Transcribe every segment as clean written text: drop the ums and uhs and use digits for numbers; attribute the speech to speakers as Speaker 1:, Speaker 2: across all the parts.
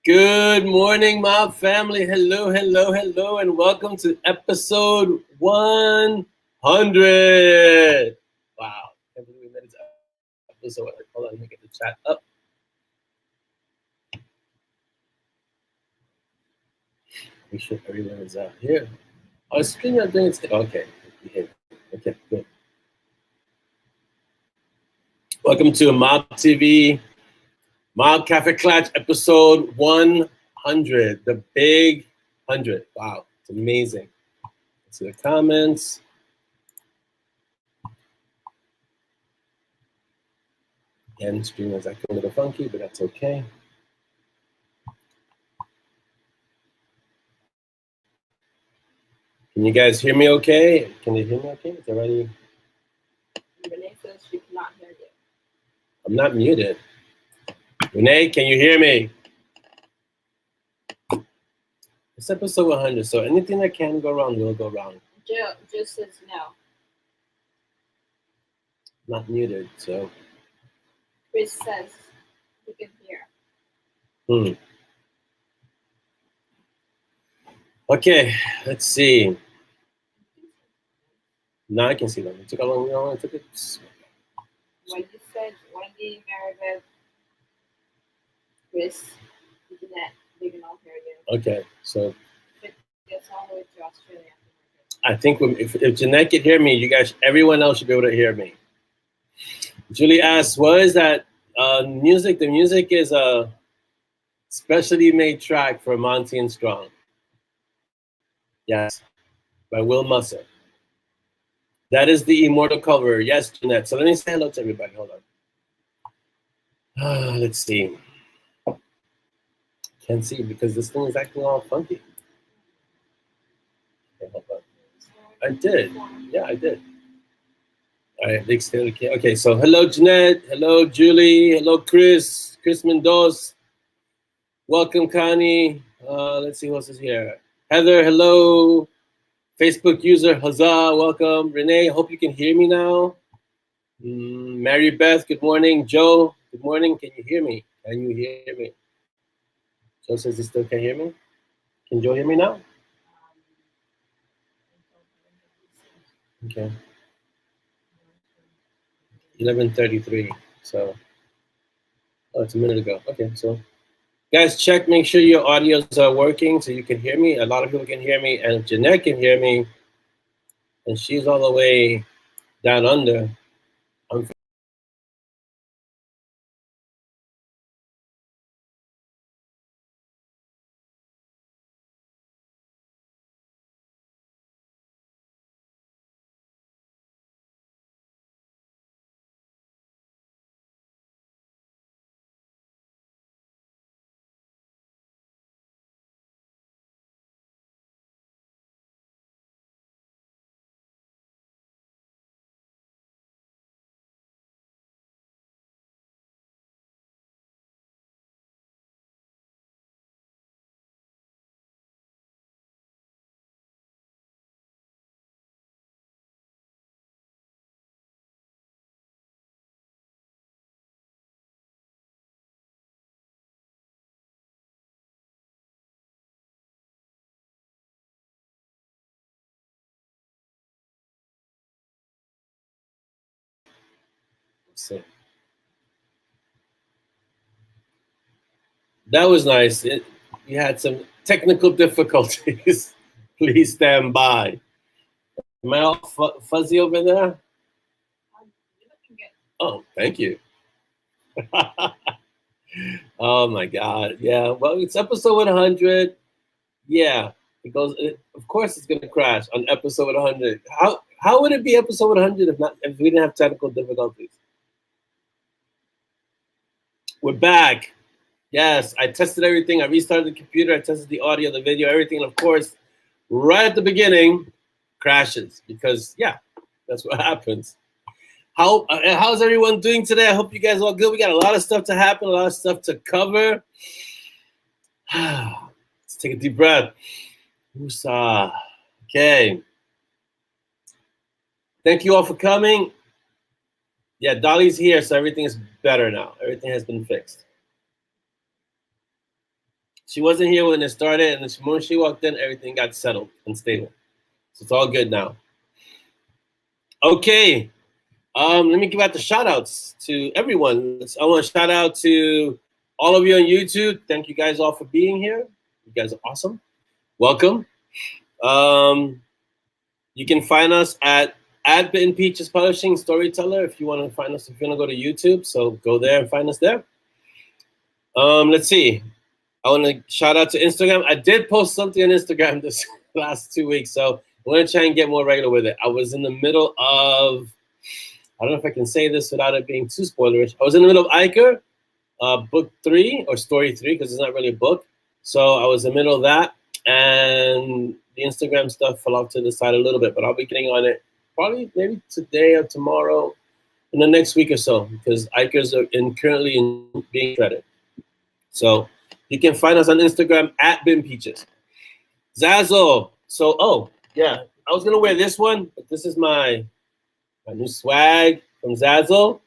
Speaker 1: Good morning, MoB family. Hello, hello, hello, and welcome to episode 100. Wow, I can't believe we made it to episode. Hold on, let me get the chat up. Make sure everyone is out here. Oh, screen out doing it. Okay, okay, good. Welcome to MoB TV, MoB Kaffeelatsch episode 100, the big 100. Wow, it's amazing. Let's see the comments. Again, stream is acting a little funky, but that's okay. Can you guys hear me okay? Can you hear me okay? Is everybody?
Speaker 2: Renee says she cannot hear you.
Speaker 1: I'm not muted. Renee, can you hear me? It's episode 100, so anything that can go wrong will go wrong.
Speaker 2: Jill just says no.
Speaker 1: Not muted, so.
Speaker 2: Chris says he can hear.
Speaker 1: Okay, let's see. Now I can see them. It took a long time. It took it.
Speaker 2: When you said Wendy, Meredith, Chris, Jeanette, they can all hear you.
Speaker 1: Okay, so
Speaker 2: It gets all the way to Australia.
Speaker 1: I think if Jeanette could hear me, you guys, everyone else should be able to hear me. Julie asks, what is that music? The music is a specially made track for Monty and Strong. Yes, by Will Musser. That is the immortal cover. Yes, Jeanette. So let me say hello to everybody. Hold on. Let's see. Can't see because this thing is acting all funky. Okay, hold on. I did. Yeah, I did. All right, okay, so hello, Jeanette. Hello, Julie. Hello, Chris. Chris Mendoza. Welcome, Connie. Let's see who else is here. Heather, hello. Facebook user, huzzah, welcome. Renee, hope you can hear me now. Mary Beth, good morning. Joe, good morning. Can you hear me? Can you hear me? Joe says he still can't hear me. Can Joe hear me now? Okay. 11:33. So, oh, it's a minute ago. Okay, so guys, check, make sure your audios are working so you can hear me. A lot of people can hear me, and Jeanette can hear me, and she's all the way down under. So, that was nice. We had some technical difficulties. Please stand by. Am I all fuzzy over there? Oh, thank you. Oh my God. Yeah. Well, it's episode 100. Yeah. It goes. Of course, it's gonna crash on episode 100. How would it be episode 100 if we didn't have technical difficulties? We're back. Yes, I tested everything. I restarted the computer. I tested the audio, the video, everything. And of course, right at the beginning, crashes because yeah, that's what happens. How's everyone doing today? I hope you guys are all good. We got a lot of stuff to happen, a lot of stuff to cover. Let's take a deep breath. Woosah. Okay. Thank you all for coming. Yeah, Dolly's here, so everything is better now. Everything has been fixed. She wasn't here when it started, and the moment she walked in, everything got settled and stable. So it's all good now. Okay. Let me give out the shout outs to everyone. I want to shout out to all of you on YouTube. Thank you guys all for being here. You guys are awesome. Welcome. You can find us at Bitten Peaches Publishing Storyteller if you want to find us, if you want to go to YouTube. So go there and find us there. Let's see. I want to shout out to Instagram. I did post something on Instagram this last 2 weeks, so I'm going to try and get more regular with it. I was in the middle of, I don't know if I can say this without it being too spoilerish. I was in the middle of Iker, book 3 or story 3, because it's not really a book. So I was in the middle of that, and the Instagram stuff fell off to the side a little bit, but I'll be getting on it probably maybe today or tomorrow in the next week or so, because Ikers are currently being shredded. So you can find us on Instagram at BimPeaches. Zazzle. So, oh, yeah, I was going to wear this one, but this is my new swag from Zazzle.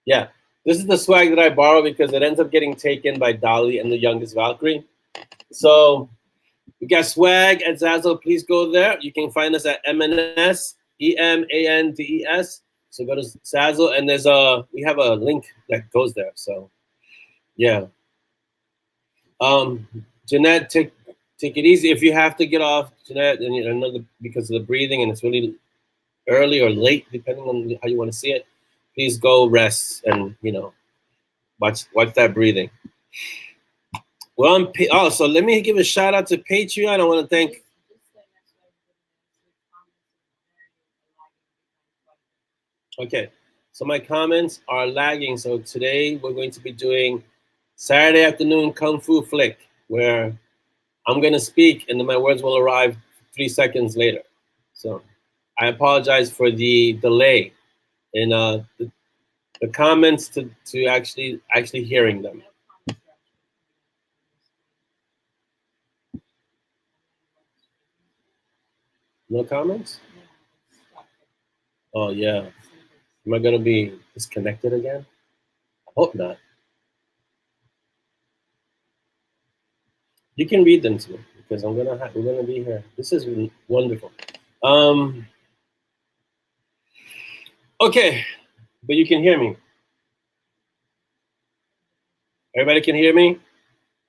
Speaker 1: Yeah, this is the swag that I borrow because it ends up getting taken by Dolly and the youngest Valkyrie. So we got swag at Zazzle. Please go there. You can find us at M&S, EMANDES. So go to Zazzle, and we have a link that goes there. So yeah. Jeanette, take it easy. If you have to get off, Jeanette, and you know, because of the breathing and it's really early or late, depending on how you want to see it, please go rest and, you know, watch that breathing. Well, so let me give a shout out to Patreon. I want to thank. Okay, so my comments are lagging. So today we're going to be doing Saturday afternoon Kung Fu Flick, where I'm going to speak and then my words will arrive 3 seconds later. So I apologize for the delay in the comments to actually hearing them. No comments? Oh, yeah. Am I going to be disconnected again? I hope not. You can read them to me because we're gonna be here. This is wonderful. Okay, but you can hear me. Everybody can hear me?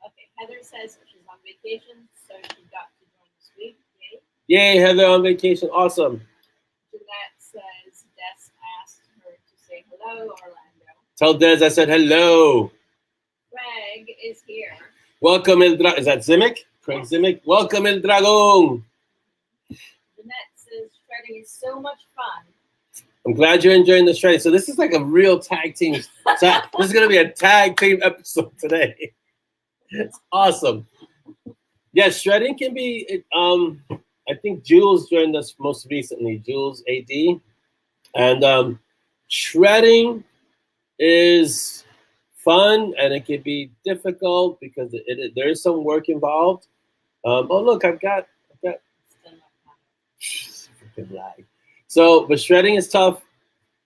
Speaker 2: Okay, Heather says she's on vacation, so she got to join this week.
Speaker 1: Yay, Heather on vacation. Awesome.
Speaker 2: Jeanette says Des asked her to say hello, Orlando.
Speaker 1: Tell Des I said hello.
Speaker 2: Greg is here.
Speaker 1: Welcome, is that Zimic? Craig Zimic. Welcome, El Dragon.
Speaker 2: Jeanette says shredding is so much fun.
Speaker 1: I'm glad you're enjoying the shredding. So this is like a real tag team. This is going to be a tag team episode today. It's awesome. Yes, shredding can be. I think Jules joined us most recently. Jules AD, and shredding is fun and it can be difficult because there is some work involved. Oh look, I've got freaking lag. So, but shredding is tough,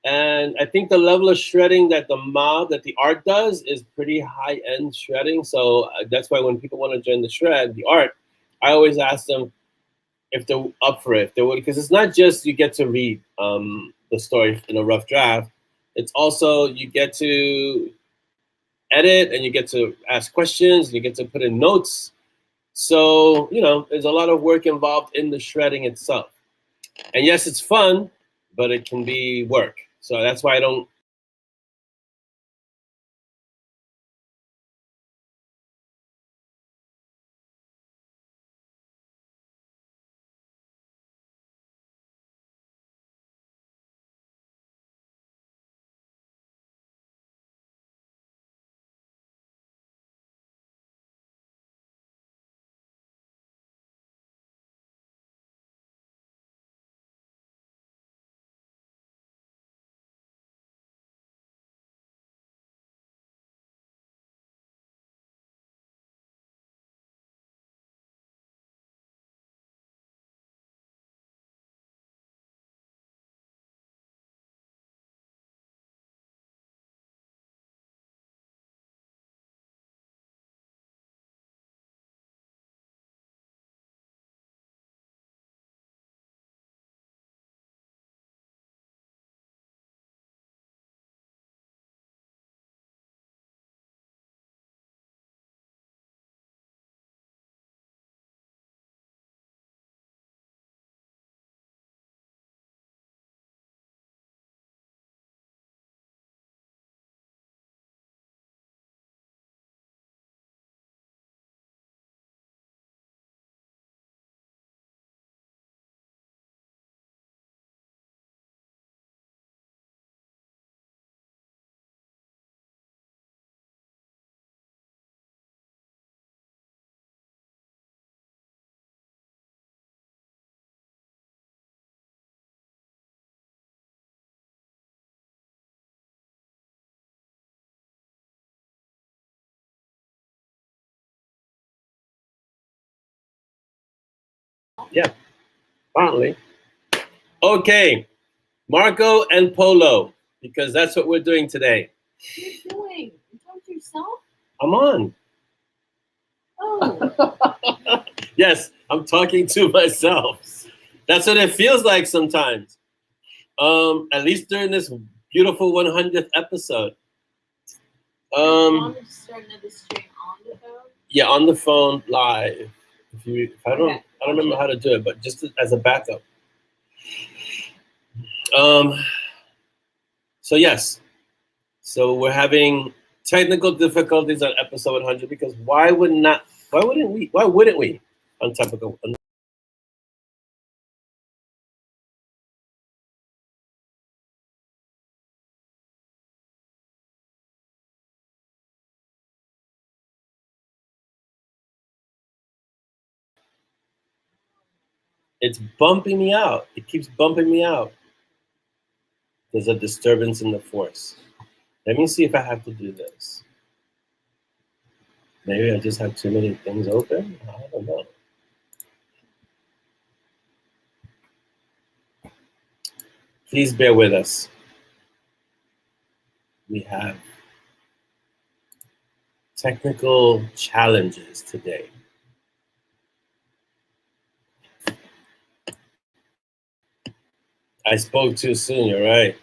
Speaker 1: and I think the level of shredding that the art does is pretty high end shredding. So that's why when people want to join the art, I always ask them if they're up for it, if they would, because it's not just you get to read the story in a rough draft. It's also you get to edit and you get to ask questions and you get to put in notes. So, you know, there's a lot of work involved in the shredding itself. And yes, it's fun, but it can be work. So that's why I don't Yeah, apparently. Okay, Marco and Polo, because that's what we're doing today.
Speaker 2: What are you doing? You talk to yourself?
Speaker 1: I'm on.
Speaker 2: Oh.
Speaker 1: Yes, I'm talking to myself. That's what it feels like sometimes. At least during this beautiful 100th episode.
Speaker 2: You want me to start another stream on the phone?
Speaker 1: Yeah, on the phone live. I don't
Speaker 2: Okay.
Speaker 1: remember how to do it, but just as a backup. So yes, so we're having technical difficulties on episode 100 because why wouldn't we on typical? It's bumping me out. It keeps bumping me out. There's a disturbance in the force. Let me see if I have to do this. Maybe I just have too many things open. I don't know. Please bear with us. We have technical challenges today. I spoke too soon, you're right.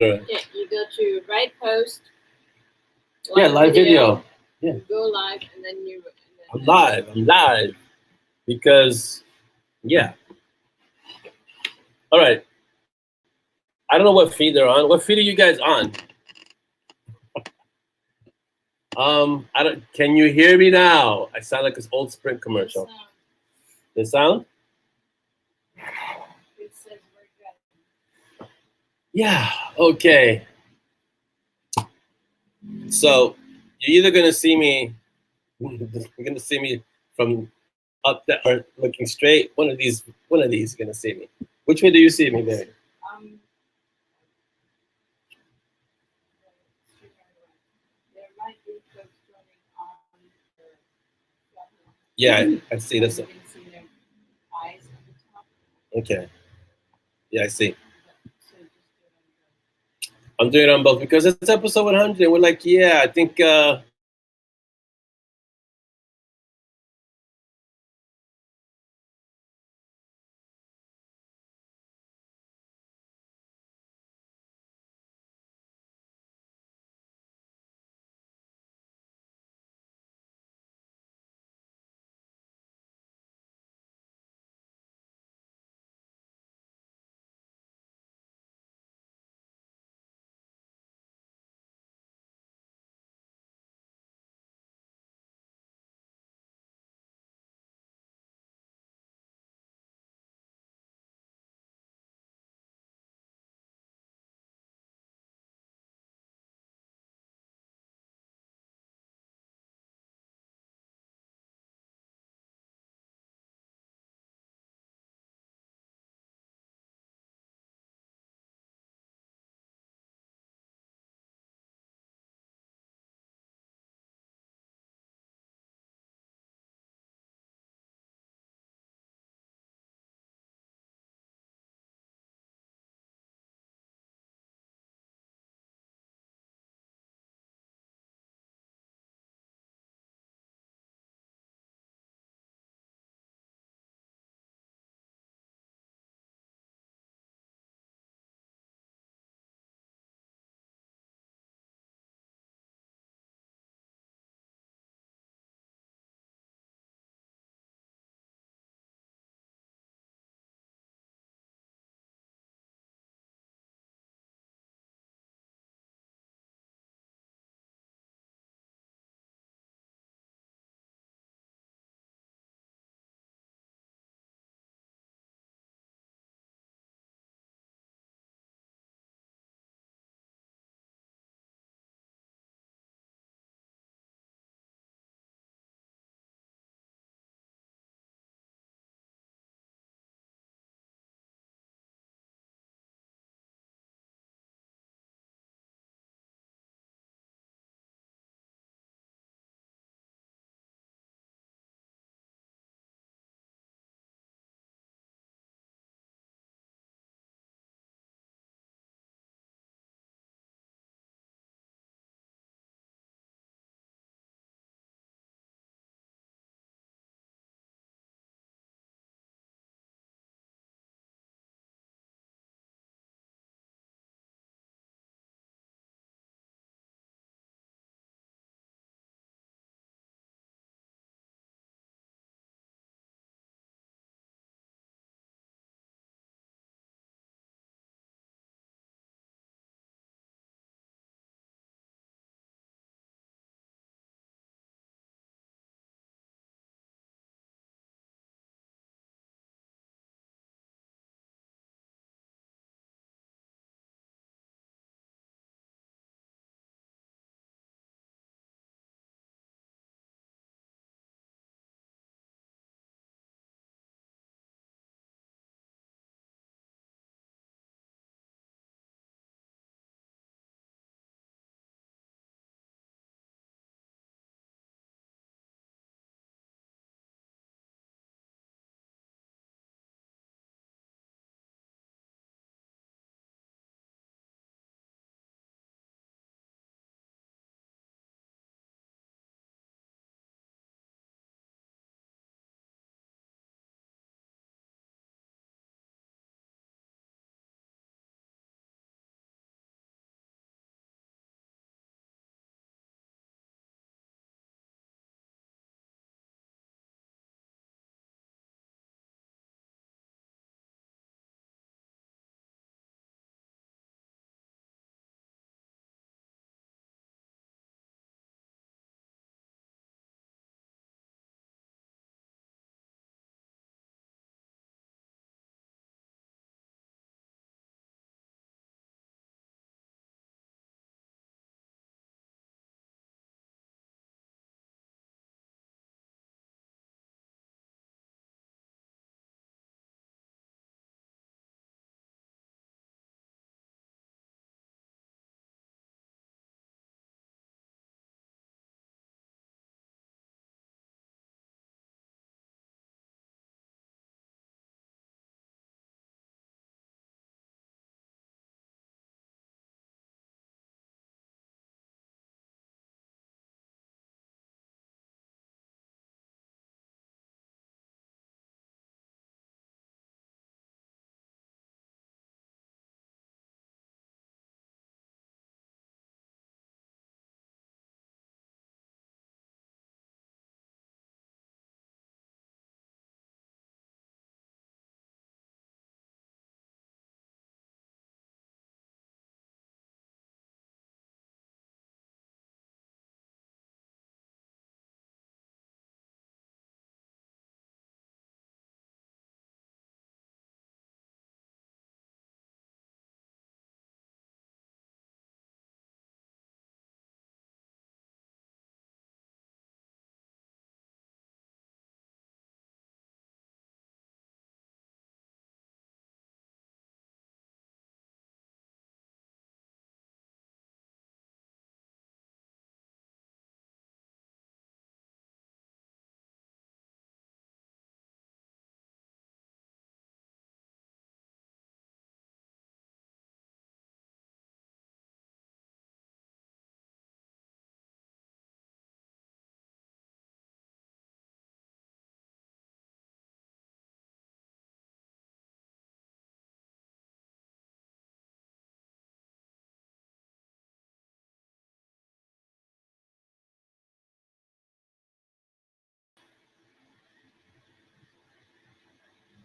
Speaker 2: Yeah, you go to right post.
Speaker 1: Yeah, live video. Yeah.
Speaker 2: You go live and then you.
Speaker 1: I'm live. Because, yeah. All right. I don't know what feed they're on. What feed are you guys on? I don't. Can you hear me now? I sound like this old Sprint commercial. The sound?
Speaker 2: It says we're good.
Speaker 1: Yeah. Okay. So you're either gonna see me. You're gonna see me from up there or looking straight. One of these is gonna see me. Which way do you see me, baby?
Speaker 2: There might be folks joining on
Speaker 1: Yeah, I see this.
Speaker 2: You can see their eyes at the top.
Speaker 1: Okay. Yeah, I see.
Speaker 2: So just do it on both.
Speaker 1: I'm doing it on both because it's episode 100. And we're like, yeah, I think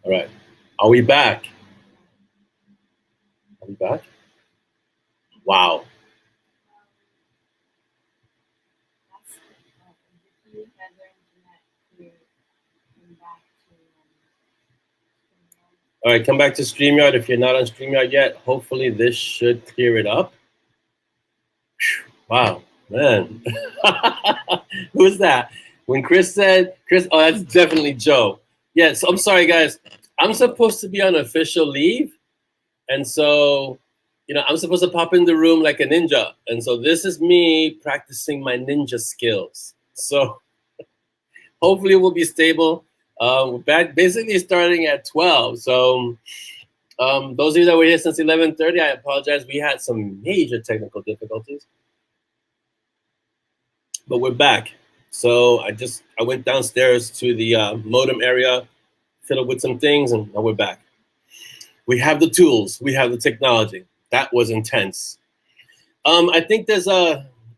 Speaker 1: All right. Are we back? Are we back? Wow. All right, come back to StreamYard. If you're not on StreamYard yet, hopefully this should clear it up. Wow, man. Who's that? When Chris said, Chris, oh, that's definitely Joe. Yes, I'm sorry, guys. I'm supposed to be on official leave. And so, I'm supposed to pop in the room like a ninja. And so this is me practicing my ninja skills. So hopefully we'll be stable. We're back basically starting at 12. So those of you that were here since 11:30, I apologize. We had some major technical difficulties. But we're back. So I went downstairs to the modem area, fiddled with some things, and now we're back. We have the tools. We have the technology. That was intense. I think there's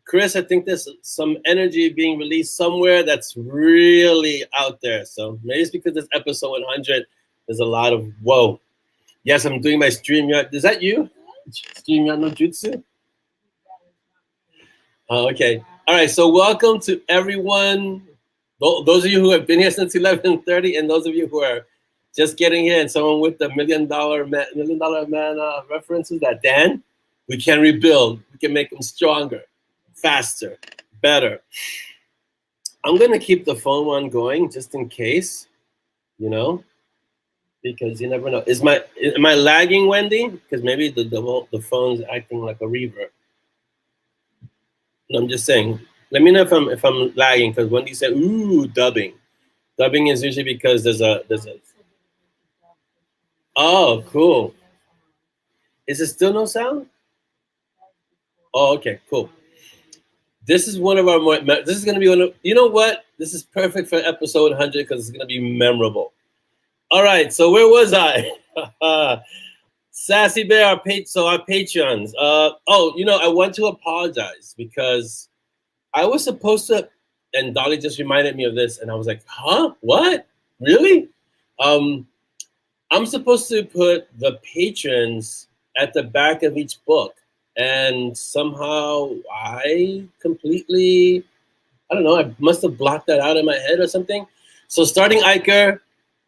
Speaker 1: Chris, I think there's some energy being released somewhere that's really out there. So maybe it's because this episode 100, there's a lot of whoa. Yes, I'm doing my StreamYard. Is that you? StreamYard no Jutsu? Oh, okay. All right. So welcome to everyone. Those of you who have been here since 11:30, and those of you who are just getting here, and someone with the $1 million man references, that Dan, we can rebuild. We can make them stronger, faster, better. I'm gonna keep the phone one going just in case, because you never know. Am I lagging, Wendy? Because maybe the phone's acting like a reverb. No, I'm just saying. Let me know if I'm lagging, because Wendy said, "Ooh, dubbing." Dubbing is usually because there's a. Oh, cool. Is it still no sound? Oh, okay, cool. This is one of our more. This is going to be one of. You know what? This is perfect for episode 100 because it's going to be memorable. All right, so where was I? Sassy Bear, our Patreons. I want to apologize because I was supposed to, and Dolly just reminded me of this, and I was like, huh? What? Really? I'm supposed to put the patrons at the back of each book. And somehow I completely, I don't know, I must have blocked that out in my head or something. So starting Iker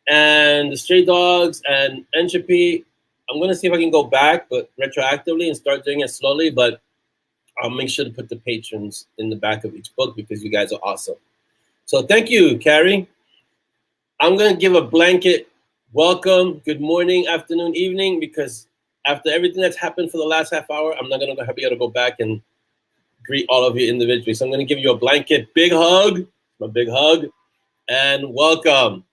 Speaker 1: and the Stray Dogs and Entropy, I'm going to see if I can go back, but retroactively, and start doing it slowly. But I'll make sure to put the patrons in the back of each book because you guys are awesome. So thank you, Carrie. I'm going to give a blanket welcome, good morning, afternoon, evening, because after everything that's happened for the last half hour, I'm not going to be able to go back and greet all of you individually. So I'm going to give you a blanket big hug, and welcome.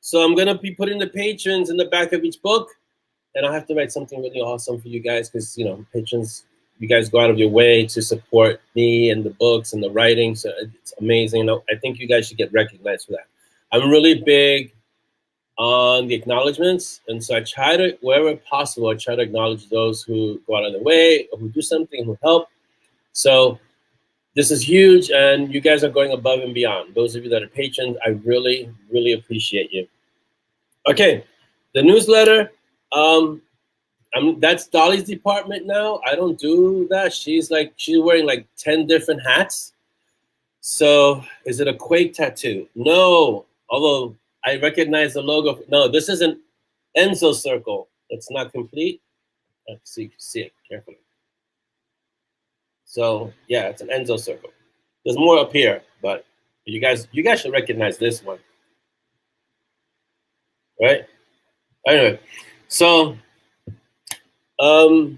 Speaker 1: So I'm going to be putting the patrons in the back of each book, and I'll have to write something really awesome for you guys because, patrons, you guys go out of your way to support me and the books and the writing. So it's amazing. I think you guys should get recognized for that. I'm really big on the acknowledgments, and so I try to, wherever possible, I try to acknowledge those who go out of their way, or who do something, who help. So this is huge, and you guys are going above and beyond. Those of you that are patrons, I really, really appreciate you. Okay, the newsletter, that's Dolly's department now. I don't do that. She's wearing like 10 different hats. So is it a Quake tattoo? No, although I recognize the logo. No, this is an Enzo circle. It's not complete. Let's see, you can see it carefully. So yeah, it's an Enzo circle. There's more up here, but you guys should recognize this one, right? Anyway, so the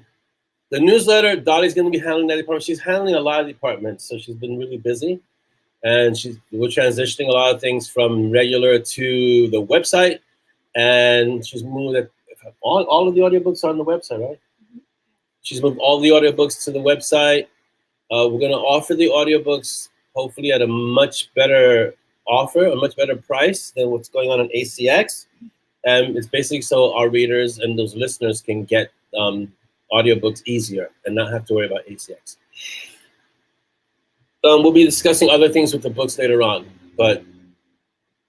Speaker 1: newsletter, Dolly's going to be handling that department. She's handling a lot of departments, so she's been really busy. And we're transitioning a lot of things from regular to the website, and she's moved all of the audiobooks are on the website, right? She's moved all the audiobooks to the website. We're going to offer the audiobooks hopefully at a much better offer, a much better price than what's going on ACX. And it's basically so our readers and those listeners can get audiobooks easier and not have to worry about ACX. We'll be discussing other things with the books later on, but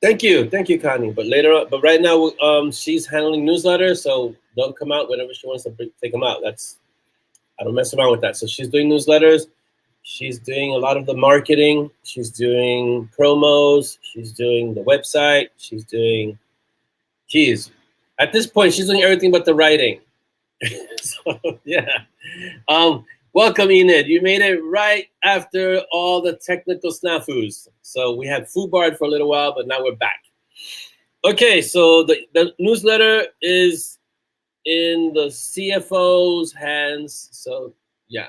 Speaker 1: Thank you, Connie. But later on, but right now, she's handling newsletters, so they'll come out whenever she wants to take them out. I don't mess around with that. So she's doing newsletters. She's doing a lot of the marketing. She's doing promos. She's doing the website. She's doing, geez, at this point, she's doing everything but the writing. So yeah. Welcome, Enid. You made it right after all the technical snafus. So we had foobarred for a little while, but now we're back. Okay, so the newsletter is in the CFO's hands. So yeah.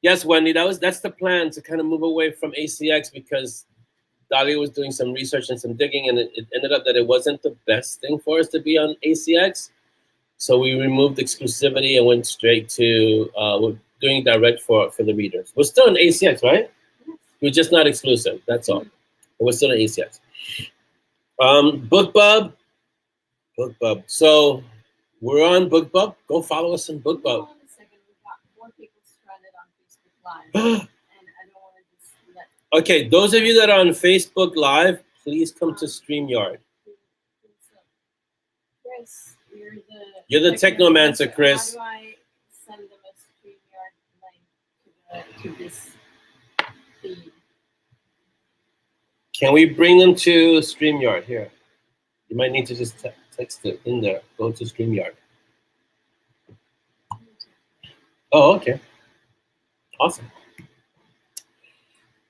Speaker 1: Yes, Wendy, that's the plan, to kind of move away from ACX, because Dahlia was doing some research and some digging, and it ended up that it wasn't the best thing for us to be on ACX. So we removed exclusivity and went straight to we're doing direct for the readers. We're still in ACX, right? We're just not exclusive. That's all. But we're still in ACX. BookBub. So we're on BookBub. Go follow us on BookBub.
Speaker 2: Hold on a second. We've got more people stranded on Facebook Live, and I don't want to just let.
Speaker 1: Okay, those of you that are on Facebook Live, please come to StreamYard.
Speaker 2: Chris,
Speaker 1: you're the technomancer, Chris.
Speaker 2: How do I send them a StreamYard link to this feed?
Speaker 1: Can we bring them to StreamYard? Here, you might need to just text it in there. Go to StreamYard. Oh, okay. Awesome.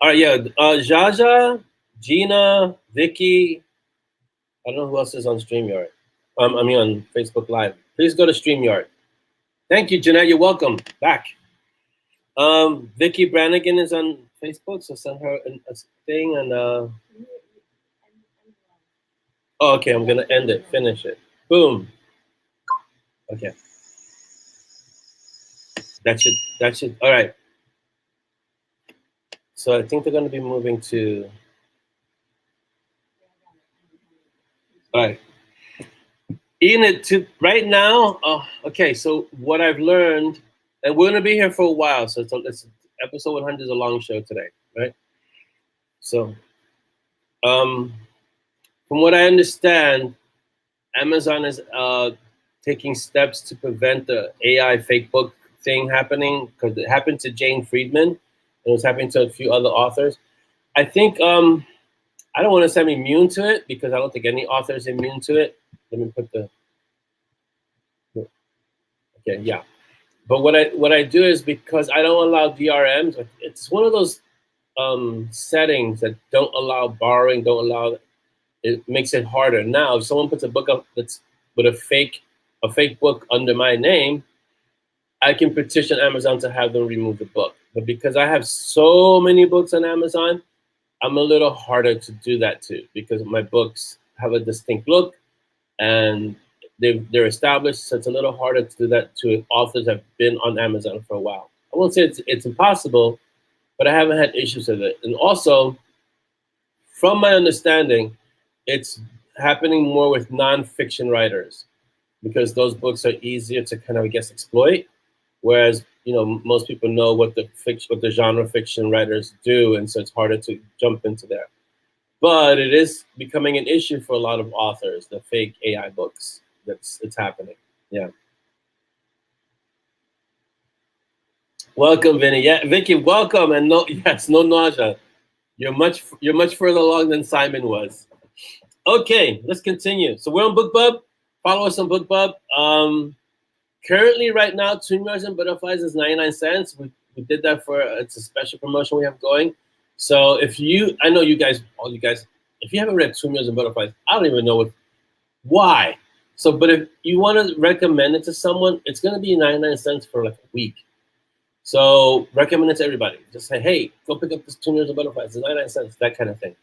Speaker 1: All right, yeah. Jaja, Gina, Vicky. I don't know who else is on StreamYard. I mean on Facebook Live. Please go to StreamYard. Thank you, Jeanette. You're welcome. Back. Vicky Brannigan is on Facebook, so send her a thing and oh, okay, I'm gonna end it, finish it. Boom. Okay. That should all right. So I think they're gonna be moving to all right. Enid, to right now, okay, so what I've learned, and we're gonna be here for a while, so it's episode 100 is a long show today, right? So, from what I understand, Amazon is taking steps to prevent the AI fake book thing happening, because it happened to Jane Friedman, and it was happening to a few other authors. I think, I don't want to say I'm immune to it, because I don't think any author is immune to it. Let me put the, okay, yeah. But what I do is, because I don't allow DRMs, it's one of those settings that don't allow borrowing, don't allow, it makes it harder. Now, if someone puts a book up that's with a fake book under my name, I can petition Amazon to have them remove the book. But because I have so many books on Amazon, I'm a little harder to do that too, because my books have a distinct look and they're established, so it's a little harder to do that to authors that have been on Amazon for a while. I won't say it's impossible, but I haven't had issues with it. And also, from my understanding, it's happening more with nonfiction writers, because those books are easier to kind of, I guess, exploit. Whereas, you know, most people know what the genre fiction writers do, and so it's harder to jump into there. But it is becoming an issue for a lot of authors, the fake AI books. It's happening. Yeah. Welcome, Vinny. Yeah, Vicky, welcome. And no nausea. You're much further along than Simon was. Okay, let's continue. So we're on BookBub. Follow us on BookBub. Currently, right now, Two Mirrors and Butterflies is 99 cents. We did that it's a special promotion we have going. So I know all you guys, if you haven't read Two Mirrors and Butterflies, I don't even know why. So, but if you want to recommend it to someone, it's going to be 99 cents for like a week. So recommend it to everybody. Just say, hey, go pick up this Two Mirrors and Butterflies. It's 99 cents, that kind of thing.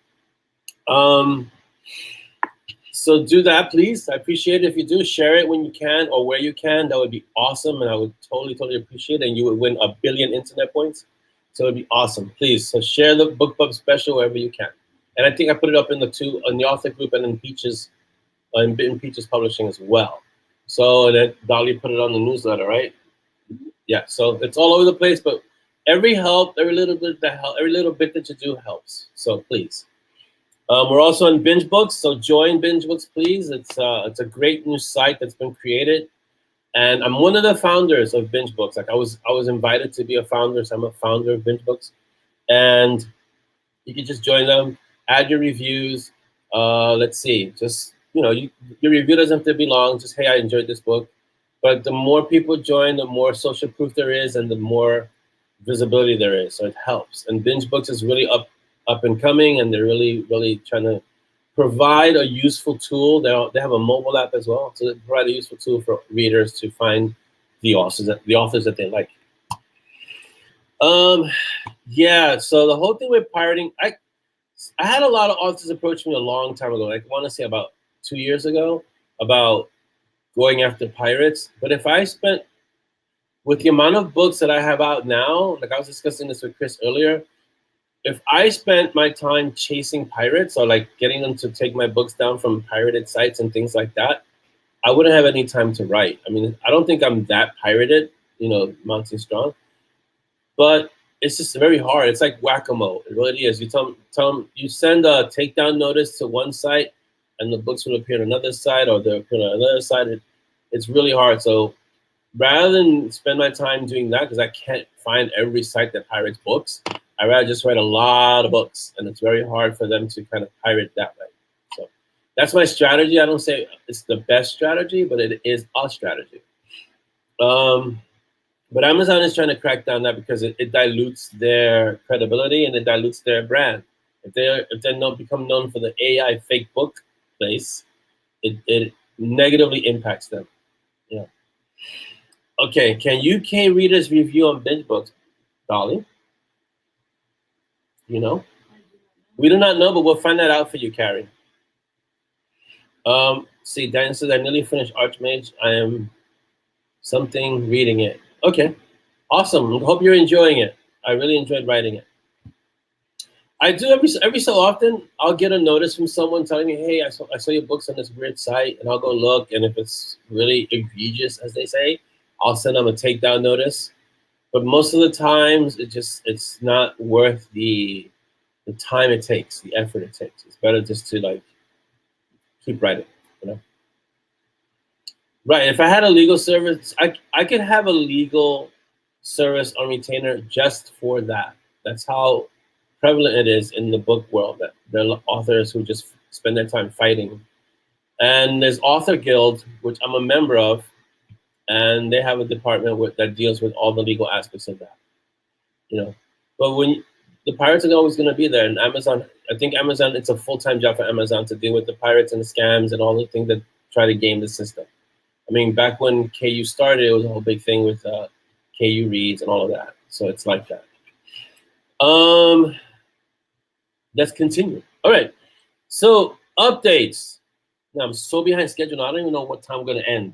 Speaker 1: So do that, please. I appreciate it if you do. Share it when you can or where you can. That would be awesome, and I would totally appreciate it. And you would win 1 billion internet points. So it would be awesome. Please, so share the BookBub special wherever you can. And I think I put it up in the author group and in Peaches Publishing as well. So then Dolly put it on the newsletter, right? Yeah. So it's all over the place, but every little bit that you do helps. So please. We're also on Binge Books, so join Binge Books, please. It's a great new site that's been created, and I'm one of the founders of Binge Books. Like I was invited to be a founder, so I'm a founder of Binge Books, and you can just join them, add your reviews. Let's see, just your review doesn't have to be long. Just hey, I enjoyed this book. But the more people join, the more social proof there is, and the more visibility there is. So it helps. And Binge Books is really up and coming, and they're really trying to provide a useful tool. They have a mobile app as well, so they provide a useful tool for readers to find the authors that they like. Yeah. So the whole thing with pirating, I had a lot of authors approach me a long time ago. I want to say about 2 years ago about going after pirates. But if I spent with the amount of books that I have out now, like I was discussing this with Chris earlier, if I spent my time chasing pirates or like getting them to take my books down from pirated sites and things like that, I wouldn't have any time to write. I mean, I don't think I'm that pirated, mounting strong, but it's just very hard. It's like whack-a-mole. It really is. You tell them, you send a takedown notice to one site and the books will appear on another site, or they'll appear on another site. It's really hard. So rather than spend my time doing that, because I can't find every site that pirates books, I rather just write a lot of books, and it's very hard for them to kind of pirate that way. So that's my strategy. I don't say it's the best strategy, but it is a strategy. But Amazon is trying to crack down that because it dilutes their credibility and it dilutes their brand. If they not become known for the AI fake book place, it negatively impacts them. Yeah. Okay, can UK readers review on Binge Books, Dolly? We do not know, but we'll find that out for you, Carrie. See, Dan says I nearly finished Archmage. I am something reading it. Okay, awesome. Hope you're enjoying it. I really enjoyed writing it. I do every so often. I'll get a notice from someone telling me, "Hey, I saw your books on this weird site," and I'll go look. And if it's really egregious, as they say, I'll send them a takedown notice. But most of the times, it's not worth the time it takes, the effort it takes. It's better just to keep writing, Right. If I had a legal service, I could have a legal service on retainer just for that. That's how prevalent it is in the book world, that there are authors who just spend their time fighting. And there's Author Guild, which I'm a member of, and they have a department that deals with all the legal aspects of that. But when the pirates are always going to be there, and Amazon, I think Amazon, it's a full-time job for Amazon to deal with the pirates and the scams and all the things that try to game the system. I mean, back when KU started, it was a whole big thing with KU reads and all of that. So it's like that. Let's continue. All right. So updates. Now I'm so behind schedule. I don't even know what time I'm going to end.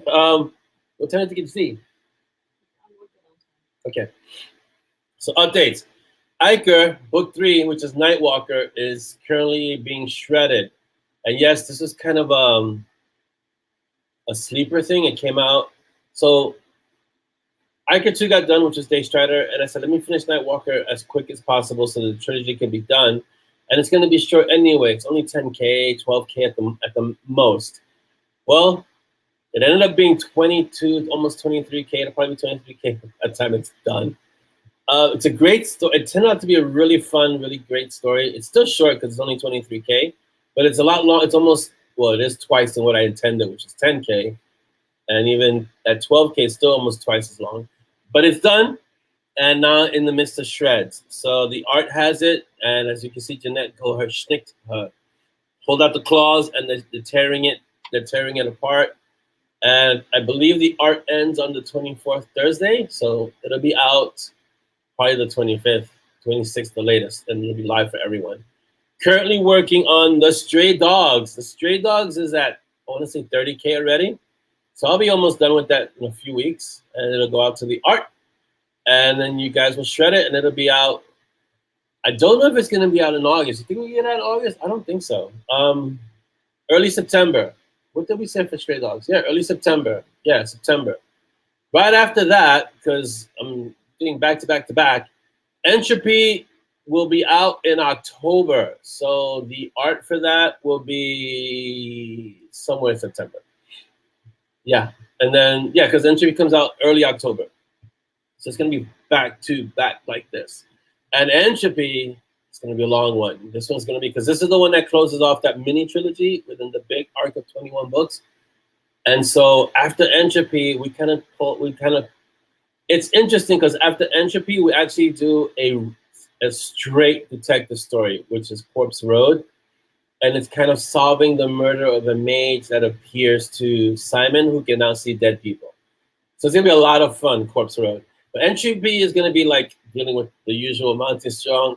Speaker 1: What time did you see? Okay. So updates. Iker Book 3, which is Nightwalker, is currently being shredded. And yes, this is kind of a sleeper thing. It came out. So Iker 2 got done, which is Day Strider, and I said, let me finish Nightwalker as quick as possible so the trilogy can be done. And it's going to be short anyway. It's only 10K, 12K at the most. Well, it ended up being 22, almost 23K. It'll probably be 23K by the time it's done. It's a great story. It turned out to be a really fun, really great story. It's still short because it's only 23K, but it's a lot long. It's almost, well, it is twice than what I intended, which is 10K. And even at 12K, it's still almost twice as long. But it's done, and now in the midst of shreds. So the art has it, and as you can see, Jeanette go her schnicked, pulled out the claws, and they're tearing it apart. And I believe the art ends on the 24th Thursday, so it'll be out probably the 25th, 26th, the latest, and it'll be live for everyone. Currently working on The Stray Dogs. The Stray Dogs is at, I want to say 30K already. So I'll be almost done with that in a few weeks, and it'll go out to the art, and then you guys will shred it, and it'll be out. I don't know if it's going to be out in August. You think we get out in August? I don't think so. Early September. What did we say for Stray Dogs? Yeah, early September. Yeah, September. Right after that, because I'm doing back to back to back, Entropy will be out in October. So the art for that will be somewhere in September. Yeah. And then, yeah, because Entropy comes out early October. So it's going to be back to back like this. And Entropy is going to be a long one. This one's going to be, because this is the one that closes off that mini trilogy within the big arc of 21 books. And so after Entropy, it's interesting because after Entropy, we actually do a straight detective story, which is Corpse Road. And it's kind of solving the murder of a mage that appears to Simon, who can now see dead people. So it's going to be a lot of fun, Corpse Road. But Entropy is going to be like dealing with the usual Mountain Strong.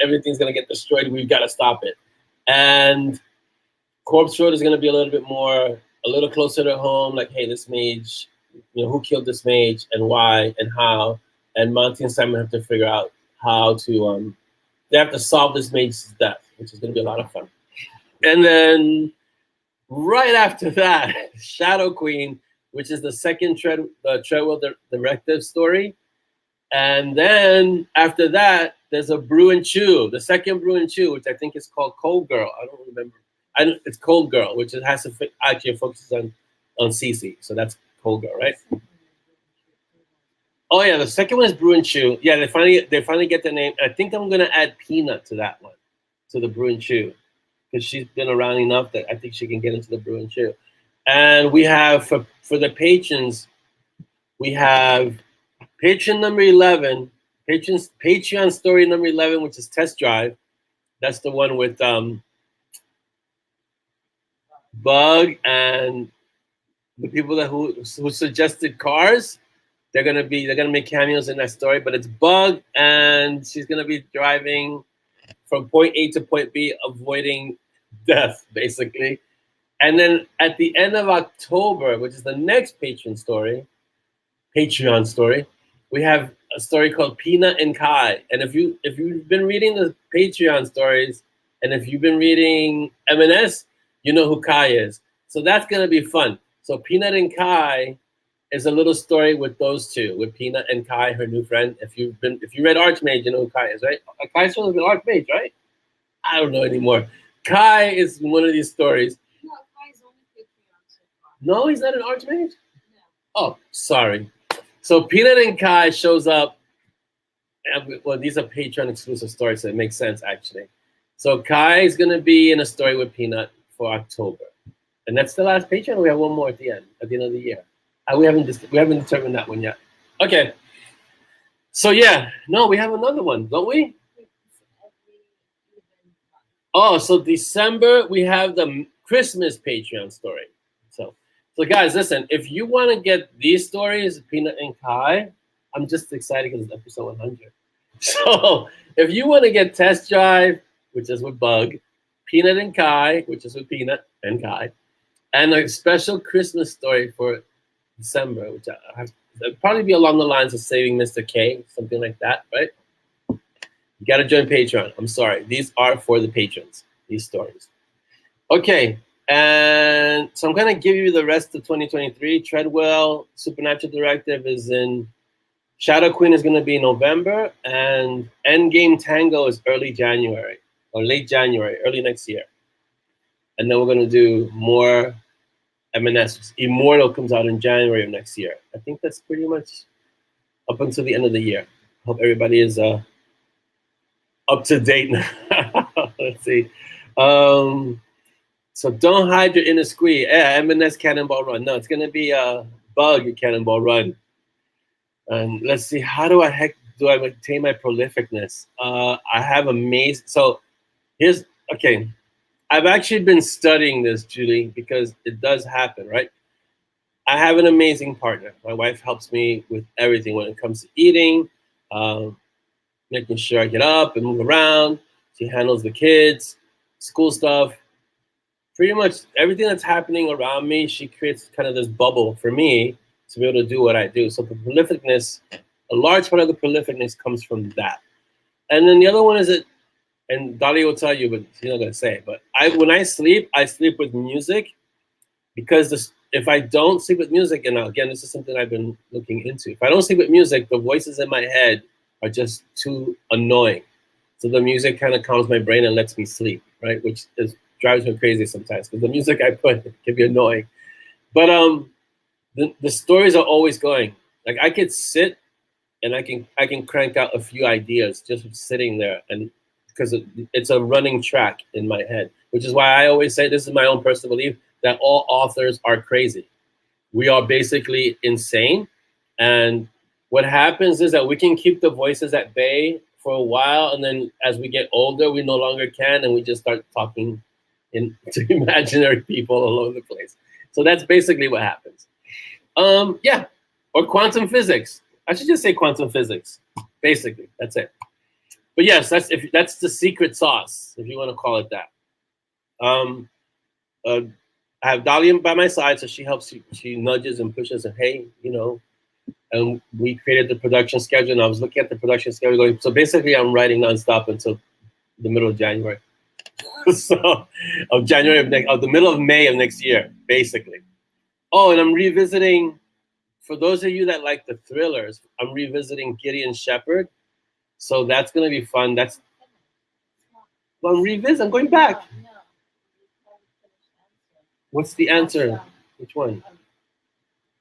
Speaker 1: Everything's going to get destroyed. We've got to stop it. And Corpse Road is going to be a little closer to home. Like, hey, this mage, who killed this mage and why and how. And Monty and Simon have to figure out how to, they have to solve this mage's death, which is going to be a lot of fun. And then right after that, Shadow Queen, which is the second Treadwell directive story. And then after that, there's a Brew and Chew, the second Brew and Chew, which I think is called Cold Girl. I don't remember. It's Cold Girl, which it has to actually focuses on Cece. So that's Cold Girl, right? Oh yeah, the second one is Brew and Chew. Yeah, they finally get the name. I think I'm gonna add Peanut to that one, to the Brew and Chew, because she's been around enough that I think she can get into the Brew and Chew. And we have for the patrons, we have patron number 11, Patreon story number 11, which is Test Drive. That's the one with Bug and the people who suggested cars. They're gonna make cameos in that story, but it's Bug, and she's gonna be driving from point A to point B, avoiding death, basically. And then at the end of October, which is the next Patreon story, we have a story called Peanut and Kai. And if you've been reading the Patreon stories, and if you've been reading M&S, you know who Kai is. So that's gonna be fun. So Peanut and Kai is a little story with those two, with Peanut and Kai, her new friend. If you read Archmage, you know who Kai is, right? Kai's supposed to be Archmage, right? I don't know anymore. Kai is one of these stories.
Speaker 2: No, Kai's only Patreon so far.
Speaker 1: No, he's not an Archmage?
Speaker 2: No.
Speaker 1: Oh, sorry. So Peanut and Kai shows up. Well, these are Patreon exclusive stories, so it makes sense, actually. So Kai is going to be in a story with Peanut for October. And that's the last Patreon. We have one more at the end of the year. We haven't determined that one yet. Okay. So yeah, no, we have another one, don't we? Oh, so December we have the Christmas Patreon story. So guys, listen, if you want to get these stories, Peanut and Kai, I'm just excited because it's episode 100. So if you want to get Test Drive, which is with Bug, Peanut and Kai, which is with Peanut and Kai, and a special Christmas story for December, which it'll probably be along the lines of Saving Mr. K, something like that, right? You got to join Patreon. I'm sorry. These are for the patrons, these stories. Okay, and so I'm going to give you the rest of 2023. Treadwell Supernatural Directive is in, Shadow Queen is going to be in November, and Endgame Tango is early January, or late January, early next year. And then we're going to do more M&S. Immortal comes out in January of next year. I think that's pretty much up until the end of the year. Hope everybody is up to date now. Let's see. So don't hide your inner squeak. Yeah, M&S Cannonball Run. No, it's going to be a Bug Cannonball Run. And let's see, how do I maintain my prolificness? I have amazing. So okay. I've actually been studying this, Julie, because it does happen, right? I have an amazing partner. My wife helps me with everything when it comes to eating, making sure I get up and move around. She handles the kids, school stuff. Pretty much everything that's happening around me, she creates kind of this bubble for me to be able to do what I do. So the prolificness, a large part of the prolificness comes from that. And then the other one is that, and Dolly will tell you, but she's not gonna say it. But when I sleep with music, because if I don't sleep with music, and again, this is something I've been looking into. If I don't sleep with music, the voices in my head are just too annoying. So the music kind of calms my brain and lets me sleep, right? Which drives me crazy sometimes because the music I put can be annoying. But the stories are always going. Like I could sit and I can crank out a few ideas just sitting there, and because it's a running track in my head, which is why I always say, this is my own personal belief, that all authors are crazy. We are basically insane, and what happens is that we can keep the voices at bay for a while, and then as we get older, we no longer can, and we just start talking to imaginary people all over the place. So that's basically what happens. Yeah, or quantum physics. I should just say quantum physics. Basically, that's it. But yes, that's the secret sauce, if you want to call it that. I have Dahlia by my side, so she helps. She nudges and pushes, and hey, and we created the production schedule. And I was looking at the production schedule, going. So basically, I'm writing nonstop until the middle of January. So of the middle of May of next year, basically. Oh, and I'm revisiting. For those of you that like the thrillers, I'm revisiting Gideon Shepherd. So that's gonna be fun. I'm going back.
Speaker 2: No.
Speaker 1: What's the answer? Which one?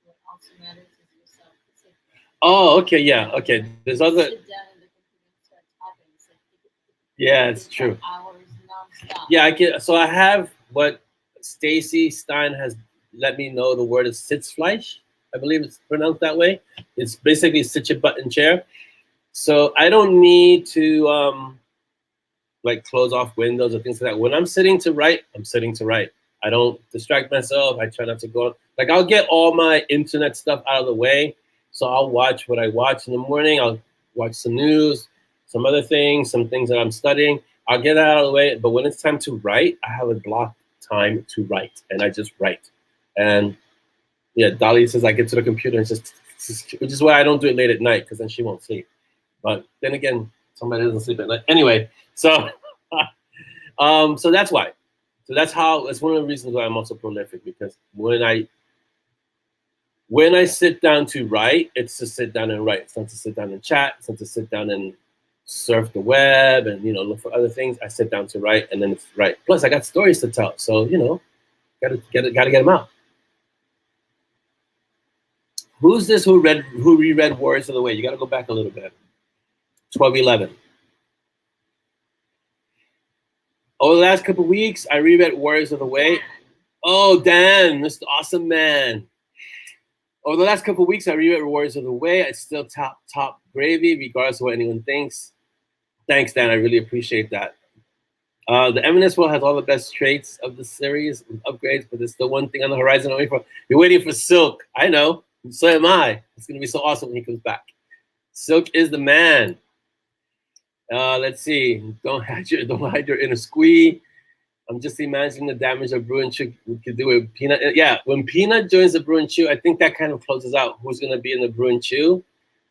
Speaker 2: What also matters is yourself.
Speaker 1: Oh, okay, yeah, okay. There's other.
Speaker 2: Sit down in the computer and start typing.
Speaker 1: Yeah, it's true.
Speaker 2: Hours nonstop.
Speaker 1: Yeah, I can. So I have what Stacy Stein has let me know. The word is Sitzfleisch. I believe it's pronounced that way. It's basically sit your butt in chair. So I don't need to like close off windows or things like that. When I'm sitting to write, I'm sitting to write. I don't distract myself. I try not to go. Like I'll get all my internet stuff out of the way. So I'll watch what I watch in the morning. I'll watch some news, some other things, some things that I'm studying. I'll get that out of the way. But when it's time to write, I have a blocked time to write, and I just write. And yeah, Dolly says I get to the computer and just, which is why I don't do it late at night, because then she won't sleep. But then again, somebody doesn't sleep at night. Anyway, so so that's why. So that's one of the reasons why I'm also prolific, because when I sit down to write, it's to sit down and write. It's not to sit down and chat. It's not to sit down and surf the web and look for other things. I sit down to write, and then it's right. Plus, I got stories to tell, so gotta get them out. Who's this? Who reread Warriors of the Way? You got to go back a little bit. 12:11. Over the last couple of weeks, I reread Warriors of the Way. Oh, Dan, Mr. Awesome Man. Over the last couple of weeks, I reread Warriors of the Way. It's still top gravy, regardless of what anyone thinks. Thanks, Dan. I really appreciate that. The M&S World has all the best traits of the series, upgrades, but there's still one thing on the horizon. You're waiting for Silk. I know. So am I. It's going to be so awesome when he comes back. Silk is the man. Let's see. Don't hide your inner squee. I'm just imagining the damage that Brew and Chew could do with Peanut. Yeah, when Peanut joins the Brew and Chew, I think that kind of closes out who's going to be in the Brew and Chew,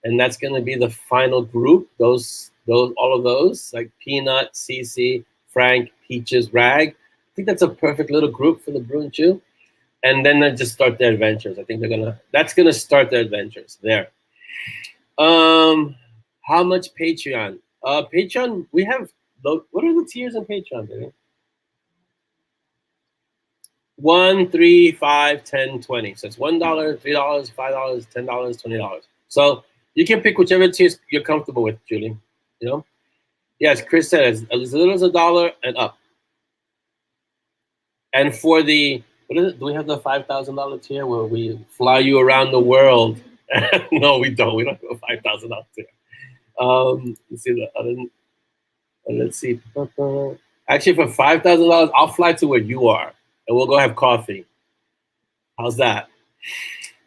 Speaker 1: and that's going to be the final group. All of those, like Peanut, Cece, Frank, Peaches, Rag. I think that's a perfect little group for the Brew and Chew. And then they just start their adventures. I think that's gonna start their adventures there. How much Patreon? Patreon, we have, what are the tiers on Patreon, baby? 1, 3, 5, 10, 20. So it's $1, $3, $5, $10, $20. So you can pick whichever tiers you're comfortable with, Julie. Yes, Chris said as little as $1 and up. And for the, what is it? Do we have the $5,000 tier where we fly you around the world? No, we don't. We don't have a $5,000 tier. Let's see the other. Let's see. Actually, for $5,000, I'll fly to where you are, and we'll go have coffee. How's that?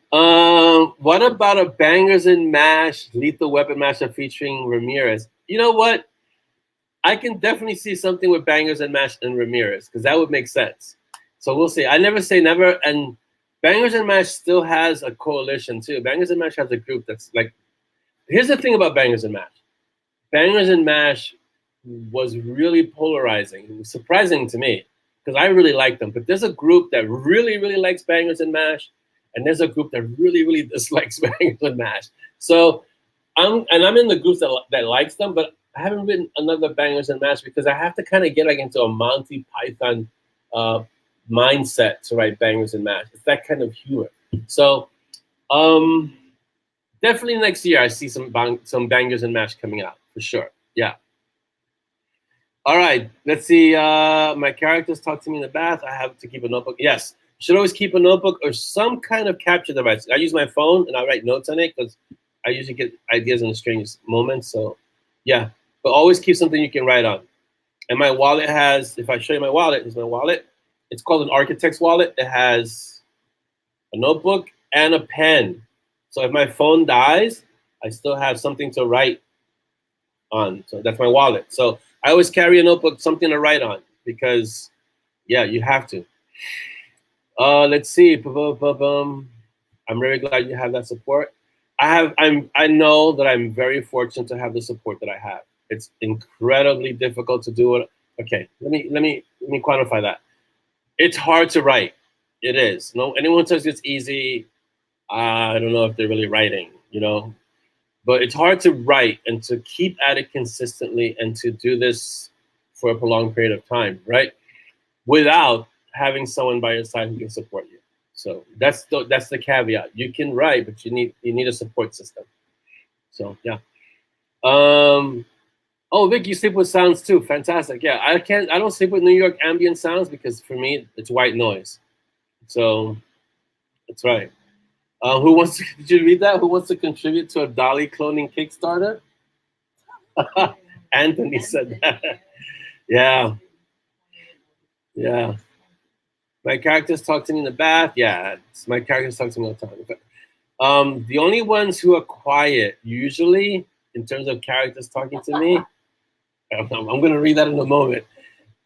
Speaker 1: What about a Bangers and Mash Lethal Weapon mashup featuring Ramirez? You know what? I can definitely see something with Bangers and Mash and Ramirez, because that would make sense. So we'll see. I never say never. And Bangers and Mash still has a coalition too. Bangers and Mash has a group that's like, here's the thing about Bangers and Mash. Bangers and Mash was really polarizing. It was surprising to me, because I really like them. But there's a group that really, really likes Bangers and Mash, and there's a group that really, really dislikes Bangers and Mash. So I'm in the groups that likes them, but I haven't written another Bangers and Mash because I have to kind of get like into a Monty Python uh, mindset to write Bangers and Mash. It's that kind of humor. So um, definitely next year I see some Bangers and Mash coming out for sure. Yeah. All right, let's see. My characters talk to me in the bath. I have to keep a notebook. Yes, you should always keep a notebook or some kind of capture device. I use my phone and I write notes on it because I usually get ideas in the strangest moments. So, yeah, but always keep something you can write on. And my wallet has, if I show you my wallet, here's my wallet. It's called an architect's wallet. It has a notebook and a pen. So if my phone dies, I still have something to write on. So that's my wallet. So I always carry a notebook, something to write on because, yeah, you have to. Let's see. I'm very glad you have that support. I know that I'm very fortunate to have the support that I have. It's incredibly difficult to do it. Okay, let me quantify that. It's hard to write. It is. No, anyone says it's easy. I don't know if they're really writing. But it's hard to write and to keep at it consistently and to do this for a prolonged period of time, right? Without having someone by your side who can support you. So that's the caveat. You can write, but you need a support system. So yeah. Oh, Vic, you sleep with sounds too. Fantastic. Yeah, I don't sleep with New York ambient sounds because for me it's white noise. So that's right. Who wants to? Did you read that? Who wants to contribute to a Dolly cloning Kickstarter? Anthony said that. Yeah, yeah. My characters talk to me in the bath. Yeah, my characters talk to me all the time. The only ones who are quiet, usually, in terms of characters talking to me, I'm going to read that in a moment,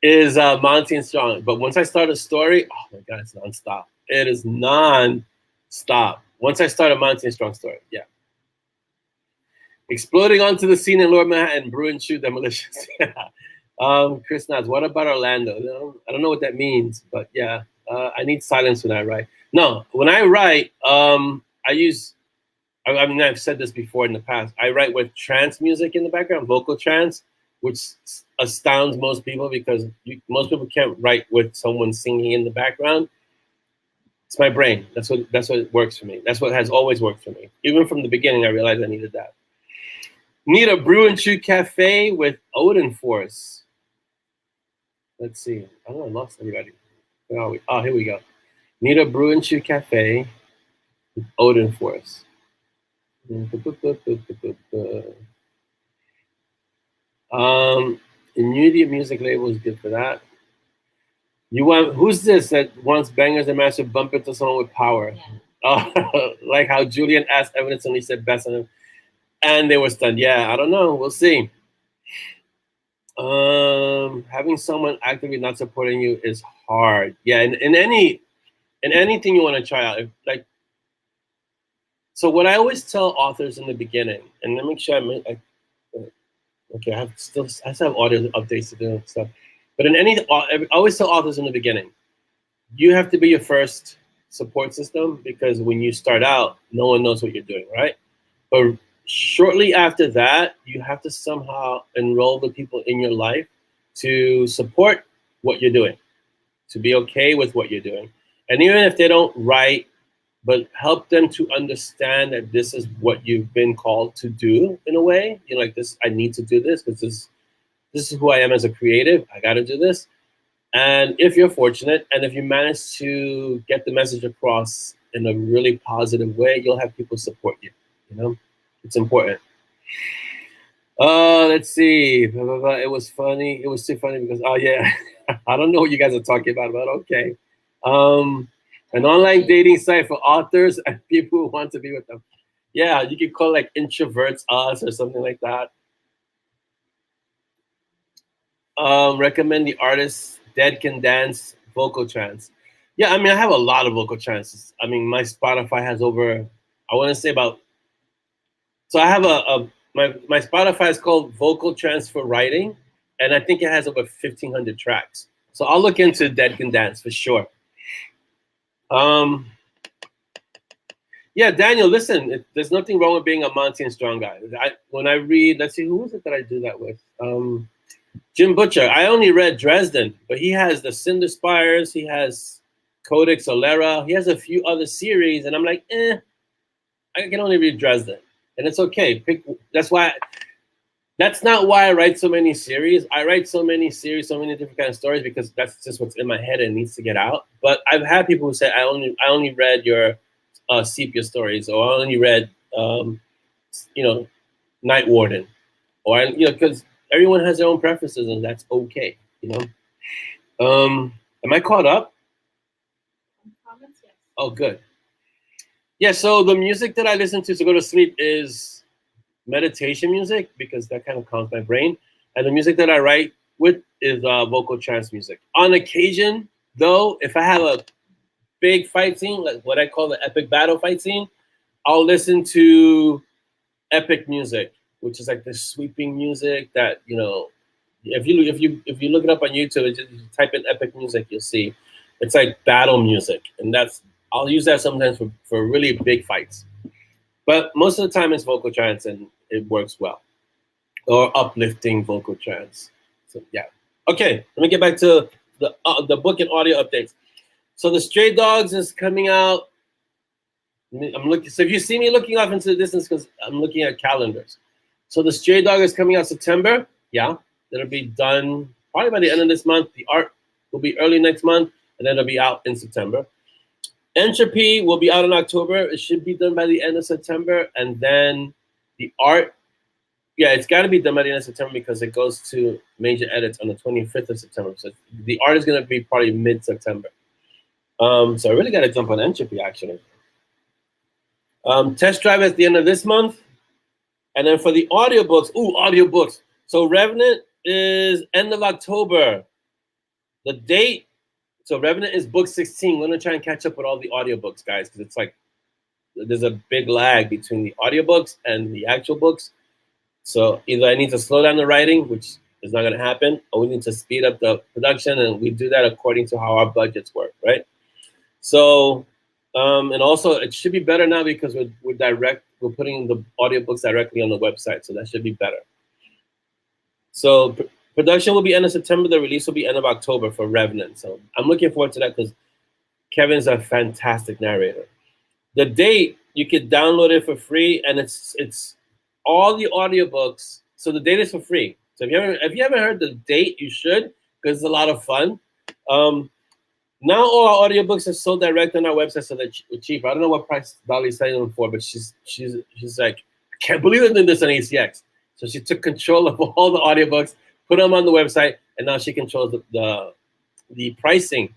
Speaker 1: is Monty and Strong. But once I start a story, oh my God, it's nonstop. It is non-stop. Once I start a Monty and Strong story, yeah. Exploding onto the scene in Lower Manhattan, brew and shoot demolitions. Chris Nods, what about Orlando? I don't know what that means, but yeah, I need silence when I write. No, when I write, I use, I mean, I've said this before in the past, I write with trance music in the background, vocal trance, which astounds most people because most people can't write with someone singing in the background. It's my brain. That's what works for me. That's what has always worked for me. Even from the beginning, I realized I needed that. Need a brew and shoot cafe with Odin Force. Let's see. I don't know, I lost everybody. Where are we? Oh, here we go. Need a brew and shoot cafe with Odin Force. Immediate music label is good for that. You want who's this that wants Bangers and Mash to bump into someone with power? Yeah. Like how Julian asked Evidence and he said best on him. And they were stunned. Yeah, I don't know. We'll see. Having someone actively not supporting you is hard. Yeah, in anything you want to try out. So what I always tell authors in the beginning, and let me make sure okay, I still have audio updates to do and stuff. But I always tell authors in the beginning, you have to be your first support system because when you start out, no one knows what you're doing, right? But shortly after that, you have to somehow enroll the people in your life to support what you're doing, to be okay with what you're doing. And even if they don't write, but help them to understand that this is what you've been called to do in a way. You're like, this, I need to do this because this is who I am as a creative. I got to do this. And if you're fortunate, and if you manage to get the message across in a really positive way, you'll have people support you. It's important. Let's see. It was funny. It was too funny because, oh yeah, I don't know what you guys are talking about, but okay. An online dating site for authors and people who want to be with them. Yeah, you could call like Introverts Us or something like that. Recommend the artist Dead Can Dance vocal trance. Yeah, I mean, I have a lot of vocal trances. I mean, my Spotify has over, I want to say about, so I have my Spotify is called Vocal Trance for Writing, and I think it has over 1,500 tracks. So I'll look into Dead Can Dance for sure. Yeah, Yeah, Daniel, listen, there's nothing wrong with being a Monty and Strong guy. When I read, let's see, who was it that I do that with? Jim Butcher. I only read Dresden, but he has the Cinder Spires, he has Codex Alera, he has a few other series, and I'm like, I can only read Dresden, and it's okay. That's not why I write so many series. I write so many series, so many different kind of stories because that's just what's in my head and needs to get out. But I've had people who say I only read your sepia stories, or I only read Night Warden, or because everyone has their own preferences and that's okay. Am I caught up?
Speaker 2: Comments, yes.
Speaker 1: Oh, good. Yeah. So the music that I listen to go to sleep is meditation music because that kind of calms my brain, and the music that I write with is vocal trance music. On occasion, though, if I have a big fight scene, like what I call the epic battle fight scene, I'll listen to epic music, which is like the sweeping music that if you look it up on YouTube, just type in epic music, you'll see it's like battle music, and I'll use that sometimes for really big fights. But most of the time it's vocal trance and it works well, or uplifting vocal trance. So yeah. Okay, let me get back to the book and audio updates. So the Stray Dogs is coming out. I'm looking. So if you see me looking off into the distance, because I'm looking at calendars. So the Stray Dog is coming out September. Yeah, it'll be done probably by the end of this month. The art will be early next month, and then it'll be out in September. Entropy will be out in October. It should be done by the end of September, and then the art. Yeah, it's got to be done by the end of September because it goes to major edits on the 25th of September. So the art is going to be probably mid-September. So I really got to jump on Entropy, actually. Test drive at the end of this month. And then for the audiobooks, audiobooks. So Revenant is end of October. The date, so Revenant is book 16. We're going to try and catch up with all the audiobooks, guys, because it's like there's a big lag between the audiobooks and the actual books. So either I need to slow down the writing, which is not going to happen, or we need to speed up the production, and we do that according to how our budgets work, right? So, and also it should be better now because we're putting the audiobooks directly on the website, so that should be better. So production will be end of September. The release will be end of October for Revenant. So I'm looking forward to that because Kevin's a fantastic narrator. The date, you could download it for free, and it's all the audiobooks. So the date is for free. So if you haven't heard the date, you should, because it's a lot of fun. Now all our audiobooks are sold direct on our website, so they're cheap. I don't know what price Dolly's selling them for, but she's like, I can't believe it, this on ACX. So she took control of all the audiobooks, put them on the website, and now she controls the pricing.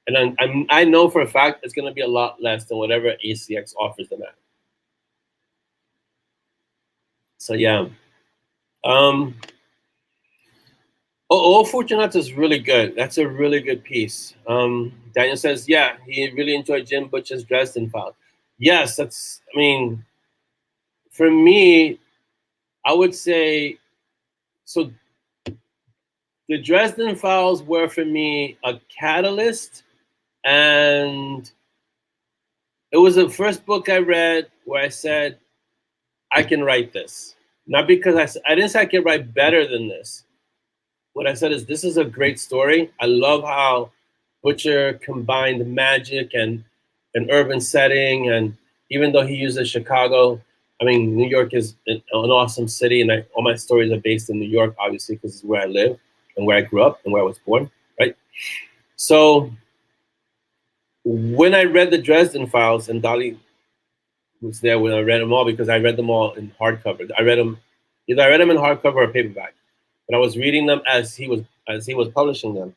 Speaker 1: And I know for a fact it's going to be a lot less than whatever ACX offers them at. So yeah. Fortunato is really good. That's a really good piece. Daniel says, yeah, he really enjoyed Jim Butcher's Dresden Files. Yes, for me, I would say, so the Dresden Files were for me a catalyst, and it was the first book I read where I said, I can write this. Not because I didn't say I can write better than this. What I said is, this is a great story. I love how Butcher combined magic and an urban setting, and even though he uses Chicago, New York is an awesome city, and all my stories are based in New York, obviously, because it's where I live and where I grew up and where I was born, right? So when I read the Dresden Files, and Dolly was there when I read them all, because I read them all in hardcover. Either I read them in hardcover or paperback, but I was reading them as he was publishing them.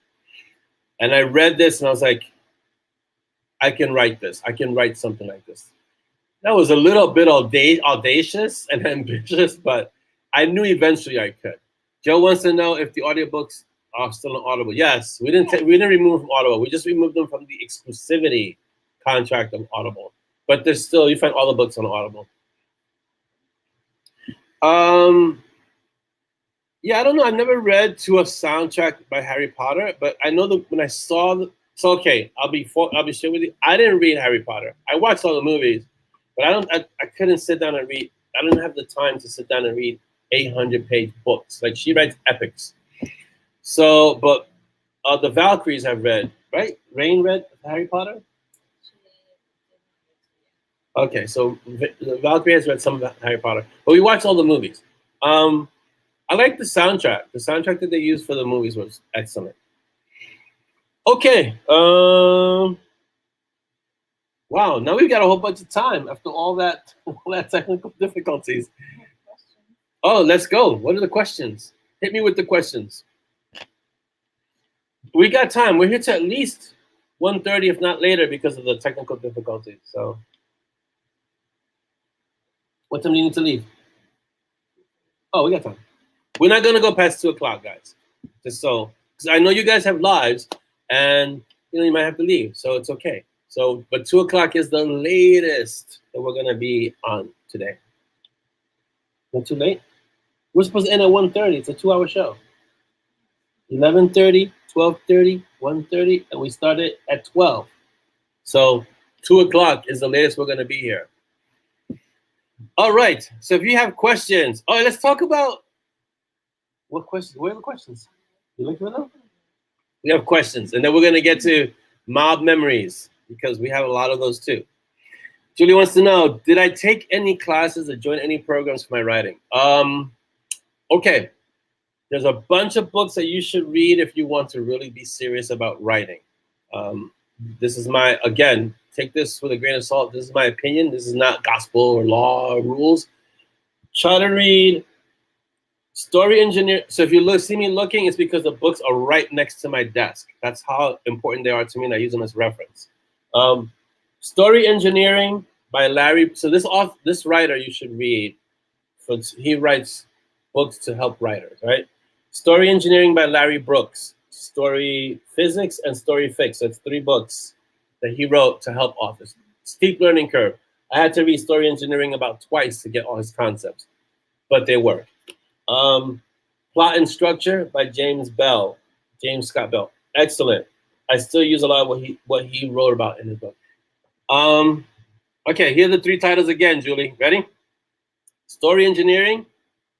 Speaker 1: And I read this and I was like, I can write this. I can write something like this. That was a little bit audacious and ambitious, but I knew eventually I could. Joe wants to know if the audiobooks are still on Audible. Yes, we didn't remove them from Audible. We just removed them from the exclusivity contract of Audible. But there's still, you find all the books on Audible. Yeah, I don't know. I've never read to a soundtrack by Harry Potter, but I know that when I saw I'll be straight with you. I didn't read Harry Potter. I watched all the movies, But I couldn't sit down and read. I don't have the time to sit down and read 800-page books. Like she writes epics. So, but the Valkyries I've read, right? Rain read Harry Potter. Okay, so the Valkyrie has read some of Harry Potter, but we watched all the movies. I like the soundtrack. The soundtrack that they used for the movies was excellent. Okay. Wow. Now we've got a whole bunch of time after all that technical difficulties. Oh, let's go. What are the questions? Hit me with the questions. We got time. We're here to at least 1:30, if not later, because of the technical difficulties. So, what time do you need to leave? Oh, we got time. We're not gonna go past 2:00, guys. Just so, because I know you guys have lives, and you might have to leave, so it's okay. So, but 2:00 is the latest that we're gonna be on today. Not too late. We're supposed to end at 1:30. It's a 2-hour show. 11:30, 12:30, 1:30, and we started at 12. So 2:00 is the latest we're gonna be here. All right. So if you have questions, all right, let's talk about what questions. Where are the questions? You looking for them? We have questions, and then we're gonna get to mob memories because we have a lot of those too. Julie wants to know: did I take any classes or join any programs for my writing? Okay. There's a bunch of books that you should read if you want to really be serious about writing. This is my, again, take this with a grain of salt. This is my opinion. This is not gospel or law or rules. Try to read Story Engineer. So if you see me looking, it's because the books are right next to my desk. That's how important they are to me, and I use them as reference. Story Engineering by Larry. So this writer you should read. He writes books to help writers, right? Story Engineering by Larry Brooks, Story Physics, and Story Fix. So it's 3 books that he wrote to help authors. Steep learning curve. I had to read Story Engineering about twice to get all his concepts, but they work. Plot and Structure by James Scott Bell. Excellent. I still use a lot of what he wrote about in his book. Okay, here are the 3 titles again, Julie. Ready? Story Engineering,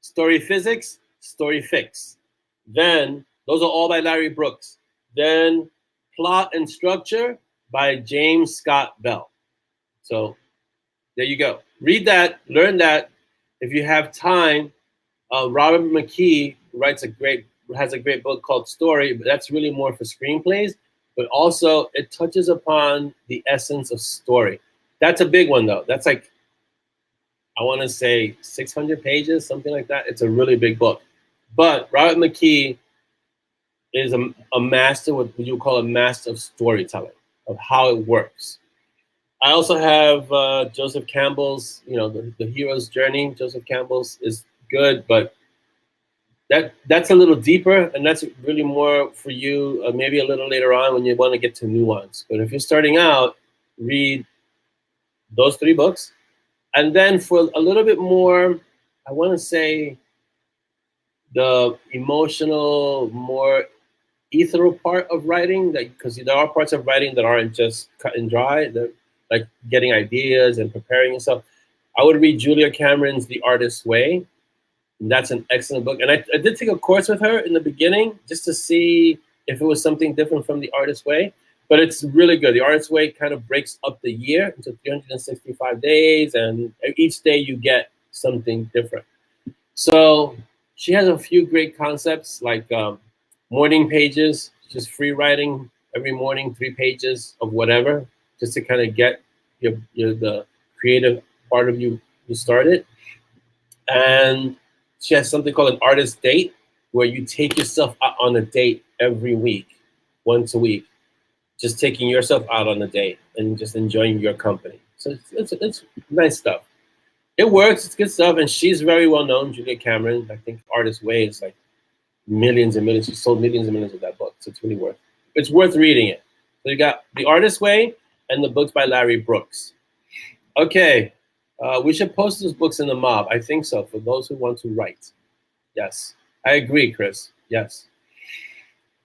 Speaker 1: Story Physics, Story Fix. Then, those are all by Larry Brooks. Then, Plot and Structure by James Scott Bell. So, there you go. Read that, learn that. If you have time, Robert McKee has a great book called Story, but that's really more for screenplays. But also, it touches upon the essence of story. That's a big one, though. That's like, I want to say 600 pages, something like that. It's a really big book. But Robert McKee is a master, what you call a master of storytelling, of how it works. I also have Joseph Campbell's, the hero's journey. Joseph Campbell's is good, but that's a little deeper, and that's really more for you, maybe a little later on when you want to get to nuance. But if you're starting out, read those 3 books. And then for a little bit more, I want to say the emotional, more ethereal part of writing, because there are parts of writing that aren't just cut and dry, like getting ideas and preparing yourself. I would read Julia Cameron's The Artist's Way. That's an excellent book. And I did take a course with her in the beginning just to see if it was something different from The Artist's Way. But it's really good. The Artist's Way kind of breaks up the year into 365 days, and each day you get something different. So she has a few great concepts like morning pages, just free writing every morning, 3 pages of whatever, just to kind of get the creative part of you started. And she has something called an artist date, where you take yourself out on a date every week, once a week, just taking yourself out on a date and just enjoying your company. So it's nice stuff. It works. It's good stuff. And she's very well known, Julia Cameron. I think Artist's Way is like millions and millions. She sold millions and millions of that book. So it's really worth reading it. So you got The Artist's Way and the books by Larry Brooks. Okay. We should post those books in the mob. I think so, for those who want to write. Yes. I agree, Chris. Yes.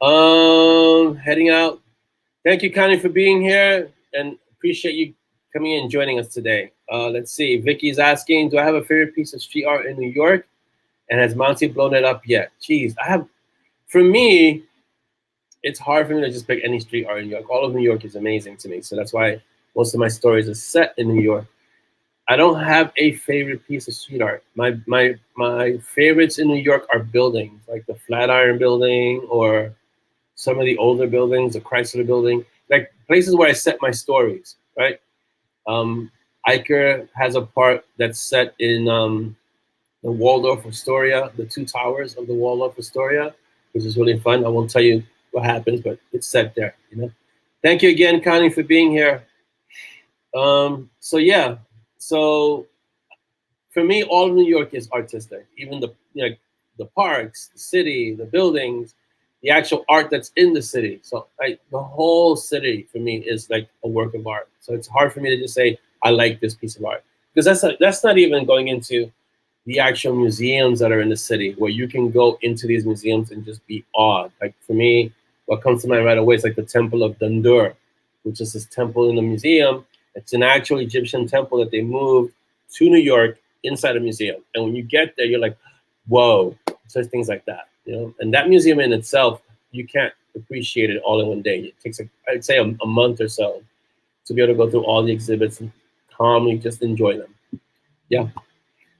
Speaker 1: Heading out. Thank you, Connie, for being here, and appreciate you coming in and joining us today. Let's see. Vicky's asking, do I have a favorite piece of street art in New York? And has Monty blown it up yet? Jeez, I have. For me, it's hard for me to just pick any street art in New York. All of New York is amazing to me, so that's why most of my stories are set in New York. I don't have a favorite piece of street art. My favorites in New York are buildings, like the Flatiron Building or some of the older buildings, the Chrysler Building, like places where I set my stories, right? Iker has a part that's set in the Waldorf Astoria, the two towers of the Waldorf Astoria, which is really fun. I won't tell you what happens, but it's set there, you know. Thank you again, Connie, for being here. So yeah, so for me, all of New York is artistic. Even the parks, the city, the buildings, the actual art that's in the city. So the whole city for me is like a work of art. So it's hard for me to just say I like this piece of art because that's not even going into the actual museums that are in the city where you can go into these museums and just be awed. Like for me, what comes to mind right away is like the Temple of Dundur, which is this temple in the museum. It's an actual Egyptian temple that they moved to New York inside a museum. And when you get there, you're like, whoa, such things like that, you know? And that museum in itself, you can't appreciate it all in one day. It takes, I'd say, a month or so to be able to go through all the exhibits and calmly just enjoy them. Yeah.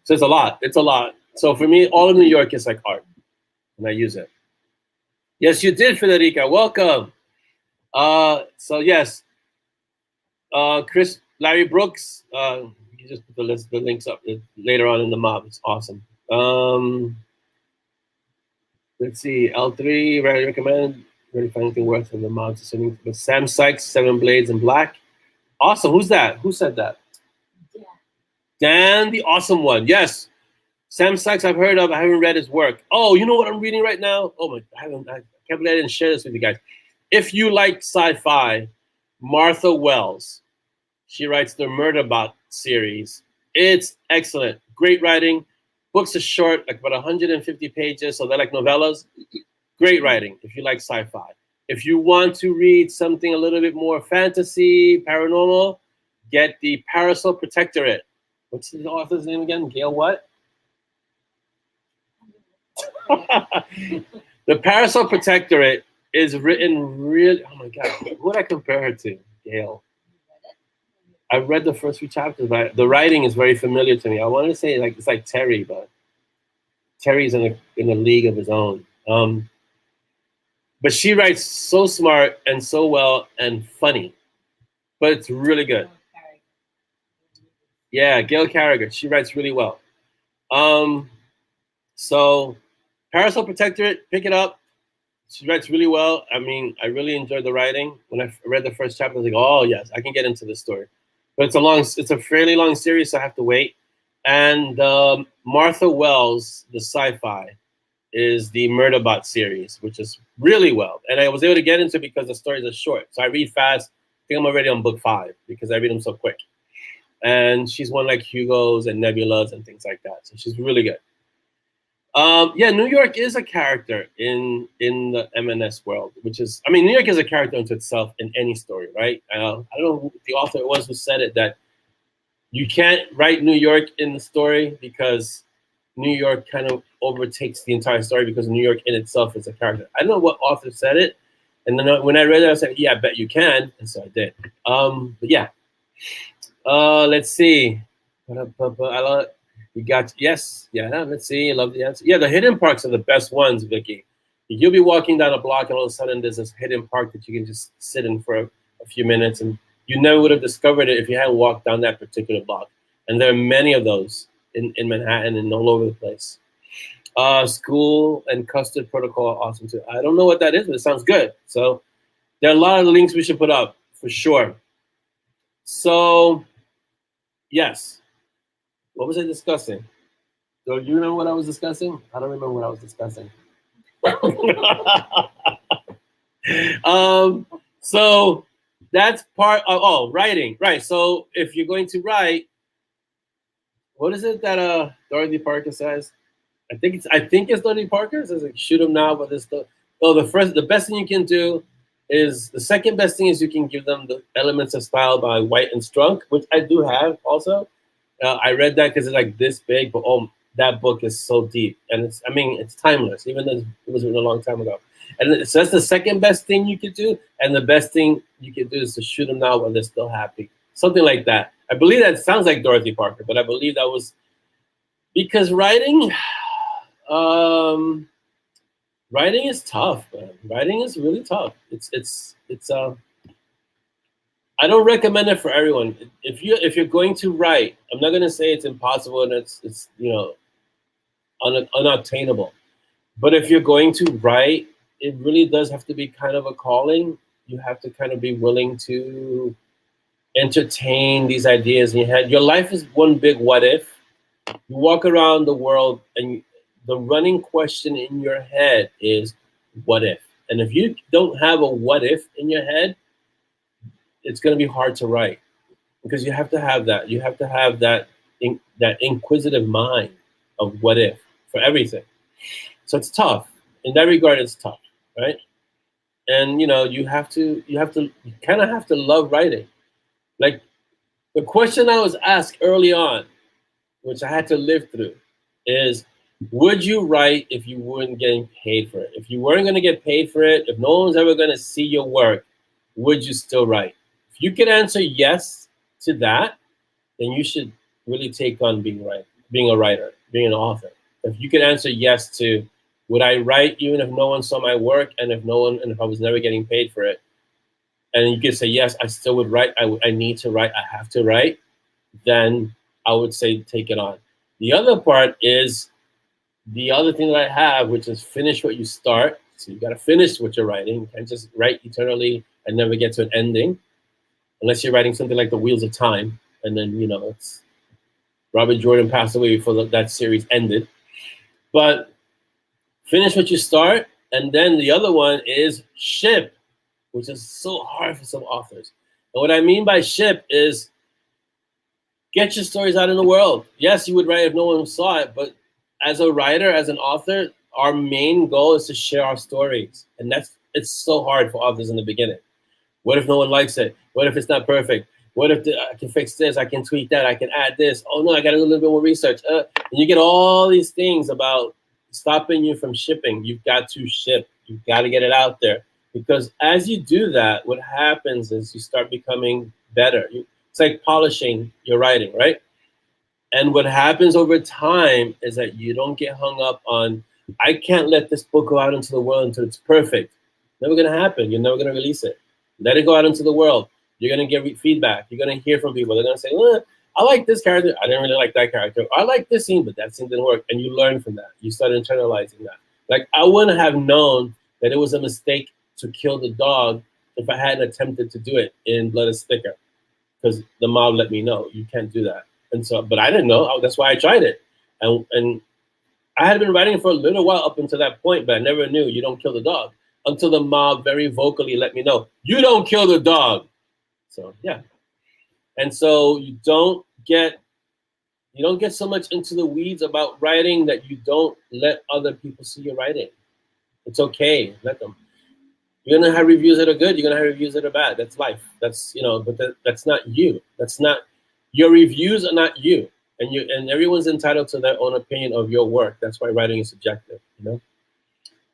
Speaker 1: So it's a lot. It's a lot. So for me, all of New York is like art, and I use it. Yes, you did, Federica. Welcome. So yes, Larry Brooks. You just put the links up later on in the mob. It's awesome. Let's see. L3. Rarely recommend. Really find anything worth in the mob. But Sam Sykes, Seven Blades in Black. Awesome. Who's that? Who said that?
Speaker 2: Yeah.
Speaker 1: Dan, the awesome one. Yes. Sam Sykes, I've heard of. I haven't read his work. Oh, you know what I'm reading right now? Oh my! I can't believe I didn't share this with you guys. If you like sci-fi, Martha Wells, she writes the Murderbot series. It's excellent, great writing. Books are short, like about 150 pages, so they're like novellas. Great writing if you like sci-fi. If you want to read something a little bit more fantasy, paranormal, get the Parasol Protectorate. What's the author's name again? Gail what? The Parasol Protectorate is written really. Oh my god, who would I compare her to? Gail. I read the first few chapters, but the writing is very familiar to me. I want to say like it's like Terry, but Terry's in a league of his own. But she writes so smart and so well and funny, but it's really good. Yeah, Gail Carriger. She writes really well. So Parasol Protectorate, pick it up. She writes really well. I mean, I really enjoyed the writing. When I read the first chapter, I was like, oh yes, I can get into this story. But it's a fairly long series, so I have to wait. And Martha Wells, the sci-fi, is the Murderbot series, which is really well. And I was able to get into it because the stories are short. So I read fast. I think I'm already on book 5 because I read them so quick. And she's won like Hugos and Nebulas and things like that. So she's really good. Yeah, New York is a character in the M&S world, which is, I mean, New York is a character unto itself in any story, right? I don't know who the author was who said it, that you can't write New York in the story because New York kind of overtakes the entire story because New York in itself is a character. I don't know what author said it, and then when I read it, I said, yeah, I bet you can, and so I did. But yeah, let's see. You got yes, yeah. Let's see. I love the answer. Yeah, the hidden parks are the best ones, Vicky. You'll be walking down a block, and all of a sudden there's this hidden park that you can just sit in for a few minutes, and you never would have discovered it if you hadn't walked down that particular block. And there are many of those in Manhattan and all over the place. School and Custard Protocol are awesome too. I don't know what that is, but it sounds good. So there are a lot of links we should put up for sure. So yes. What was I discussing? Do you remember what I was discussing? I don't remember what I was discussing. So that's part of writing. Right. So if you're going to write, what is it that Dorothy Parker says? I think it's Dorothy Parker. It says like shoot him now, but the best thing you can do is the second best thing is you can give them the Elements of Style by White and Strunk, which I do have also. I read that because it's like this big, but oh, that book is so deep, and it's timeless, even though it was written a long time ago. And so that's the second best thing you could do, and the best thing you could do is to shoot them now while they're still happy, something like that. I believe that sounds like Dorothy Parker, but I believe that was because writing, writing is tough, man. Writing is really tough. It's I don't recommend it for everyone. If you're going to write, I'm not gonna say it's impossible and it's unobtainable. But if you're going to write, it really does have to be kind of a calling. You have to kind of be willing to entertain these ideas in your head. Your life is one big what if. You walk around the world and the running question in your head is what if? And if you don't have a what if in your head, it's going to be hard to write because you have to have that. You have to have that inquisitive mind of what if for everything. So it's tough. In that regard, it's tough, right? And you kind of have to love writing. Like the question I was asked early on, which I had to live through, is would you write if you weren't getting paid for it? If you weren't going to get paid for it, if no one's ever going to see your work, would you still write? If you can answer yes to that, then you should really take on being a writer, being an author. If you can answer yes to would I write even if no one saw my work and if I was never getting paid for it, and you can say yes, I still would write. I need to write. I have to write. Then I would say take it on. The other part is the other thing that I have, which is finish what you start. So you got to finish what you're writing. You can't just write eternally and never get to an ending, unless you're writing something like The Wheels of Time, and then it's Robert Jordan passed away before that series ended. But finish what you start, and then the other one is ship, which is so hard for some authors. And what I mean by ship is get your stories out in the world. Yes, you would write if no one saw it, but as a writer, as an author, our main goal is to share our stories. And it's so hard for authors in the beginning. What if no one likes it? What if it's not perfect? What if I can fix this? I can tweak that. I can add this. Oh no, I got to do a little bit more research. And you get all these things about stopping you from shipping. You've got to ship. You've got to get it out there. Because as you do that, what happens is you start becoming better. It's like polishing your writing, right? And what happens over time is that you don't get hung up on, I can't let this book go out into the world until it's perfect. Never going to happen. You're never going to release it. Let it go out into the world. You're going to get feedback. You're going to hear from people. They're going to say, I like this character. I didn't really like that character. I like this scene, but that scene didn't work. And you learn from that. You start internalizing that. Like, I wouldn't have known that it was a mistake to kill the dog if I hadn't attempted to do it in Blood is Thicker, because the mob let me know you can't do that. And so, but I didn't know. That's why I tried it. And I had been writing for a little while up until that point, but I never knew you don't kill the dog until the mob very vocally let me know you don't kill the dog. So yeah. And so you don't get so much into the weeds about writing that you don't let other people see your writing. It's okay. Let them. You're gonna have reviews that are good. You're gonna have reviews that are bad. That's life. That's but that's not you. That's not your reviews are not you. And everyone's entitled to their own opinion of your work. That's why writing is subjective.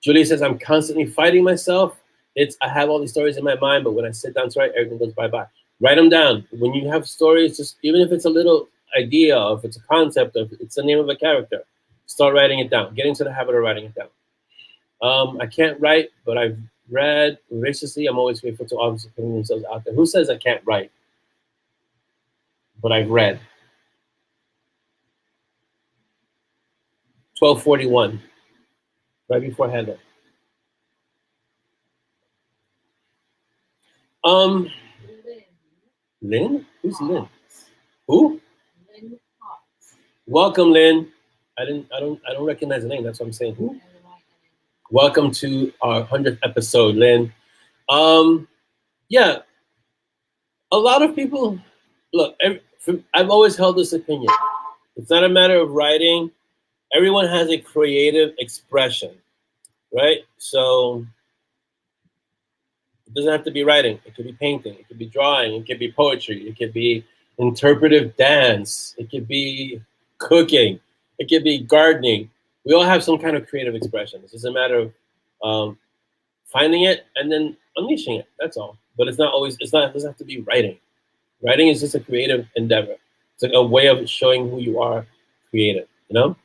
Speaker 1: Julie says I'm constantly fighting myself. I have all these stories in my mind, but when I sit down to write, everything goes bye-bye. Write them down. When you have stories, just even if it's a little idea, or if it's a concept, or if it's the name of a character, start writing it down. Get into the habit of writing it down. I can't write, but I've read voraciously. I'm always grateful to authors putting themselves out there. Who says I can't write? But I've read. 1241, right before Heather. Lynn? Who's Lynn? Who?
Speaker 2: Lynn Potts.
Speaker 1: Welcome, Lynn. I don't recognize the name. That's what I'm saying. Who? Welcome to our 100th episode, Lynn. Yeah, a lot of people, look, I've always held this opinion. It's not a matter of writing. Everyone has a creative expression, right? So It doesn't have to be writing. It could be painting. It could be drawing. It could be poetry. It could be interpretive dance. It could be cooking. It could be gardening. We all have some kind of creative expression. It's just a matter of finding it and then unleashing it. That's all. But it's not always. It's not. It doesn't have to be writing. Writing is just a creative endeavor. It's like a way of showing who you are creative. You know.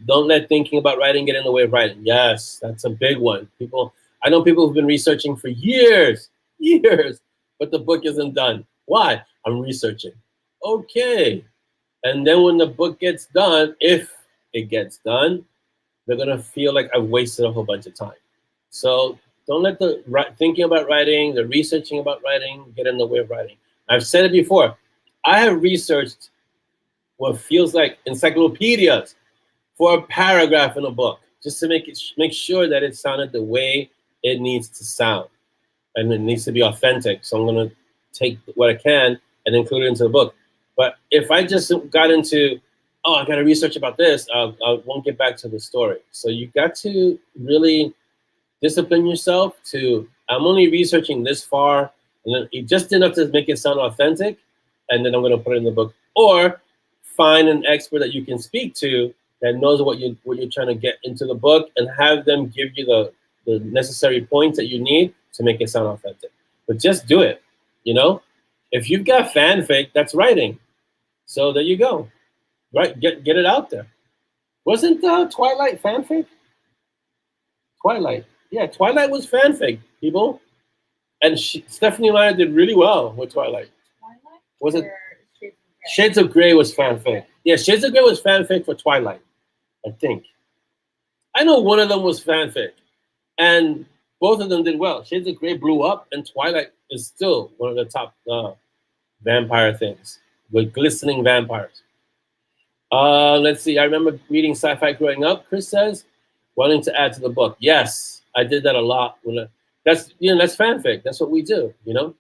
Speaker 1: Don't let thinking about writing get in the way of writing. Yes, that's a big one. I know people who've been researching for years, but the book isn't done. Why? I'm researching. Okay. And then when the book gets done, if it gets done, they're gonna feel like I've wasted a whole bunch of time. So don't let the thinking about writing, the researching about writing get in the way of writing. I've said it before. I have researched what feels like encyclopedias for a paragraph in a book, just to make sure that it sounded the way it needs to sound, and it needs to be authentic. So I'm gonna take what I can and include it into the book. But if I just got into, oh, I got to research about this, I won't get back to the story. So you got to really discipline yourself to, I'm only researching this far, and then just enough to make it sound authentic, and then I'm going to put it in the book. Or find an expert that you can speak to that knows what you're trying to get into the book, and have them give you the necessary points that you need to make it sound authentic. But just do it, you know? If you've got fanfic, that's writing. So there you go. Right, get it out there. Wasn't Twilight fanfic? Twilight. Yeah, Twilight was fanfic, people. And Stephanie Meyer did really well with Twilight.
Speaker 2: Twilight?
Speaker 1: Was it?
Speaker 2: Or
Speaker 1: Shades of Grey was fanfic. Yeah, Shades of Grey was fanfic for Twilight, I think. I know one of them was fanfic, and both of them did well. Shades of Grey blew up, and Twilight is still one of the top vampire things with glistening vampires. Let's see. I remember reading sci-fi growing up. Chris says, wanting to add to the book. Yes, I did that a lot. That's fanfic. That's what we do. You know.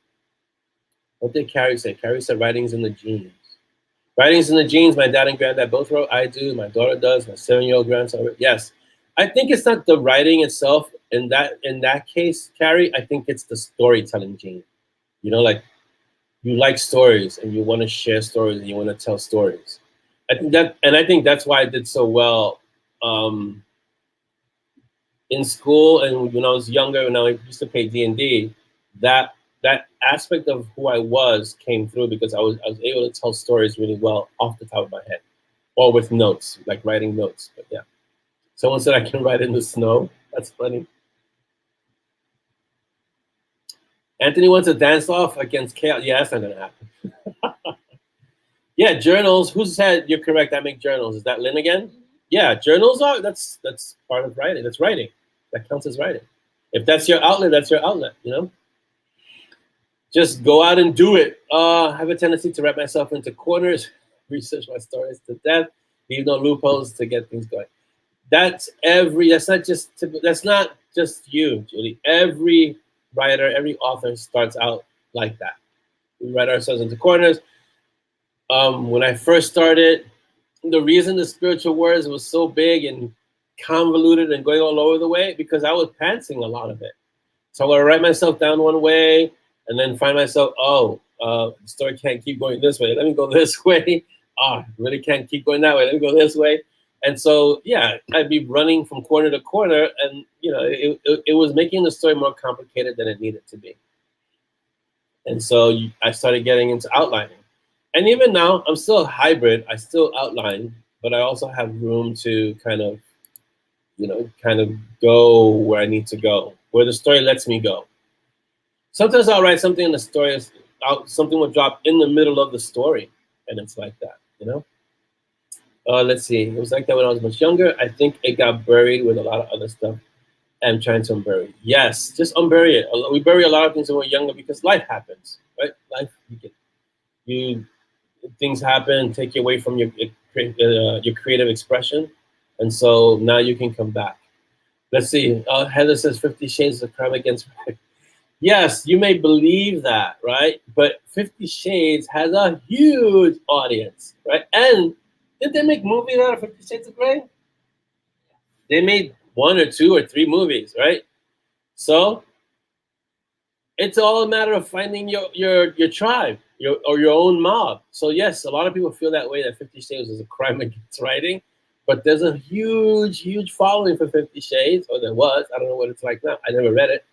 Speaker 1: What did Carrie say? Carrie said, "Writing's in the genes." Writing's in the genes. My dad and granddad both wrote. I do. My daughter does. My 7-year-old grandson wrote. Yes, I think it's not the writing itself. In that case, Carrie, I think it's the storytelling gene. You know, like you like stories and you want to share stories and you want to tell stories. I think that's why I did so well in school, and when I was younger, when I used to play D&D, that aspect of who I was came through because I was able to tell stories really well off the top of my head, or with notes, like writing notes. But yeah, someone said I can write in the snow. That's funny. Anthony wants a dance off against chaos. Yeah, that's not gonna happen. Yeah, journals. Who said you're correct? I make journals. Is that Lynn again? Yeah, journals are that's part of writing. That's writing. That counts as writing. If that's your outlet, that's your outlet. You know. Just go out and do it. I have a tendency to wrap myself into corners, research my stories to death, leave no loopholes to get things going. That's not just you, Julie. Every writer, every author starts out like that. We write ourselves into corners. When I first started, the reason the spiritual words was so big and convoluted and going all over the way, because I was pantsing a lot of it. So I would write myself down one way and then find myself, the story can't keep going this way. Let me go this way. Really can't keep going that way. Let me go this way. And so, yeah, I'd be running from corner to corner, and it was making the story more complicated than it needed to be. And so I started getting into outlining. And even now, I'm still a hybrid. I still outline, but I also have room to kind of go where I need to go, where the story lets me go. Sometimes I'll write something in the story, something will drop in the middle of the story, and it's like that, Let's see. It was like that when I was much younger. I think it got buried with a lot of other stuff. I'm trying to unbury it. Yes, just unbury it. We bury a lot of things when we're younger because life happens, right? Life, things happen, take you away from your creative expression, and so now you can come back. Let's see. Heather says 50 Shades of Crime Against. Yes, you may believe that, right? But 50 Shades has a huge audience, right? And did they make movies out of 50 Shades of Grey? They made 1 or 2 or 3 movies, right? So it's all a matter of finding your tribe, your own mob. So yes, a lot of people feel that way, that 50 Shades is a crime against writing, but there's a huge following for 50 Shades, or there was. I don't know what it's like now. I never read it.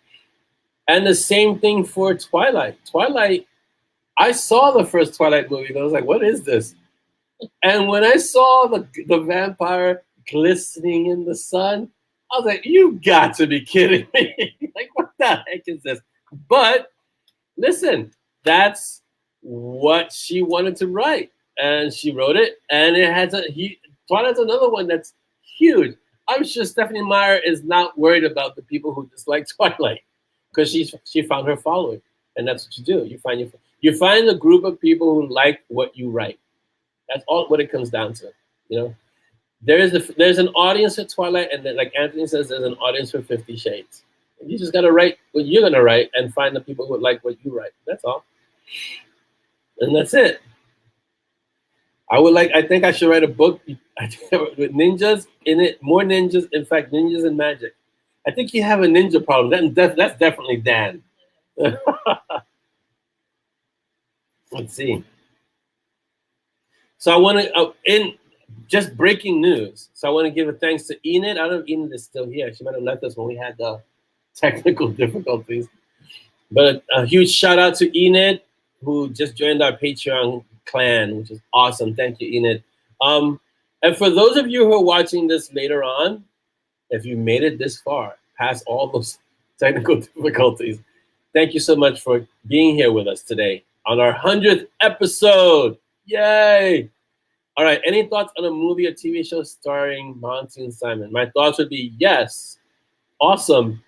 Speaker 1: And the same thing for Twilight. Twilight, I saw the first Twilight movie and I was like, what is this? And when I saw the vampire glistening in the sun, I was like, you got to be kidding me. Like, what the heck is this? But listen, that's what she wanted to write. And she wrote it, and it has Twilight's another one that's huge. I'm sure Stephanie Meyer is not worried about the people who dislike Twilight, because she found her following, and that's what you do. You find a group of people who like what you write. That's all what it comes down to. You know, there's an audience for Twilight, and then, like Anthony says, there's an audience for 50 Shades. And you just gotta write what you're gonna write and find the people who like what you write. That's all, and that's it. I think I should write a book with ninjas in it, more ninjas. In fact, ninjas and magic. I think you have a ninja problem. That's definitely Dan. Let's see. So I want to, in just breaking news. So I want to give a thanks to Enid. I don't know if Enid is still here. She might have left us when we had the technical difficulties. But a huge shout out to Enid, who just joined our Patreon clan, which is awesome. Thank you, Enid. And for those of you who are watching this later on, if you made it this far, past all those technical difficulties, thank you so much for being here with us today on our 100th episode. Yay! All right, any thoughts on a movie or TV show starring Monty and Simon? My thoughts would be yes, awesome,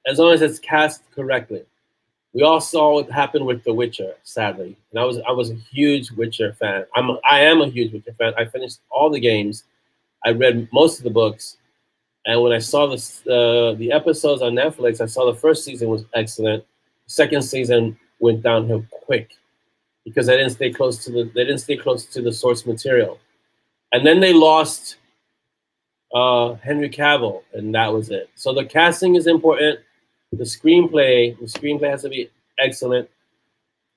Speaker 1: as long as it's cast correctly. We all saw what happened with The Witcher, sadly, and I was a huge Witcher fan. I am a huge Witcher fan. I finished all the games. I read most of the books, and when I saw the episodes on Netflix, I saw the first season was excellent. The second season went downhill quick because they didn't stay close to the source material, and then they lost Henry Cavill, and that was it. So the casting is important. The screenplay has to be excellent,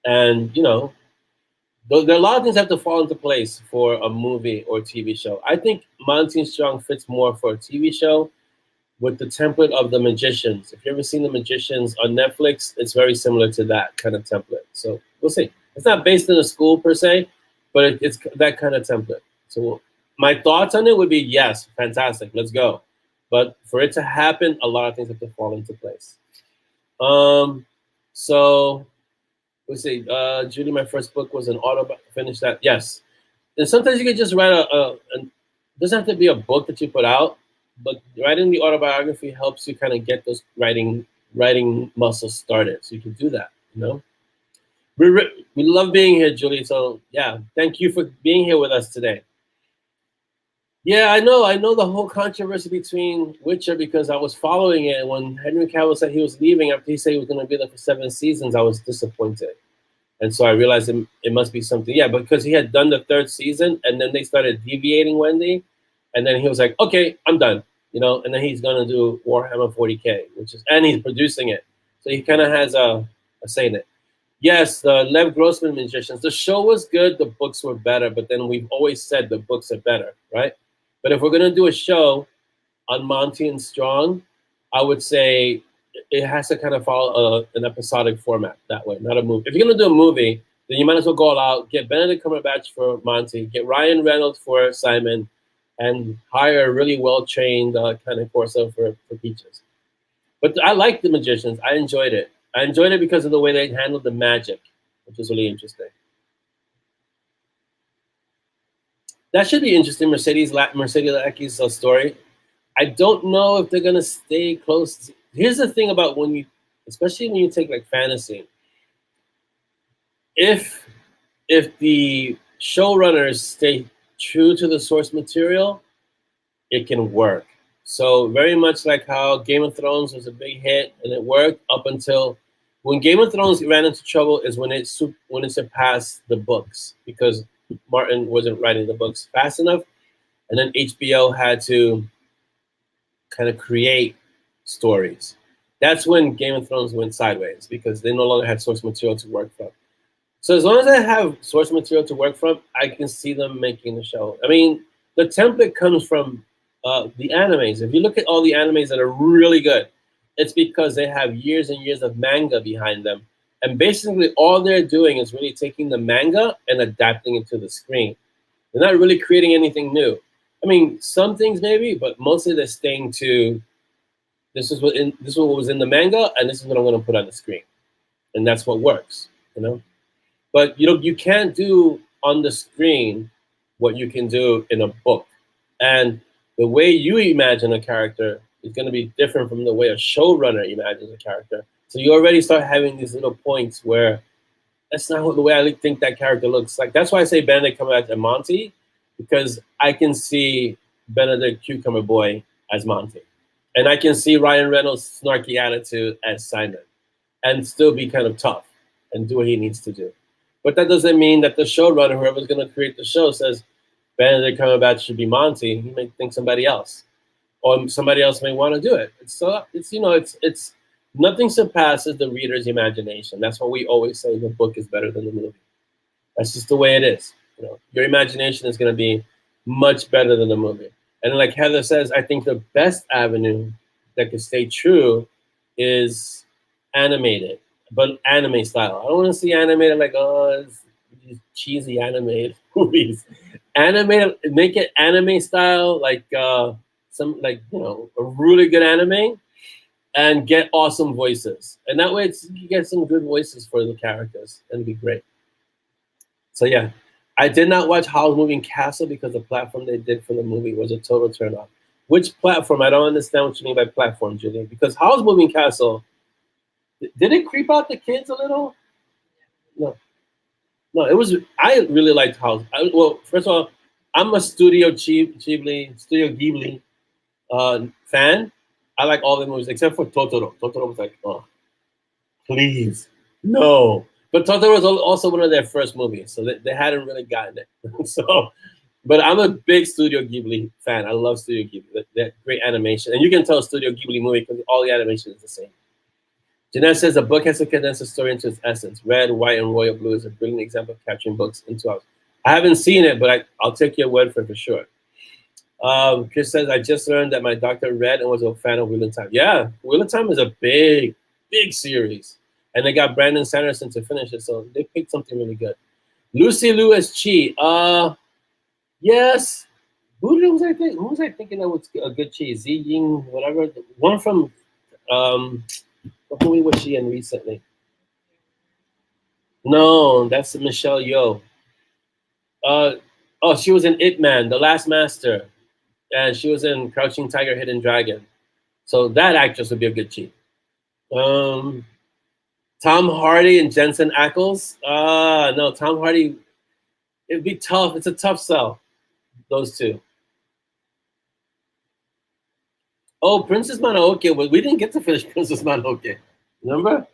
Speaker 1: and there are a lot of things that have to fall into place for a movie or TV show. I think Monty Strong fits more for a TV show with the template of The Magicians. If you've ever seen The Magicians on Netflix, it's very similar to that kind of template. So we'll see. It's not based in a school per se, but it's that kind of template. So my thoughts on it would be yes, fantastic, let's go. But for it to happen, a lot of things have to fall into place. So let's see. Judy, my first book was an finish that. Yes. And sometimes you can just write it doesn't have to be a book that you put out, but writing the autobiography helps you kind of get those writing muscles started. So you can do that, We love being here, Julie. So yeah, thank you for being here with us today. Yeah, I know the whole controversy between Witcher, because I was following it. When Henry Cavill said he was leaving after he said he was going to be there for 7 seasons, I was disappointed. And so I realized it must be something. Yeah, because he had done the 3rd season, and then they started deviating Wendy. And then he was like, okay, I'm done. And then he's going to do Warhammer 40K, and he's producing it. So he kind of has a say in it. Yes, the Lev Grossman Magicians. The show was good. The books were better. But then we've always said the books are better, right? But if we're going to do a show on Monty and Strong, I would say it has to kind of follow an episodic format that way, not a movie. If you're going to do a movie, then you might as well go all out, get Benedict Cumberbatch for Monty, get Ryan Reynolds for Simon, and hire a really well-trained kind of Corso for Peaches. But I like The Magicians. I enjoyed it. I enjoyed it because of the way they handled the magic, which was really interesting. That should be interesting, Mercedes Lackey's story. I don't know if they're going to stay close. Here's the thing about especially when you take like fantasy. If the showrunners stay true to the source material, it can work. So very much like how Game of Thrones was a big hit and it worked up until when Game of Thrones ran into trouble is when it surpassed the books, because Martin wasn't writing the books fast enough, and then HBO had to kind of create stories. That's when Game of Thrones went sideways because they no longer had source material to work from. So as long as I have source material to work from, I can see them making the show. I mean, the template comes from the animes. If you look at all the animes that are really good, it's because they have years and years of manga behind them. And basically all they're doing is really taking the manga and adapting it to the screen. They're not really creating anything new. I mean, some things maybe, but mostly they're staying to this is what was in the manga, and this is what I'm going to put on the screen, and that's what works, you know. But you can't do on the screen what you can do in a book, and the way you imagine a character is going to be different from the way a showrunner imagines a character. So you already start having these little points where that's not the way I think that character looks like. That's why I say Benedict Cumberbatch and Monty, because I can see Benedict Cucumber Boy as Monty, and I can see Ryan Reynolds' snarky attitude as Simon, and still be kind of tough and do what he needs to do. But that doesn't mean that the showrunner, whoever's going to create the show, says Benedict Cumberbatch should be Monty. He may think somebody else, or somebody else may want to do it. It's nothing surpasses the reader's imagination. That's what we always say. The book is better than the movie. That's just the way it is. Your imagination is going to be much better than the movie. And like Heather says, I think the best avenue that could stay true is animated, but anime style. I don't want to see animated like, it's these cheesy animated movies. Animated, make it anime style, like a really good anime, and get awesome voices. And that way you get some good voices for the characters, and it'd be great. So yeah, I did not watch Howl's Moving Castle because the platform they did for the movie was a total turnoff. Which platform? I don't understand what you mean by platform, Julie. Because Howl's Moving Castle, did it creep out the kids a little? No, it was. I really liked House. Well, first of all, I'm a Studio Ghibli fan. I like all the movies except for Totoro. Totoro was like, oh, please, no. But Totoro was also one of their first movies, so they hadn't really gotten it. So, but I'm a big Studio Ghibli fan. I love Studio Ghibli. That great animation, and you can tell a Studio Ghibli movie because all the animation is the same. Jeanette says a book has to condense a story into its essence. Red, white, and royal blue is a brilliant example of capturing books into ours. I haven't seen it, but I'll take your word for it for sure. Chris says, I just learned that my doctor read and was a fan of Wheel of Time. Yeah, Wheel of Time is a big, big series. And they got Brandon Sanderson to finish it, so they picked something really good. Lucy Liu as Chi. Yes. Who was I thinking that was a good Chi? Zi Ying, whatever. One from... what movie was she in recently? No, that's Michelle Yeoh. She was in Ip Man, The Last Master, and she was in Crouching Tiger, Hidden Dragon. So that actress would be a good Chi. Tom Hardy and Jensen Ackles. No, Tom Hardy. It'd be tough. It's a tough sell. Those two. Oh, Princess Mononoke. Well, we didn't get to finish Princess Mononoke. Remember?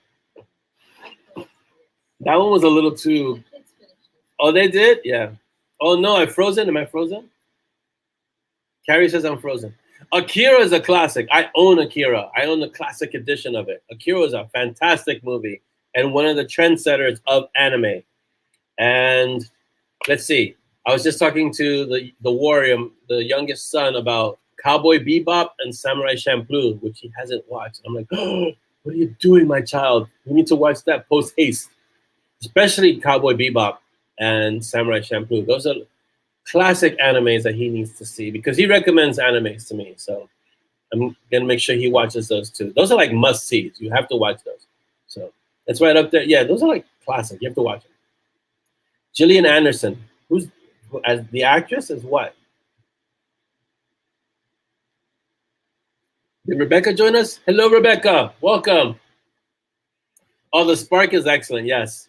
Speaker 1: That one was a little too. Oh, they did? Yeah. Oh, no, I'm frozen. Am I frozen? Carrie says I'm frozen. Akira is a classic. I own Akira. I own the classic edition of it. Akira is a fantastic movie and one of the trendsetters of anime. And let's see. I was just talking to the warrior, the youngest son, about Cowboy Bebop and Samurai Champloo, which he hasn't watched. I'm like, oh, what are you doing, my child? You need to watch that post haste. Especially Cowboy Bebop and Samurai Champloo. Those are classic animes that he needs to see because he recommends animes to me. So I'm going to make sure he watches those too. Those are like must-sees. You have to watch those. So that's right up there. Yeah, those are like classic. You have to watch them. Gillian Anderson. Who's as the actress as what? Did Rebecca join us? Hello, Rebecca. Welcome. Oh, the spark is excellent. Yes.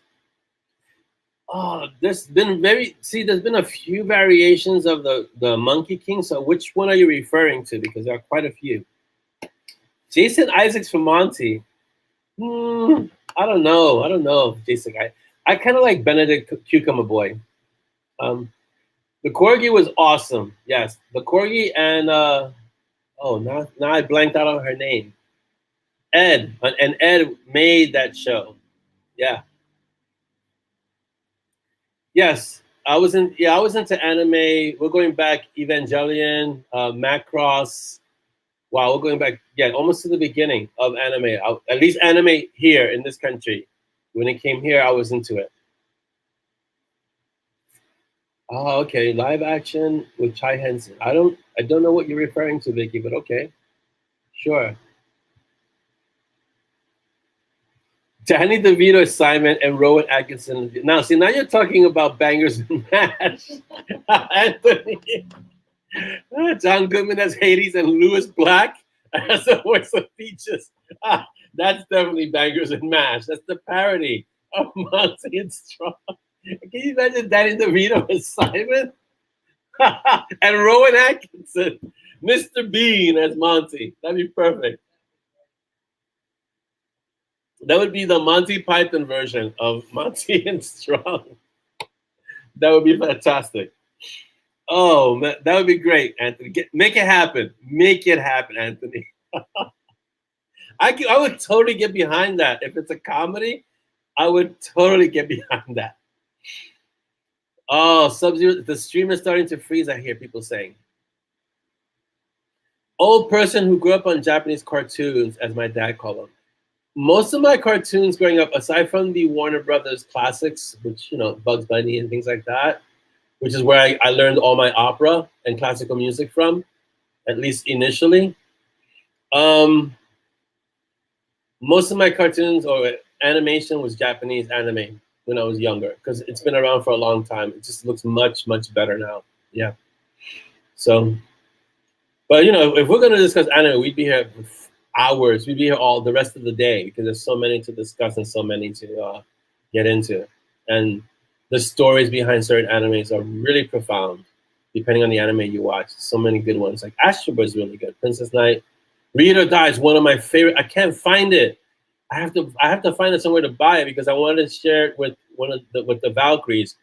Speaker 1: Oh, there's been a few variations of the Monkey King. So which one are you referring to? Because there are quite a few. Jason Isaacs from Monty. I don't know, Jason. I kind of like Benedict Cucumber Boy. The Corgi was awesome. Yes, the Corgi and now I blanked out on her name. Ed, and Ed made that show. Yeah. Yes, I was in. Yeah, I was into anime. We're going back Evangelion, Macross. Wow, we're going back. Yeah, almost to the beginning of anime. At least anime here in this country. When it came here, I was into it. Oh, okay. Live action with Chai Henson. I don't know what you're referring to, Vicky, but okay. Sure. Danny DeVito is Simon and Rowan Atkinson. Now, see, now you're talking about bangers and mash. Anthony. John Goodman as Hades and Lewis Black as the voice of Peaches. That's definitely bangers and mash. That's the parody of Monty and Straw. Can you imagine Danny DeVito as Simon? And Rowan Atkinson, Mr. Bean as Monty. That'd be perfect. That would be the Monty Python version of Monty and Strong. That would be fantastic. Oh, man, that would be great, Anthony. Make it happen. Make it happen, Anthony. I would totally get behind that. If it's a comedy, I would totally get behind that. Oh, Sub-Zero, the stream is starting to freeze, I hear people saying. Old person who grew up on Japanese cartoons, as my dad called them. Most of my cartoons growing up, aside from the Warner Brothers classics, which, Bugs Bunny and things like that, which is where I learned all my opera and classical music from, at least initially. Most of my cartoons or animation was Japanese anime when I was younger, because it's been around for a long time. It just looks much, much better now. Yeah. So, but if we're going to discuss anime, we'd be here for hours. We'd be here all the rest of the day, because there's so many to discuss and so many to get into. And the stories behind certain animes are really profound, depending on the anime you watch. So many good ones. Like Astro Boy is really good. Princess Knight. Read or Die is one of my favorite. I can't find it. I have to find it somewhere to buy it, because I wanted to share it with with the Valkyries.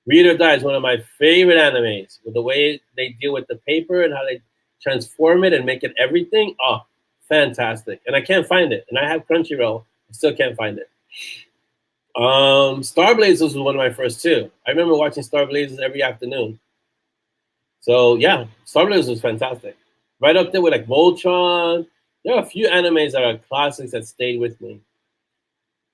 Speaker 1: Read or Die is one of my favorite animes. With the way they deal with the paper and how they transform it and make it everything. Oh, fantastic. And I can't find it. And I have Crunchyroll. I still can't find it. Star Blazers was one of my first too. I remember watching Star Blazers every afternoon. So yeah, Star Blazers was fantastic. Right up there with like Voltron. There are a few animes that are classics that stayed with me.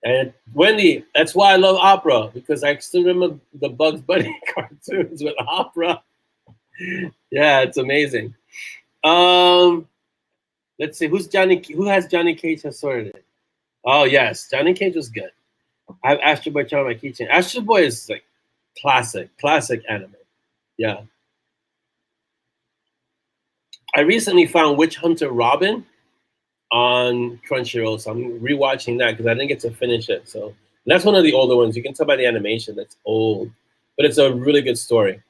Speaker 1: And Wendy, that's why I love opera, because I still remember the Bugs Bunny cartoons with opera. Yeah, it's amazing. Let's see, who has Johnny Cage assorted? Oh yes, Johnny Cage was good. I have Astro Boy on my keychain. Astro Boy is like classic anime. Yeah. I recently found Witch Hunter Robin on Crunchyroll, so I'm rewatching that because I didn't get to finish it. So that's one of the older ones. You can tell by the animation that's old, but it's a really good story.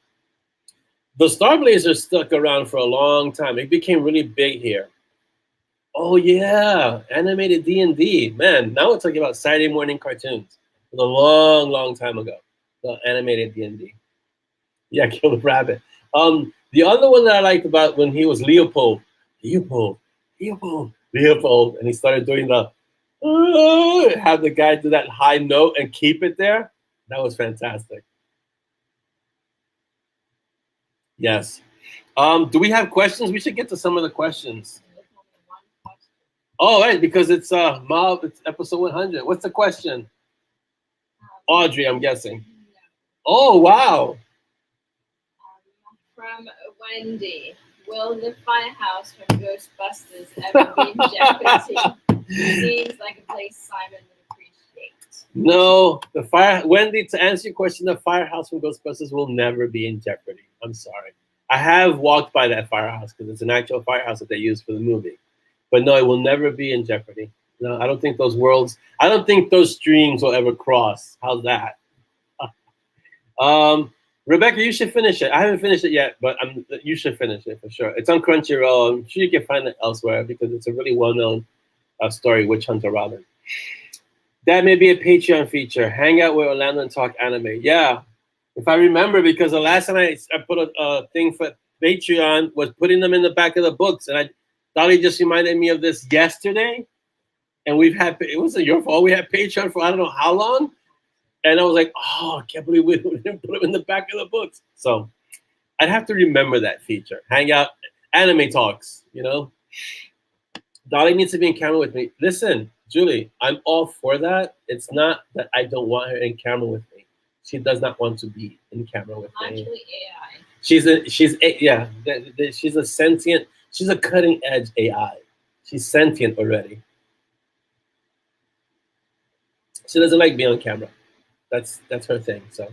Speaker 1: The Star Blazers stuck around for a long time. It became really big here. Oh yeah, animated D&D. Man, now we're talking about Saturday morning cartoons. It was a long, long time ago. The animated D&D. Yeah, Kill the Rabbit. The other one that I liked about when he was Leopold, and he started doing the have the guy do that high note and keep it there. That was fantastic. Yes. Do we have questions? We should get to some of the questions. Oh, right, because it's MoB, it's episode 100. What's the question? Audrey, I'm guessing. Oh, wow.
Speaker 2: From Wendy, will the firehouse from Ghostbusters ever be in jeopardy? Seems like a place Simon would appreciate.
Speaker 1: No, Wendy, to answer your question, the firehouse from Ghostbusters will never be in jeopardy. I'm sorry. I have walked by that firehouse because it's an actual firehouse that they use for the movie. But no, it will never be in jeopardy. No, I don't think I don't think those streams will ever cross. How's that? Rebecca, you should finish it. I haven't finished it yet, but you should finish it for sure. It's on Crunchyroll. I'm sure you can find it elsewhere because it's a really well-known story, Witch Hunter Robin. That may be a Patreon feature. Hang out with Orlando and talk anime. Yeah, if I remember, because the last time I put a thing for Patreon was putting them in the back of the books, and Dolly just reminded me of this yesterday. And it wasn't your fault. We had Patreon for I don't know how long. And I was like, oh, I can't believe we didn't put them in the back of the books. So I'd have to remember that feature. Hang out, anime talks, Dolly needs to be in camera with me. Listen, Julie, I'm all for that. It's not that I don't want her in camera with me. She does not want to be in camera with me.
Speaker 2: Actually, AI.
Speaker 1: She's a sentient, she's a cutting edge AI. She's sentient already. She doesn't like being on camera. That's her thing. So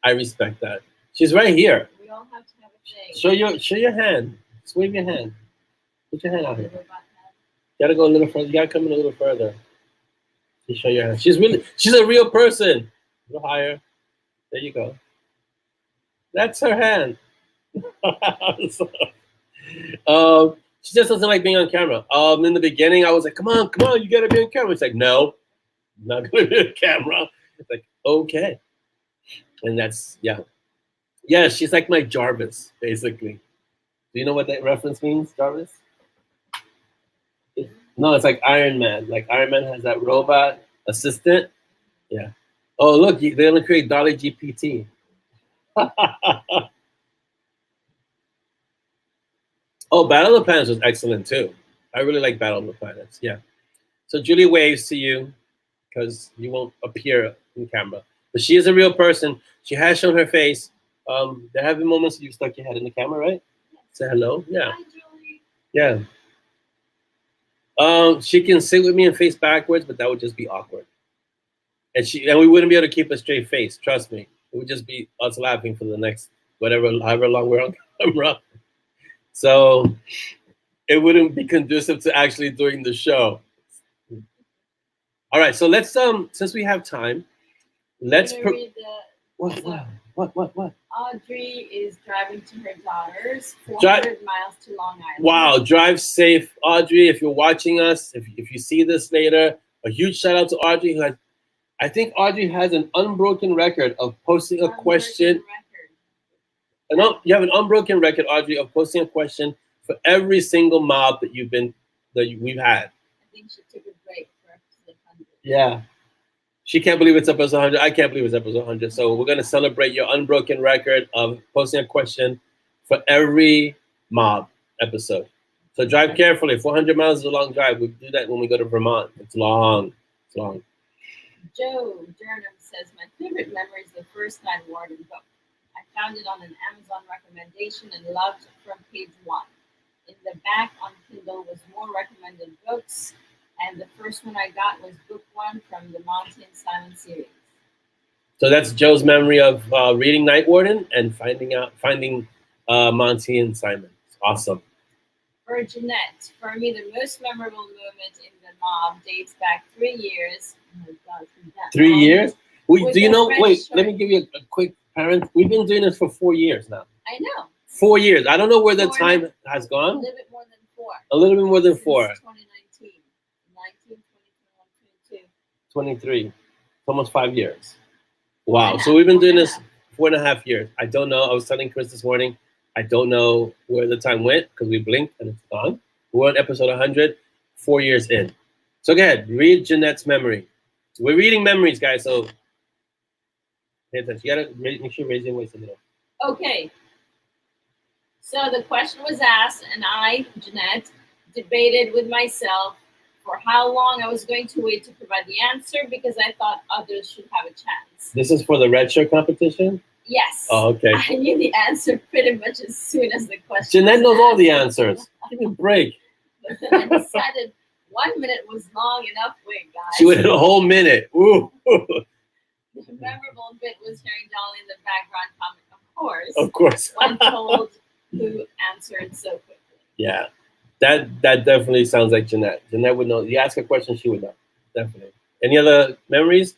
Speaker 1: I respect that. She's right here.
Speaker 2: We all have to have a thing.
Speaker 1: Show your hand. Just wave your hand. Put your hand out here. You gotta go a little further. You gotta come in a little further. You show your hand. She's a real person. A little higher. There you go. That's her hand. She just doesn't like being on camera. In the beginning, I was like, come on, you gotta be on camera. It's like, no, I'm not gonna be on camera. It's like, okay. And that's, yeah. Yeah, she's like my Jarvis, basically. Do you know what that reference means, Jarvis? No, it's like Iron Man. Like Iron Man has that robot assistant. Yeah. Oh, look, they're gonna create Dolly GPT. Oh, Battle of the Planets was excellent too. I really like Battle of the Planets. Yeah. So Julie waves to you because you won't appear in camera, but she is a real person. She has shown her face. There have been moments you stuck your head in the camera, right? Say hello. Yeah.
Speaker 2: Hi, Julie.
Speaker 1: Yeah. She can sit with me and face backwards, but that would just be awkward. And we wouldn't be able to keep a straight face. Trust me, it would just be us laughing for the next however long we're on camera. So it wouldn't be conducive to actually doing the show. All right, so let's since we have time, let's
Speaker 2: read
Speaker 1: what?
Speaker 2: Audrey is driving to her daughter's 400 miles to Long Island.
Speaker 1: Wow, drive safe, Audrey. If you're watching us, if you see this later, a huge shout out to Audrey. I think Audrey has an unbroken record of posting a question. No, you have an unbroken record, Audrey, of posting a question for every single mob that we've had.
Speaker 2: I think she took a break for episode 100.
Speaker 1: Yeah. She can't believe it's episode 100. I can't believe it's episode 100. So we're going to celebrate your unbroken record of posting a question for every mob episode. So drive carefully. 400 miles is a long drive. We do that when we go to Vermont. It's long. It's long.
Speaker 2: Joe Durham says, my favorite memory is the first Night Warden book. I found it on an Amazon recommendation and loved from page 1. In the back on Kindle was more recommended books, and the first one I got was book 1 from the Monty and Simon series. So
Speaker 1: that's Joe's memory of reading Night Warden and finding Monty and Simon. It's awesome.
Speaker 2: For Jeanette, for me, the most memorable moment in the mob dates back 3 years. Oh my God,
Speaker 1: 3 years? Do you know? Wait,
Speaker 2: shirt.
Speaker 1: Let me give you a quick parent. We've been doing this for 4 years now.
Speaker 2: I know.
Speaker 1: 4 years. I don't know where the time has gone.
Speaker 2: A little bit more than 4.
Speaker 1: A little bit more than 4.
Speaker 2: 2019. 19, 20, 22.
Speaker 1: 23. Almost 5 years. Wow. So we've been doing this 4.5 years. I don't know. I was telling Chris this morning, I don't know where the time went because we blinked and it's gone. We're on episode 100, 4 years in. So go ahead, read Jeanette's memory. We're reading memories, guys, so pay attention. You gotta make sure you raise your voice a little.
Speaker 2: Okay. So the question was asked, and I, Jeanette, debated with myself for how long I was going to wait to provide the answer because I thought others should have a chance.
Speaker 1: This is for the red shirt competition?
Speaker 2: Yes.
Speaker 1: Oh, okay.
Speaker 2: I knew the answer pretty much as soon as the question
Speaker 1: Jeanette knows all the
Speaker 2: answered.
Speaker 1: answers. Give me a break.
Speaker 2: But then I decided 1 minute was long enough. Wait, guys.
Speaker 1: She waited a whole minute. Ooh.
Speaker 2: The memorable bit was hearing Dolly in the background comment,
Speaker 1: of course.
Speaker 2: When told who answered so quickly.
Speaker 1: Yeah. That definitely sounds like Jeanette. Jeanette would know. You ask a question, she would know. Definitely. Any other memories?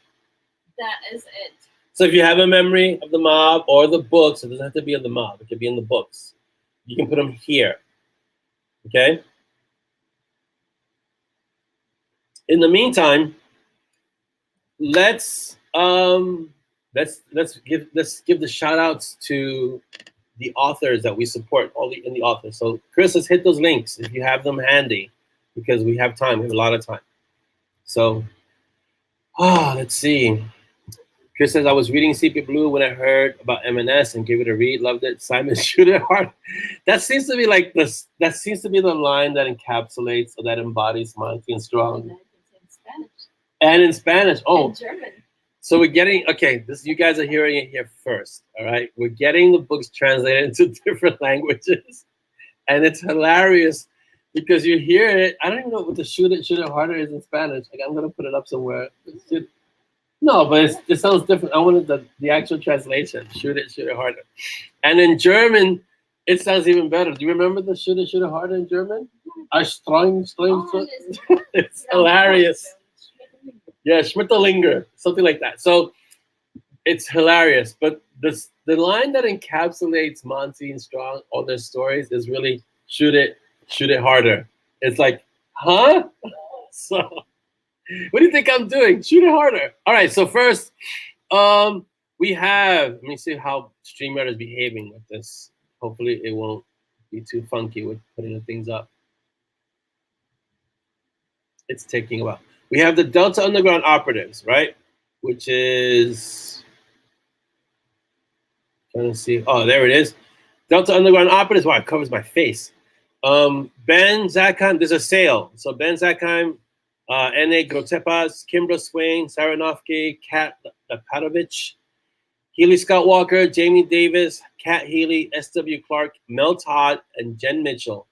Speaker 2: That is it.
Speaker 1: So if you have a memory of the mob or the books, it doesn't have to be in the mob. It could be in the books. You can put them here. Okay? In the meantime, let's give the shout outs to the authors that we support, all the indie authors. So Chris, let's hit those links if you have them handy, because we have time. We have a lot of time. So, let's see. Chris says, I was reading Sleepy Blue when I heard about M&S and gave it a read. Loved it. Simon shoot it hard. That seems to be like this. That seems to be the line that encapsulates or that embodies Monty and Strong.
Speaker 2: And in Spanish.
Speaker 1: And in Spanish. Oh,
Speaker 2: and German.
Speaker 1: So we're getting, okay, this, you guys are hearing it here first, all right? We're getting the books translated into different languages. And it's hilarious because you hear it. I don't even know what the shoot it harder is in Spanish. Like, I'm going to put it up somewhere. No, but it sounds different. I wanted the actual translation, shoot it harder. And in German, it sounds even better. Do you remember the shoot it harder in German? It's hilarious. Yeah, Schmetterlinger, something like that. So it's hilarious. But the line that encapsulates Monty and Strong, all their stories, is really shoot it harder. It's like, huh? So what do you think I'm doing? Shoot it harder. All right, so first, we have, let me see how StreamYard is behaving with this. Hopefully it won't be too funky with putting the things up. It's taking a while. We have the Delta Underground Operatives, right? Which is, trying to see, oh, there it is. Delta Underground Operatives, wow, it covers my face. Ben Zakheim, there's a sale. So Ben Zakheim, N.A. Grotepas, Kimbra Swain, Saranovsky, Kat Lepatovich, Healy Scott Walker, Jamie Davis, Kat Healy, S.W. Clark, Mel Todd, and Jen Mitchell.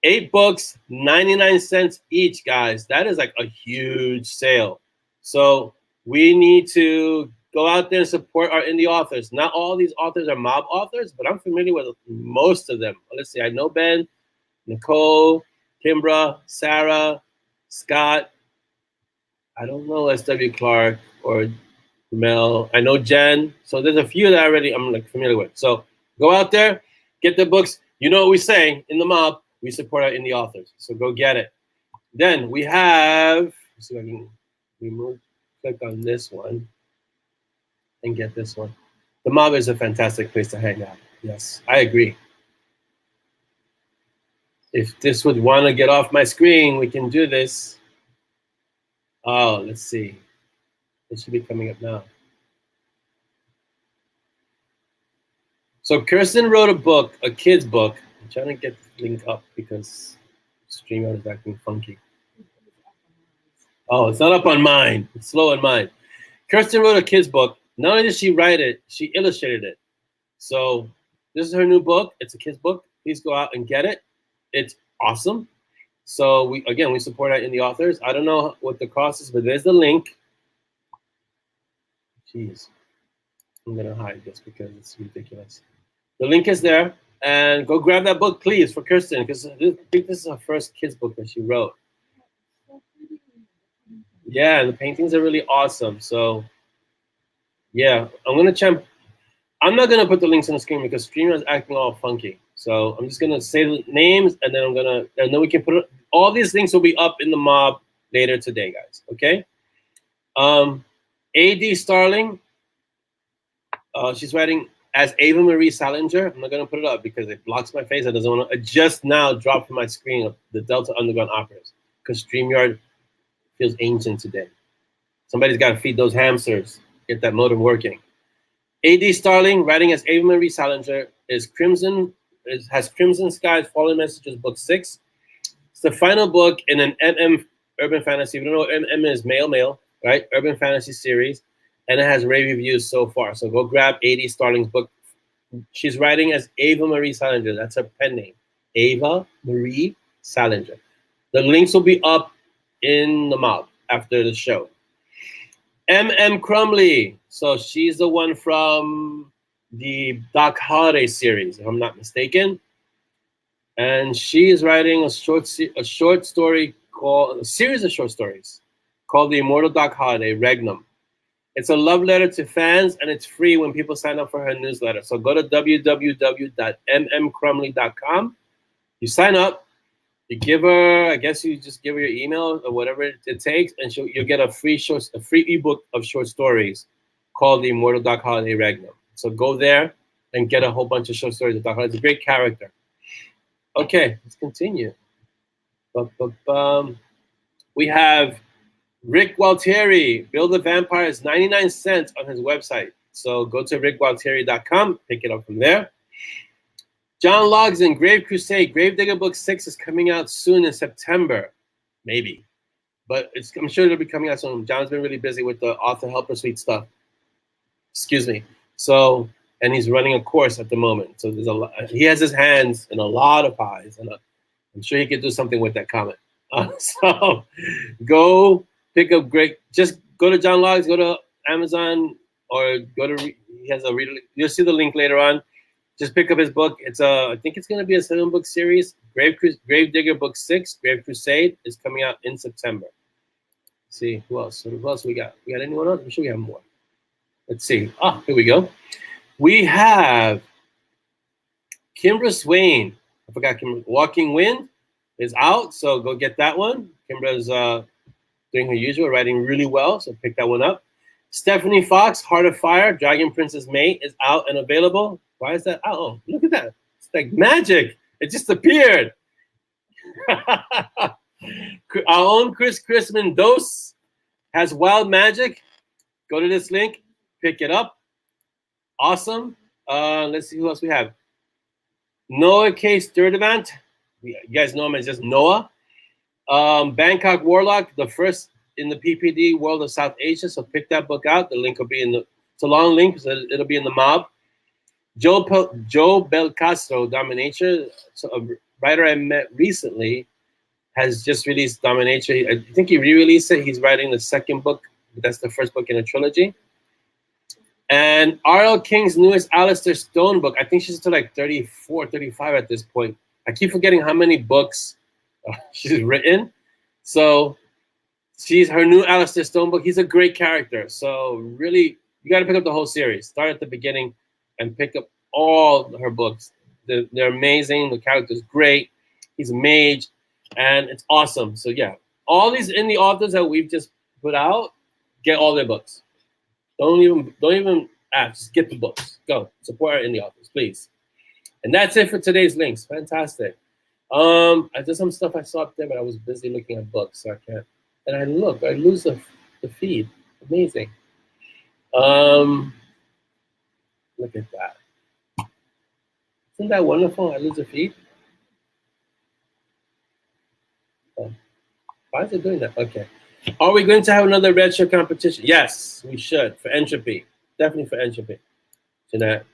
Speaker 1: 8 books, 99 cents each, guys. That is like a huge sale. So we need to go out there and support our indie authors. Not all these authors are MoB authors, but I'm familiar with most of them. Let's see, I know Ben, Nicole, Kimbra, Sarah, Scott. I don't know S.W. Clark or Mel. I know Jen. So there's a few that I'm like familiar with. So go out there, get the books. You know what we say in the MoB, we support our indie authors. So go get it. Then we have, let's see if I can click on this one and get this one. The MoB is a fantastic place to hang out. Yes, I agree. If this would want to get off my screen, we can do this. Oh, let's see. It should be coming up now. So Kirsten wrote a book, a kid's book. I'm trying to get the link up because StreamYard is acting funky. Oh, it's not up on mine. It's slow on mine. Kirsten wrote a kid's book. Not only did she write it, she illustrated it. So this is her new book. It's a kid's book. Please go out and get it. It's awesome. So we support our indie authors. I don't know what the cost is, but there's the link. Jeez. I'm gonna hide this because it's ridiculous. The link is there, and go grab that book, please, for Kirsten, because I think this is her first kids book that she wrote. Yeah, and the paintings are really awesome. So, yeah, I'm not gonna put the links on the screen because StreamYard is acting all funky. So I'm just gonna say the names, and then we can put it. All these links will be up in the MoB later today, guys. Okay. A.D. Starling. She's writing as Ava Marie Salinger. I'm not going to put it up because it blocks my face. I doesn't want to. It just now dropped from my screen of the Delta Underground Operas because StreamYard feels ancient today. Somebody's got to feed those hamsters, get that modem working. A.D. Starling, writing as Ava Marie Salinger, has Crimson Skies, Fallen Messages, book 6. It's the final book in an MM urban fantasy. If you don't know what MM is, male, right? Urban fantasy series. And it has rave reviews so far. So go grab A.D. Starling's book. She's writing as Ava Marie Salinger. That's her pen name. Ava Marie Salinger. The links will be up in the MoB after the show. M.M. Crumley. So she's the one from the Doc Holliday series, if I'm not mistaken. And she is writing a series of short stories called The Immortal Doc Holliday, Regnum. It's a love letter to fans, and it's free when people sign up for her newsletter. So go to www.mmcrumley.com. You sign up. You give her, I guess you just give her your email or whatever it takes, and you'll get a free ebook of short stories called The Immortal Doc Holliday Regnum. So go there and get a whole bunch of short stories of Doc Holliday. It's a great character. Okay, let's continue. We have Rick Gualtieri, Build a Vampire is 99 cents on his website. So go to rickgualtieri.com, pick it up from there. John Logsdon, Grave Crusade, Gravedigger Book 6 is coming out soon in September, maybe. But I'm sure it'll be coming out soon. John's been really busy with the author helper suite stuff. Excuse me. So, and he's running a course at the moment. So there's a lot. He has his hands in a lot of pies, and I'm sure he could do something with that comment. So go pick up great. Just go to John Logs, go to Amazon, or go to. He has a reader. You'll see the link later on. Just pick up his book. It's I think it's going to be a 7-book series. Gravedigger Book 6, Grave Crusade, is coming out in September. Let's see who else? Who else we got? We got anyone else? I'm sure we have more. Let's see. Ah, here we go. We have Kimbra Swain. I forgot Kimbra. Walking Wind is out, so go get that one. Kimbra's doing her usual, writing really well, so pick that one up. Stephanie Fox, Heart of Fire, Dragon Princess May is out and available. Why is that out? Oh, look at that. It's like magic. It just appeared. Our own Chris Mendoza has Wild Magic. Go to this link, pick it up. Awesome. Let's see who else we have. Noah K. Sturdivant. You guys know him as just Noah. Bangkok Warlock, the first in the PPD world of South Asia. So pick that book out. The link will be in the, it's a long link, so it'll be in the MoB. Joe Belcastro, Dominator, so a writer I met recently, has just released Dominator. I think he re-released it. He's writing the second book. That's the first book in a trilogy. And R.L. King's newest Alistair Stone book, I think she's to like 34, 35 at this point. I keep forgetting how many books she's written. So she's her new Alistair Stone book. He's a great character. So really, you got to pick up the whole series. Start at the beginning and pick up all her books. They're amazing. The character's great. He's a mage, and it's awesome. So yeah, all these indie authors that we've just put out, get all their books. Don't even ask. Just get the books. Go support our indie authors, please. And that's it for today's links. Fantastic. There's some stuff I saw up there, but I was busy looking at books, so I can't. And I lose the feed. Amazing. Look at that. Isn't that wonderful? I lose the feed. Oh, why is it doing that? Okay. Are we going to have another Red Shirt competition? Yes, we should, for Entropy. Definitely for Entropy. Jeanette.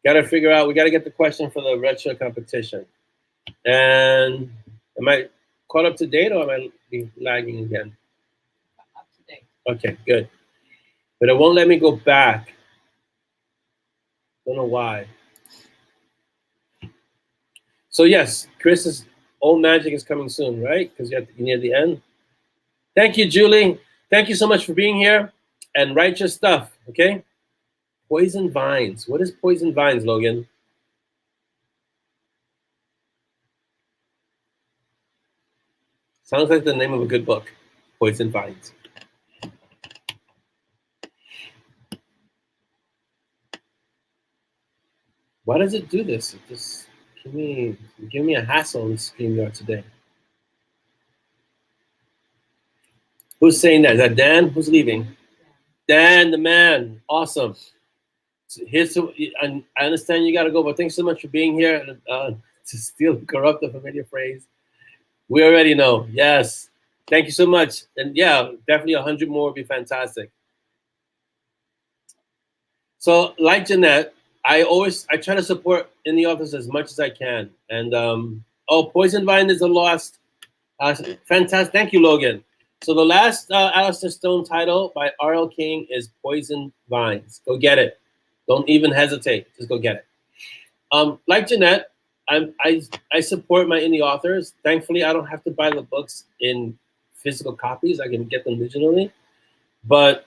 Speaker 1: Got to figure out, we got to get the question for the Red Shirt competition. And am I caught up to date, or am I be lagging again?
Speaker 2: Up to date. Okay,
Speaker 1: good. But it won't let me go back. Don't know why. So yes, Chris's Old Magic is coming soon, right? Because you're near the end. Thank you, Julie. Thank you so much for being here. And write your stuff, okay? Poison Vines. What is Poison Vines, Logan? Sounds like the name of a good book. Poison Vines. Why does it do this? It just give me a hassle in StreamYard today. Who's saying that? Is that Dan? Who's leaving? Dan, the man. Awesome. So I understand you got to go, but thanks so much for being here. To steal, corrupt the familiar phrase. We already know. Yes. Thank you so much. And yeah, definitely 100 more would be fantastic. So like Jeanette, I try to support indie authors as much as I can. And Poison Vine is a lost. Fantastic. Thank you, Logan. So the last Alistair Stone title by R.L. King is Poison Vines. Go get it. Don't even hesitate. Just go get it. Like Jeanette, I support my indie authors. Thankfully, I don't have to buy the books in physical copies. I can get them digitally. But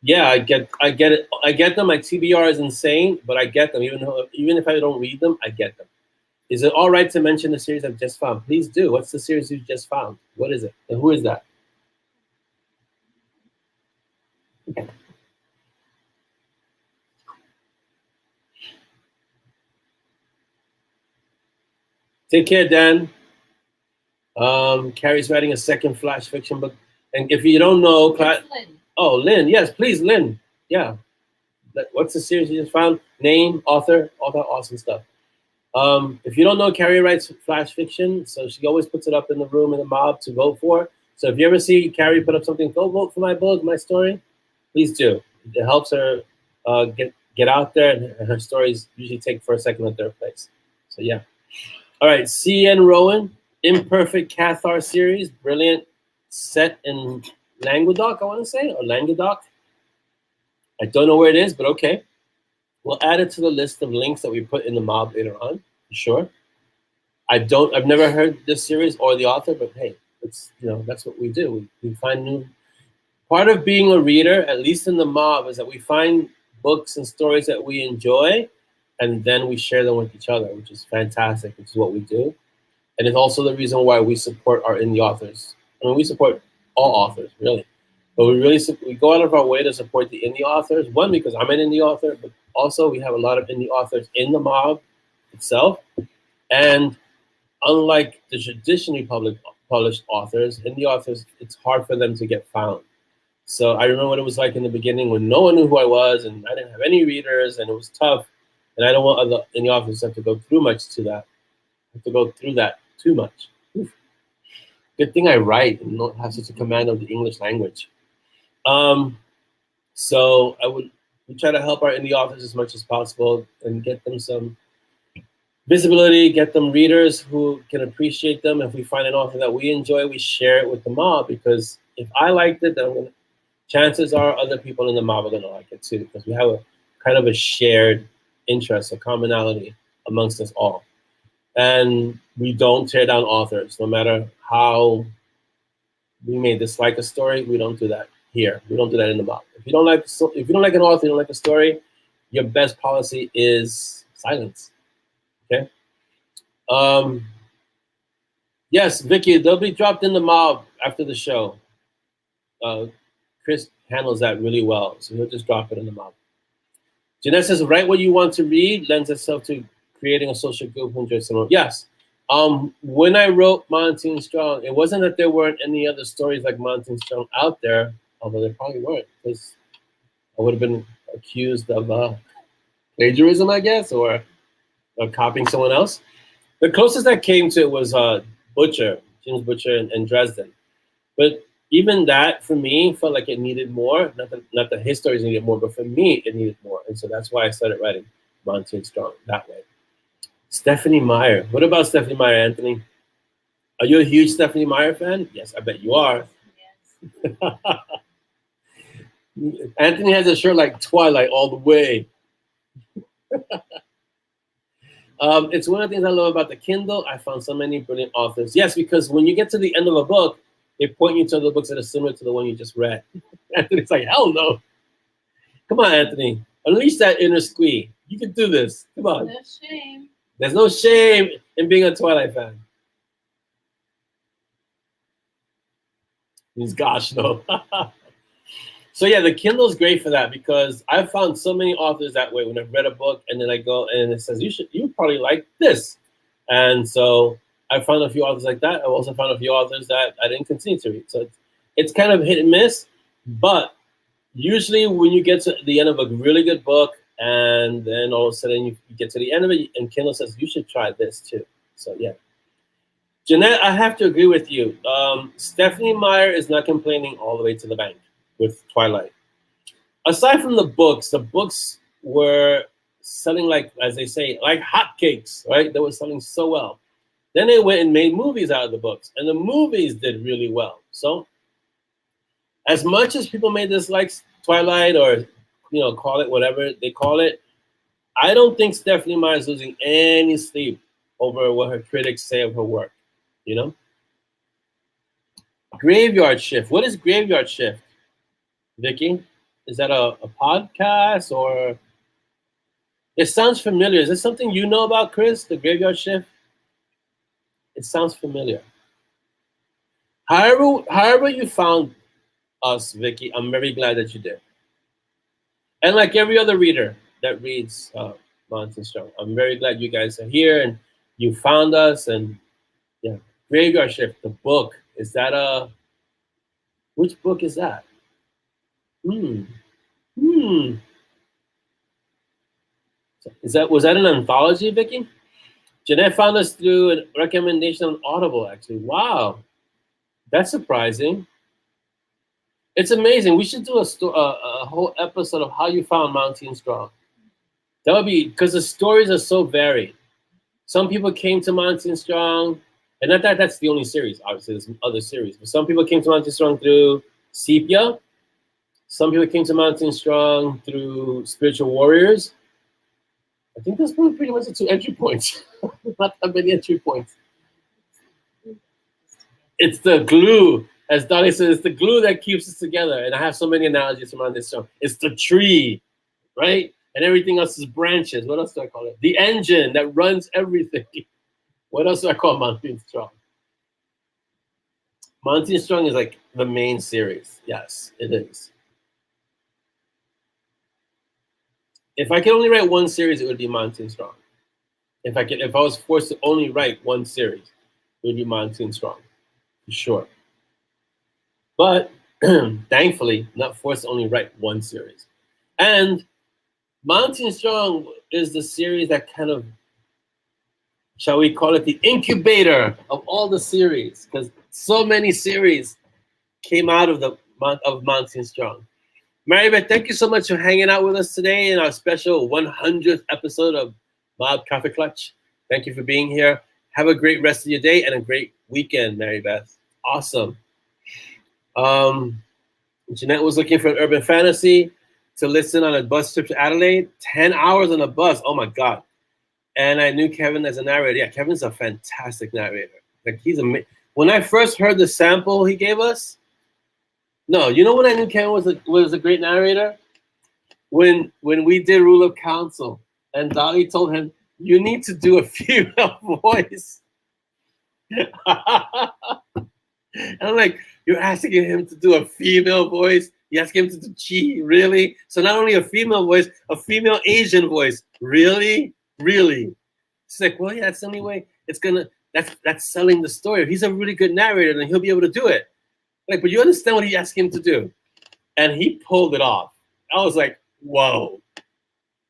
Speaker 1: yeah, I get it. I get them. My TBR is insane, but I get them. Even if I don't read them, I get them. Is it all right to mention the series I've just found? Please do. What's the series you just found? What is it? And who is that? Take care, Dan. Carrie's writing a second flash fiction book. And if you don't know,
Speaker 2: It's Lynn.
Speaker 1: oh, Lynn, yes, please, Lynn. Yeah. What's the series you just found? Name, author, all that awesome stuff. If you don't know, Carrie writes flash fiction, so she always puts it up in the room in the mob to vote for. So if you ever see Carrie put up something, go vote for my book, my story, please do. It helps her get out there, and her stories usually take first, second, and third place. So yeah. All right, C.N. Rowan, Imperfect Cathar series, brilliant, set in Languedoc, I want to say, or Languedoc. I don't know where it is, but okay. We'll add it to the list of links that we put in the mob later on, for sure. I've never heard this series or the author, but hey, it's that's what we do. We find new. Part of being a reader, at least in the mob, is that we find books and stories that we enjoy, and then we share them with each other, which is fantastic. Which is what we do, and it's also the reason why we support our indie authors. I mean, we support all authors, really, but we go out of our way to support the indie authors. One, because I'm an indie author, but also we have a lot of indie authors in the mob itself, and unlike the traditionally published authors, indie authors, it's hard for them to get found. So I remember what it was like in the beginning when no one knew who I was and I didn't have any readers and it was tough. And I don't want other indie authors to have to go through that too much. Oof. Good thing I write and don't have such a command of the English language. So we try to help our indie authors as much as possible and get them some visibility, get them readers who can appreciate them. If we find an author that we enjoy, we share it with the mob, because if I liked it, then chances are other people in the mob are going to like it too, because we have a kind of a shared interest, a commonality amongst us all. And we don't tear down authors, no matter how we may dislike a story. We don't do that here. We don't do that in the mob. If you don't like an author, you don't like a story, your best policy is silence. Okay. Yes, Vicky, they'll be dropped in the mob after the show. Chris handles that really well, so he'll just drop it in the mob. Jeanette says, write what you want to read lends itself to creating a social group who enjoys some. Yes. When I wrote Monsoon Strong, it wasn't that there weren't any other stories like Monsoon Strong out there, although there probably weren't, because I would have been accused of plagiarism, I guess, or copying someone else. The closest I came to it was Butcher, James Butcher, and Dresden. But even that, for me, felt like it needed more. Not that his stories needed more, but for me, it needed more. And so that's why I started writing Monsoon Strong that way. Stephanie Meyer. What about Stephanie Meyer, Anthony? Are you a huge Stephanie Meyer fan? Yes, I bet you are.
Speaker 2: Yes.
Speaker 1: Anthony has a shirt like Twilight all the way. It's one of the things I love about the Kindle. I found so many brilliant authors. Yes, because when you get to the end of a book, they point you to other books that are similar to the one you just read. Anthony's like, hell no. Come on, Anthony. Unleash that inner squee. You can do this. Come on.
Speaker 2: No shame.
Speaker 1: There's no shame in being a Twilight fan. He's gosh, no. So yeah, the Kindle's great for that, because I've found so many authors that way when I've read a book and then I go and it says you probably like this, and so I found a few authors like that. I've also found a few authors that I didn't continue to read. So it's kind of hit and miss, but usually when you get to the end of a really good book and then all of a sudden you get to the end of it and Kindle says you should try this too. So yeah. Jeanette, I have to agree with you. Stephanie Meyer is not complaining all the way to the bank with Twilight. Aside from the books were selling like, as they say, like hotcakes, right? They were selling so well. Then they went and made movies out of the books, and the movies did really well. So as much as people may dislike Twilight or, call it whatever they call it, I don't think Stephanie Meyer is losing any sleep over what her critics say of her work, Graveyard Shift. What is Graveyard Shift, Vicky? Is that a podcast, or it sounds familiar? Is this something you know about, Chris, the Graveyard Shift? It sounds familiar. However you found us, Vicky, I'm very glad that you did. And like every other reader that reads Monsoon Strong, I'm very glad you guys are here and you found us. And yeah, Graveyard Shift, the book, is that Which book is that? Was that an anthology, Vicky? Jeanette found us through a recommendation on Audible, actually. Wow, that's surprising. It's amazing. We should do a whole episode of how you found Mountain Strong. That would be, because the stories are so varied. Some people came to Mountain Strong, and not that that's the only series. Obviously, there's other series. But some people came to Mountain Strong through Sepia. Some people came to Mountain Strong through Spiritual Warriors. I think that's pretty much the 2 entry points. Not that many entry points. It's the glue, as Donnie says, it's the glue that keeps us together. And I have so many analogies around this show. It's the tree, right? And everything else is branches. What else do I call it? The engine that runs everything. What else do I call Mountain Strong? Mountain Strong is like the main series. Yes, it is. If I could only write one series, it would be Mountain Strong. If I was forced to only write one series, it would be Mountain Strong, for sure. But thankfully, not forced to only write one series. And Mountain Strong is the series that kind of, shall we call it, the incubator of all the series, because so many series came out of Mountain Strong. Maribeth, thank you so much for hanging out with us today in our special 100th episode of MoB Kaffeelatsch. Thank you for being here. Have a great rest of your day and a great weekend, Maribeth. Awesome. Jeanette was looking for an urban fantasy to listen on a bus trip to Adelaide. 10 hours on a bus. Oh my God. And I knew Kevin as a narrator. Yeah, Kevin's a fantastic narrator. Like, he's amazing. When I first heard the sample he gave us, no, you know when I knew Kevin was a great narrator? When we did Rule of Council and Dolly told him, you need to do a female voice. And I'm like, you're asking him to do a female voice? You asking him to do chi? Really? So not only a female voice, a female Asian voice. Really? Really? It's like, well, yeah, that's the only way it's gonna, that's selling the story. He's a really good narrator and he'll be able to do it. Like, but you understand what he asked him to do. And he pulled it off. I was like, whoa.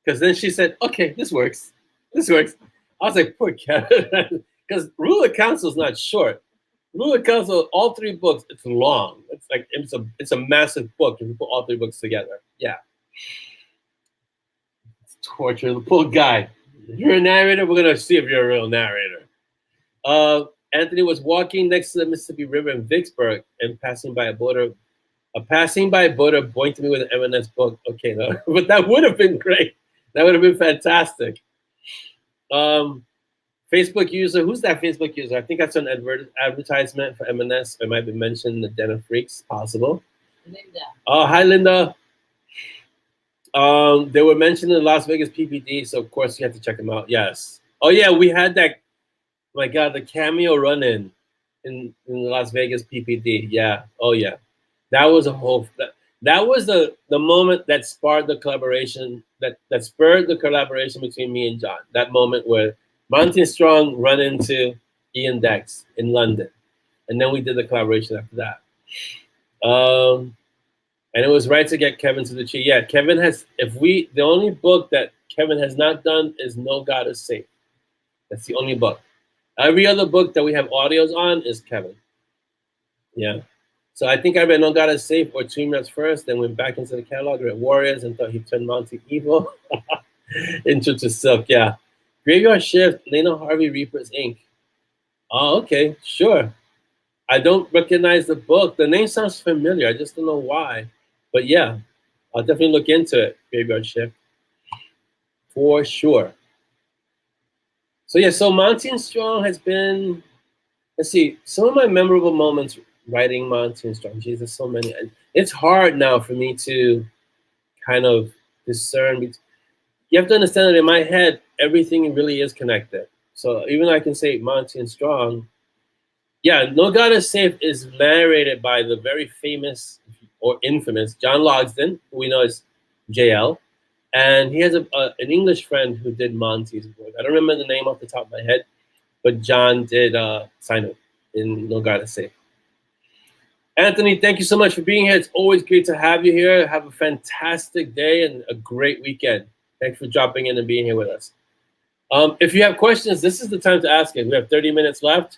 Speaker 1: Because then she said, okay, this works. This works. I was like, poor Kevin. Because Rule of Council is not short. Rule of Council, all 3 books, it's long. It's like, it's a massive book if you put all 3 books together. Yeah. It's torture. The poor guy. If you're a narrator, we're going to see if you're a real narrator. Anthony was walking next to the Mississippi River in Vicksburg and passing by a boater. A passing by boater pointed me with an M&S book. Okay, no, but that would have been great. That would have been fantastic. Facebook user, who's that Facebook user? I think that's an advertisement for M&S. It might be mentioned in the Den of Freaks, possible.
Speaker 2: Linda.
Speaker 1: Oh, hi, Linda. They were mentioned in the Las Vegas PPD, so of course you have to check them out. Yes. Oh yeah, we had that. My God, the cameo run-in in the Las Vegas PPD. Yeah. Oh yeah. That was a whole. That was the moment that sparked the collaboration. That spurred the collaboration between me and John. That moment where Mountain Strong run into Ian Dex in London, and then we did the collaboration after that. And it was right to get Kevin to the tree. Yeah, Kevin has. The only book that Kevin has not done is No God is Safe. That's the only book. Every other book that we have audios on is Kevin. Yeah. So I think I read No God is Safe or Twin Rats first, then went back into the catalog, read Warriors, and thought he turned Mountain Evil. Intro to Silk, yeah. Graveyard Shift, Lena Harvey, Reapers Inc. Oh, okay, sure. I don't recognize the book. The name sounds familiar. I just don't know why. But yeah, I'll definitely look into it, Graveyard Shift. For sure. So yeah, so Mountain Strong has been, let's see, some of my memorable moments writing Mountain Strong. Jesus, so many. It's hard now for me to kind of discern. You have to understand that in my head, everything really is connected. So even though I can say Mountain Strong, yeah, No God is Safe is narrated by the very famous or infamous John Logsdon, who we know as JL. And he has an English friend who did Monty's work. I don't remember the name off the top of my head, but John did sign it in No God is Safe. Anthony, thank you so much for being here. It's always great to have you here. Have a fantastic day and a great weekend. Thanks for dropping in and being here with us. If you have questions, this is the time to ask it. We have 30 minutes left,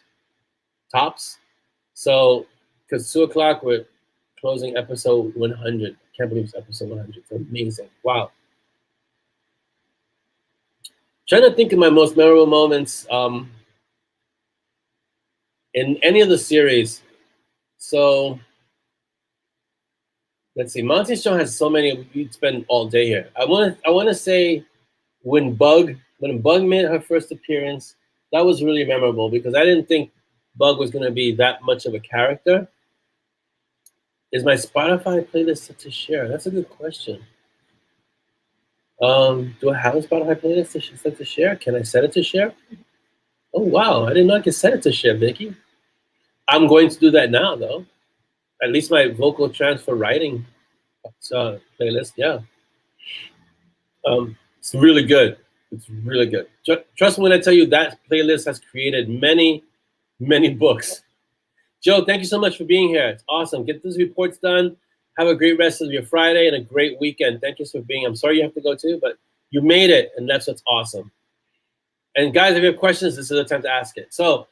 Speaker 1: tops. So, because 2 o'clock, we're closing episode 100. I can't believe it's episode 100. It's amazing. Wow. Trying to think of my most memorable moments in any of the series. So, let's see. Monty Show has so many. We'd spend all day here. I want to say when Bug made her first appearance, that was really memorable because I didn't think Bug was going to be that much of a character. Is my Spotify playlist set to share? That's a good question. Do I have a Spotify playlist set to share? Can I set it to share? Oh wow, I didn't know I could set it to share, Vicky. I'm going to do that now, though. At least my vocal transfer writing playlist, yeah. It's really good. It's really good. Trust me when I tell you that playlist has created many, many books. Joe, thank you so much for being here. It's awesome. Get these reports done. Have a great rest of your Friday and a great weekend. Thank you for being. I'm sorry you have to go too, but you made it, and that's what's awesome. And guys, if you have questions, this is the time to ask it. So,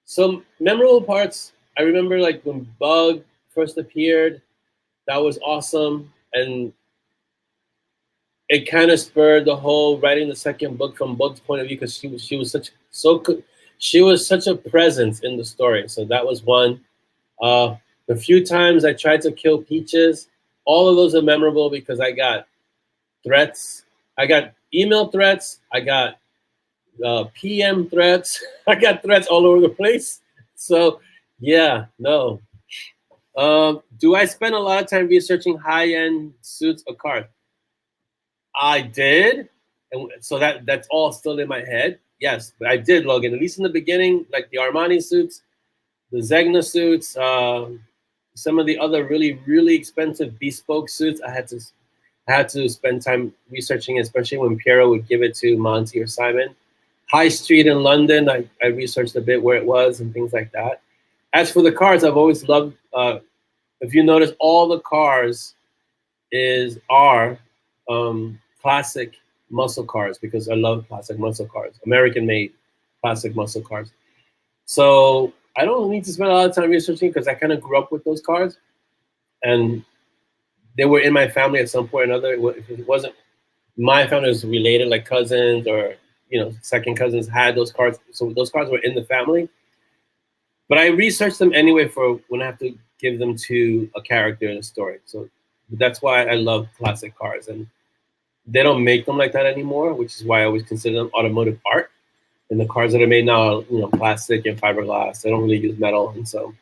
Speaker 1: some memorable parts. I remember like when Bug first appeared. That was awesome, and it kind of spurred the whole writing the second book from Bug's point of view because she was such a presence in the story. So that was one. The few times I tried to kill Peaches, all of those are memorable because I got threats. I got email threats. I got PM threats. I got threats all over the place. So yeah, no. Do I spend a lot of time researching high-end suits or cars? I did, and so that's all still in my head. Yes, but I did, Logan. At least in the beginning, like the Armani suits, the Zegna suits, some of the other really, really expensive bespoke suits. I had to spend time researching, especially when Piero would give it to Monty or Simon. High Street in London, I researched a bit where it was and things like that. As for the cars, I've always loved. If you notice, all the cars are classic muscle cars because I love classic muscle cars, American-made classic muscle cars. So I don't need to spend a lot of time researching because I kind of grew up with those cars, and they were in my family at some point or another. If it wasn't my family, was related, like cousins or second cousins had those cars, so those cars were in the family. But I researched them anyway for when I have to give them to a character in a story. So that's why I love classic cars, and they don't make them like that anymore, which is why I always consider them automotive art. And the cars that are made now are, plastic and fiberglass. They don't really use metal, and so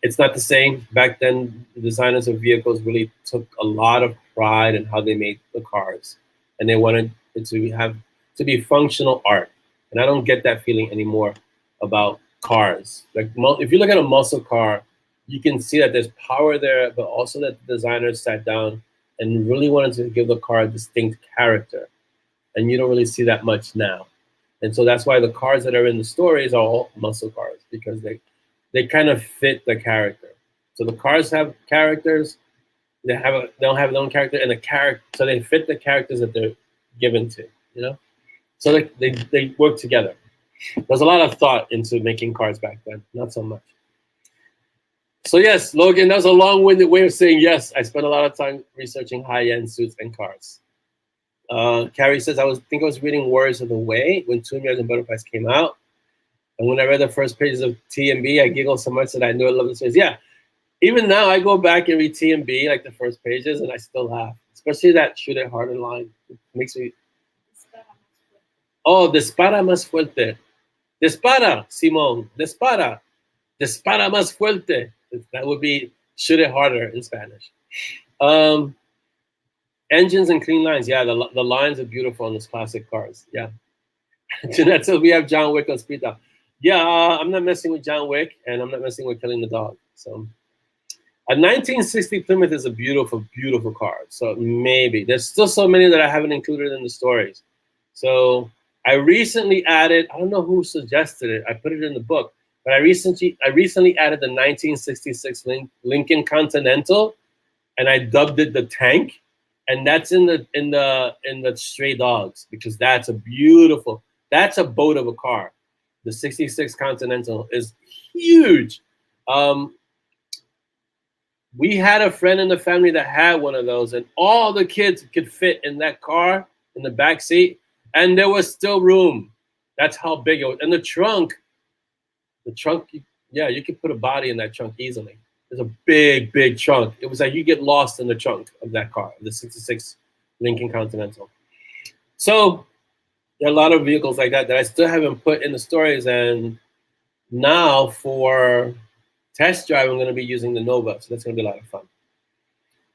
Speaker 1: it's not the same. Back then, the designers of vehicles really took a lot of pride in how they made the cars, and they wanted it to be functional art. And I don't get that feeling anymore about cars. Like if you look at a muscle car, you can see that there's power there, but also that the designers sat down and really wanted to give the car a distinct character. And you don't really see that much now. And so that's why the cars that are in the stories are all muscle cars, because they kind of fit the character. So the cars have characters, they don't have their own character, and so they fit the characters that they're given to, So they work together. There's a lot of thought into making cars back then, not so much. So yes, Logan, that was a long-winded way of saying yes. I spent a lot of time researching high-end suits and cars. Carrie says, I think I was reading Warriors of the Way when Two Million Butterflies came out. And when I read the first pages of T&B, I giggled so much that I knew I loved the series. Yeah, even now I go back and read T&B, like the first pages, and I still laugh. Especially that Shoot It Harder line. It makes me... Oh, dispara más fuerte. Dispara, Simón. Dispara. Dispara más fuerte. That would be Shoot It Harder in Spanish. Engines and clean lines. Yeah, the lines are beautiful on those classic cars. Yeah. Jeanette says we have John Wick on speed dial. Yeah, I'm not messing with John Wick, and I'm not messing with Killing the Dog. So a 1960 Plymouth is a beautiful, beautiful car. So maybe. There's still so many that I haven't included in the stories. So I recently added, I don't know who suggested it. I put it in the book. but I recently added the 1966 Lincoln Continental, and I dubbed it the Tank, and that's in the Stray Dogs, because that's a boat of a car. The 66 Continental is huge. We had a friend in the family that had one of those, and all the kids could fit in that car in the back seat, and there was still room. That's how big it was. And the trunk, yeah, you could put a body in that trunk easily. There's a big, big trunk. It was like you get lost in the trunk of that car, the 66 Lincoln Continental. So there are a lot of vehicles like that I still haven't put in the stories, and now for test drive, I'm going to be using the Nova, so that's going to be a lot of fun.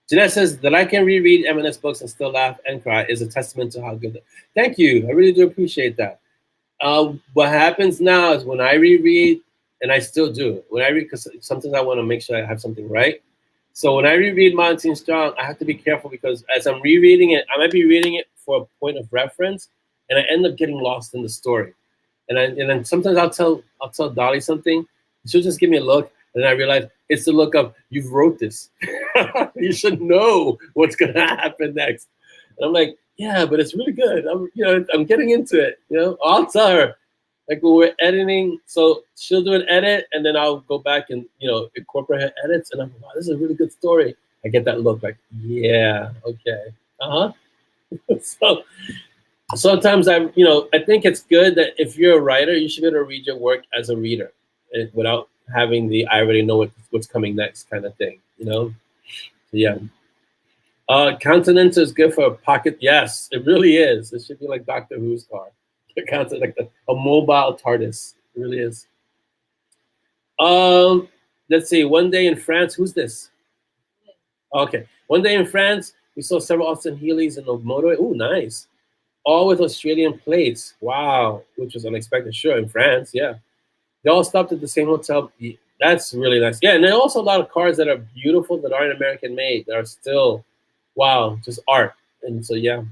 Speaker 1: Jeanette says that I can reread M&S books and still laugh and cry is a testament to how good. Thank you. I really do appreciate that. What happens now is when I reread, and I still do, when I read, because sometimes I want to make sure I have something right. So when I reread Monty Strong, I have to be careful, because as I'm rereading it, I might be reading it for a point of reference, and I end up getting lost in the story. And then sometimes I'll tell Dolly something, she'll just give me a look, and then I realize it's the look of, you've wrote this. You should know what's gonna happen next. And I'm like, yeah, but it's really good. I'm getting into it. I'll tell her, like, when we're editing, so she'll do an edit, and then I'll go back and incorporate her edits, and I'm like, wow, this is a really good story. I get that look, like, yeah, okay, So sometimes I think it's good that if you're a writer, you should be able to read your work as a reader, without having the I already know what's coming next kind of thing. So, yeah. Continental is good for a pocket. Yes, it really is. It should be like Doctor Who's car. Like a mobile TARDIS. It really is. Let's see. One day in France. Who's this? Okay. One day in France, we saw several Austin Healey's in the motorway. Ooh, nice. All with Australian plates. Wow, which was unexpected. Sure, in France, yeah. They all stopped at the same hotel. That's really nice. Yeah, and there are also a lot of cars that are beautiful that aren't American made, that are still, wow, just art. And so, yeah.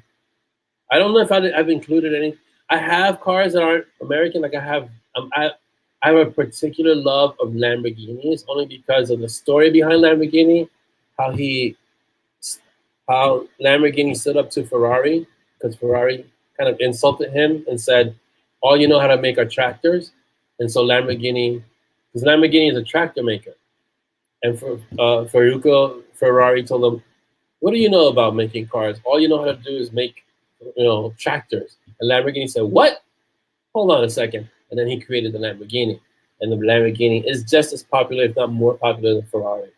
Speaker 1: I don't know if I've included any. I have cars that aren't American. Like I have a particular love of Lamborghinis, only because of the story behind Lamborghini, how Lamborghini stood up to Ferrari, because Ferrari kind of insulted him and said, all you know how to make are tractors. And so Lamborghini is a tractor maker. And Ferruccio Ferrari told him, what do you know about making cars? All you know how to do is make tractors. And Lamborghini said, what? Hold on a second. And then he created the Lamborghini. And the Lamborghini is just as popular, if not more popular, than Ferrari.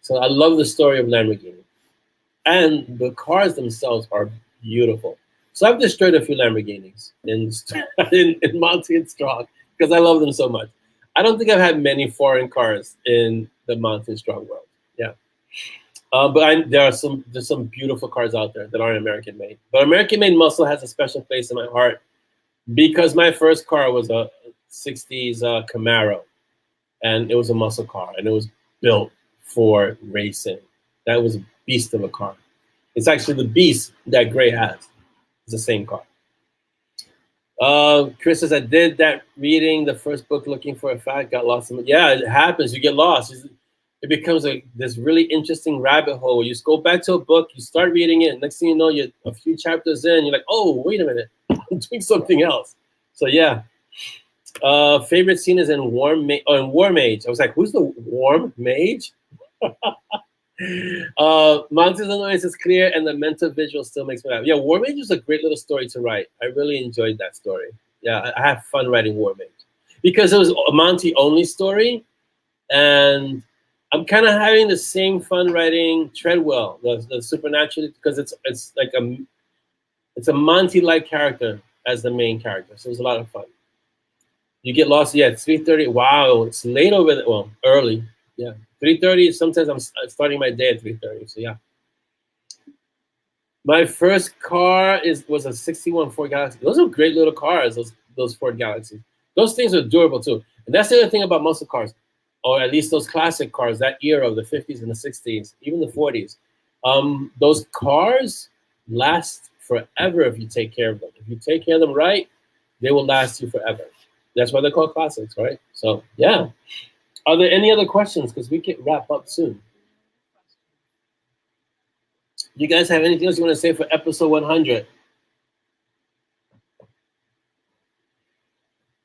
Speaker 1: So I love the story of Lamborghini. And the cars themselves are beautiful. So I've destroyed a few Lamborghinis in Monty and Strong, because I love them so much. I don't think I've had many foreign cars in the Monty and Strong world. Yeah. But there's some beautiful cars out there that aren't American made. But American made muscle has a special place in my heart, because my first car was a 60s Camaro, and it was a muscle car, and it was built for racing. That was a beast of a car. It's actually the beast that Gray has. It's the same car. Chris says, I did that reading the first book looking for a fact, got lost in it. Yeah, it happens. You get lost. It becomes this really interesting rabbit hole. You just go back to a book, you start reading it, and next thing you know, you're a few chapters in, you're like, oh, wait a minute, I'm doing something else. So yeah. Favorite scene is in War Mage. I was like, who's the Warm Mage? Mountains and Noise is clear, and the mental visual still makes me laugh. Yeah, War Mage is a great little story to write. I really enjoyed that story. Yeah, I have fun writing War Mage, because it was a Monty only story, and I'm kind of having the same fun writing Treadwell, the Supernatural, because it's like it's a Monty-like character as the main character, so it was a lot of fun. You get lost. Yeah, it's 3:30. Wow, it's late over there. Well, early. Yeah, 3:30. Sometimes I'm starting my day at 3:30. So yeah. My first car was a 61 Ford Galaxy. Those are great little cars. Those Ford Galaxies. Those things are durable too. And that's the other thing about muscle cars, or at least those classic cars, that era of the 50s and the 60s, even the 40s. Those cars last forever if you take care of them. If you take care of them right, they will last you forever. That's why they're called classics, right? So yeah. Are there any other questions? Because we can wrap up soon. You guys have anything else you want to say for episode 100?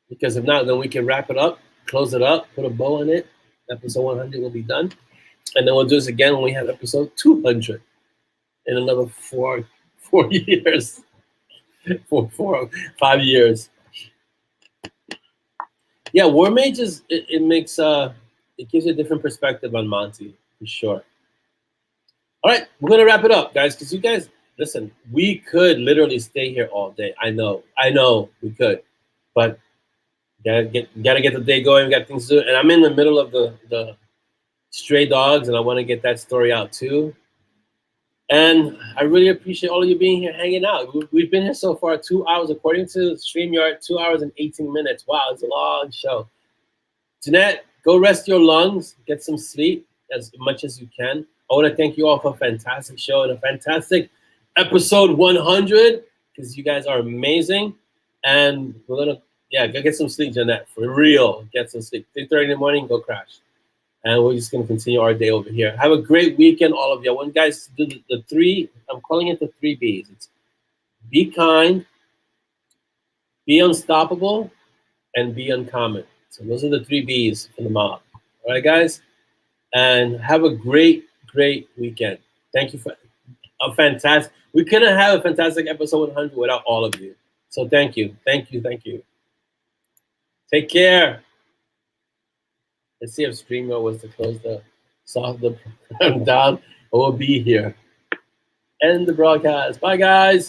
Speaker 1: Because if not, then we can wrap it up, close it up, put a bow on it. Episode 100 will be done. And then we'll do this again when we have episode 200 in another four years. 5 years. Yeah, War Mage it makes it gives you a different perspective on Monty, for sure. All right, we're gonna wrap it up, guys, because you guys listen, we could literally stay here all day. I know we could, but gotta get the day going. We got things to do, and I'm in the middle of the stray dogs, and I want to get that story out too. And I really appreciate all of you being here, hanging out. We've been here so far 2 hours, according to StreamYard, 2 hours and 18 minutes. Wow, it's a long show. Jeanette, go rest your lungs, get some sleep as much as you can. I want to thank you all for a fantastic show and a fantastic episode 100, because you guys are amazing. And we're going to, go get some sleep, Jeanette, for real. Get some sleep. 3:30 in the morning, go crash. And we're just going to continue our day over here. Have a great weekend, all of you. I want you guys to do the three, I'm calling it the 3 Bs. It's be kind, be unstoppable, and be uncommon. So those are the 3 Bs for the mob. All right, guys? And have a great weekend. Thank you for a fantastic, we couldn't have a fantastic episode 100 without all of you. So thank you. Take care. Let's see if StreamYard was to close the program down. We'll be here. End the broadcast. Bye, guys.